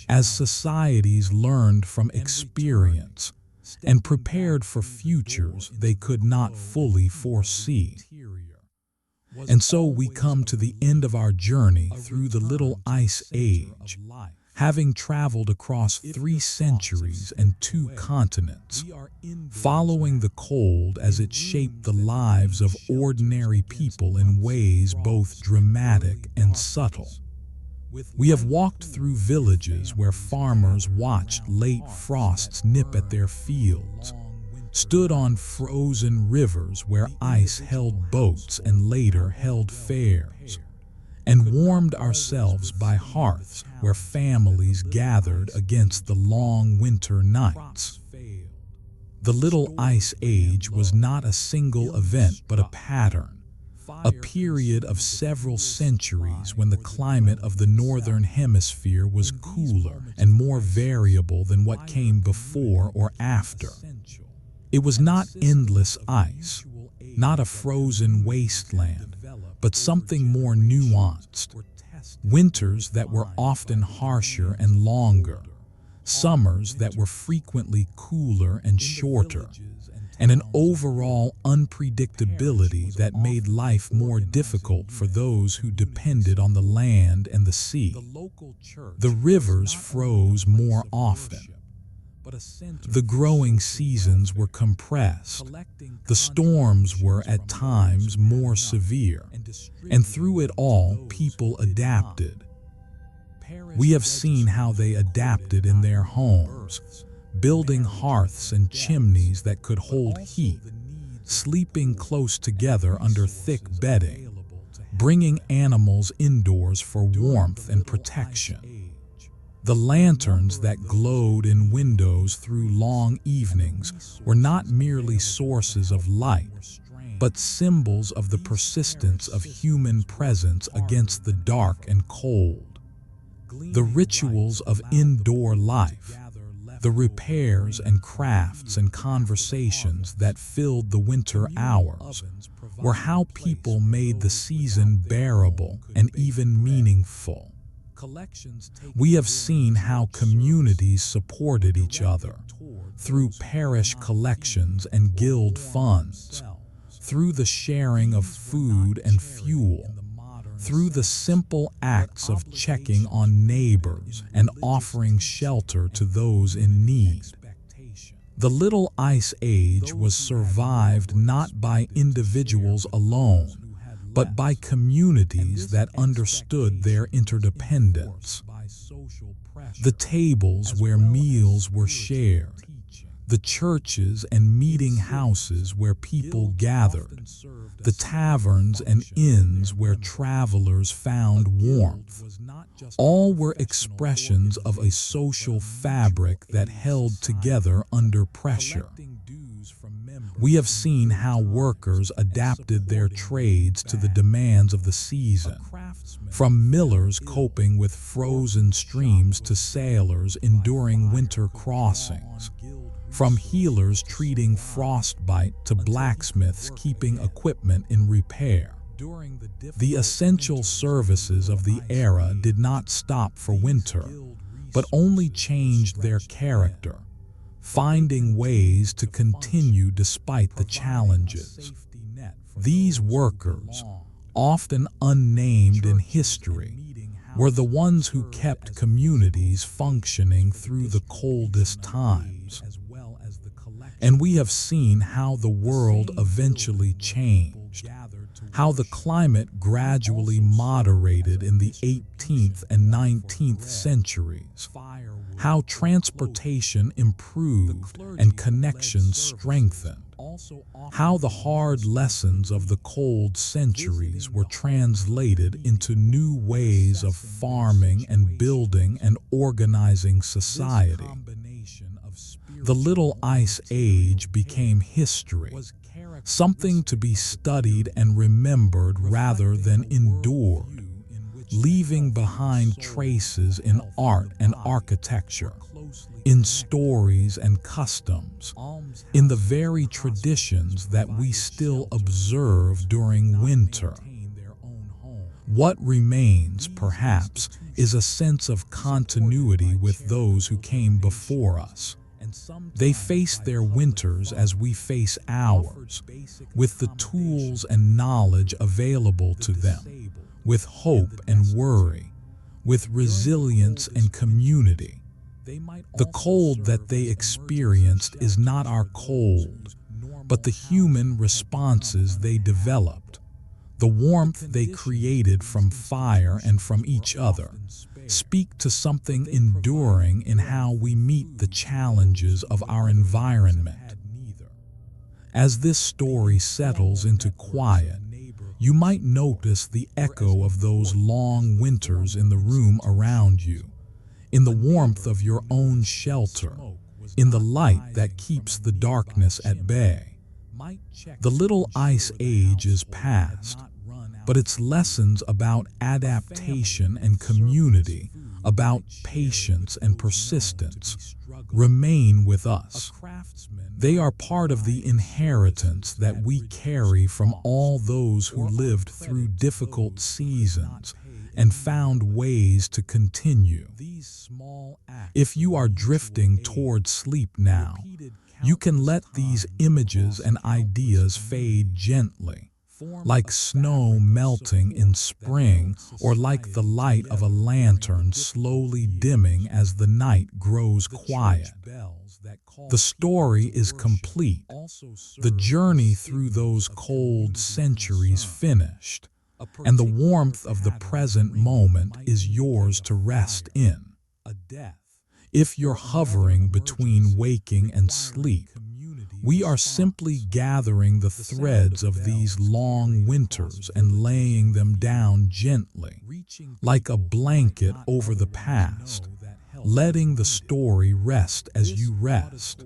As societies learned from experience and prepared for futures they could not fully foresee. And so we come to the end of our journey through the Little Ice Age, having traveled across 3 centuries and 2 continents, following the cold as it shaped the lives of ordinary people in ways both dramatic and subtle. We have walked through villages where farmers watched late frosts nip at their fields, stood on frozen rivers where ice held boats and later held fairs, and warmed ourselves by hearths where families gathered against the long winter nights. The Little Ice Age was not a single event but a pattern, a period of several centuries when the climate of the Northern Hemisphere was cooler and more variable than what came before or after. It was not endless ice, not a frozen wasteland, but something more nuanced. Winters that were often harsher and longer, summers that were frequently cooler and shorter, and an overall unpredictability that made life more difficult for those who depended on the land and the sea. The rivers froze more often. The growing seasons were compressed. The storms were at times more severe, and through it all, people adapted. We have seen how they adapted in their homes, building hearths and chimneys that could hold heat, sleeping close together under thick bedding, bringing animals indoors for warmth and protection. The lanterns that glowed in windows through long evenings were not merely sources of light, but symbols of the persistence of human presence against the dark and cold. The rituals of indoor life, the repairs and crafts and conversations that filled the winter hours, were how people made the season bearable and even meaningful. We have seen how communities supported each other through parish collections and guild funds, through the sharing of food and fuel, through the simple acts of checking on neighbors and offering shelter to those in need. The Little Ice Age was survived not by individuals alone, but by communities that understood their interdependence. The tables where meals were shared, the churches and meeting houses where people gathered, the taverns and inns where travelers found warmth, all were expressions of a social fabric that held together under pressure. We have seen how workers adapted their trades to the demands of the season, from millers coping with frozen streams to sailors enduring winter crossings, from healers treating frostbite to blacksmiths keeping equipment in repair. The essential services of the era did not stop for winter, but only changed their character, finding ways to continue despite the challenges. These workers, often unnamed in history, were the ones who kept communities functioning through the coldest times. And we have seen how the world eventually changed, how the climate gradually moderated in the 18th and 19th centuries, how transportation improved and connections strengthened, How the hard lessons of the cold centuries were translated into new ways of farming and building and organizing society. The Little Ice Age became history, something to be studied and remembered rather than endured, leaving behind traces in art and architecture, in stories and customs, in the very traditions that we still observe during winter. What remains, perhaps, is a sense of continuity with those who came before us. They faced their winters as we face ours, with the tools and knowledge available to them, with hope and worry, with resilience and community. The cold that they experienced is not our cold, but the human responses they developed, the warmth they created from fire and from each other, speak to something enduring in how we meet the challenges of our environment. As this story settles into quiet, you might notice the echo of those long winters in the room around you, in the warmth of your own shelter, in the light that keeps the darkness at bay. The Little Ice Age is past, but its lessons about adaptation and community, about patience and persistence, remain with us. They are part of the inheritance that we carry from all those who lived through difficult seasons and found ways to continue. If you are drifting toward sleep now, you can let these images and ideas fade gently, like snow melting in spring or like the light of a lantern slowly dimming as the night grows quiet. The story is complete, the journey through those cold centuries finished, and the warmth of the present moment is yours to rest in. If you're hovering between waking and sleep, we are simply gathering the threads of these long winters and laying them down gently, like a blanket over the past, letting the story rest as you rest.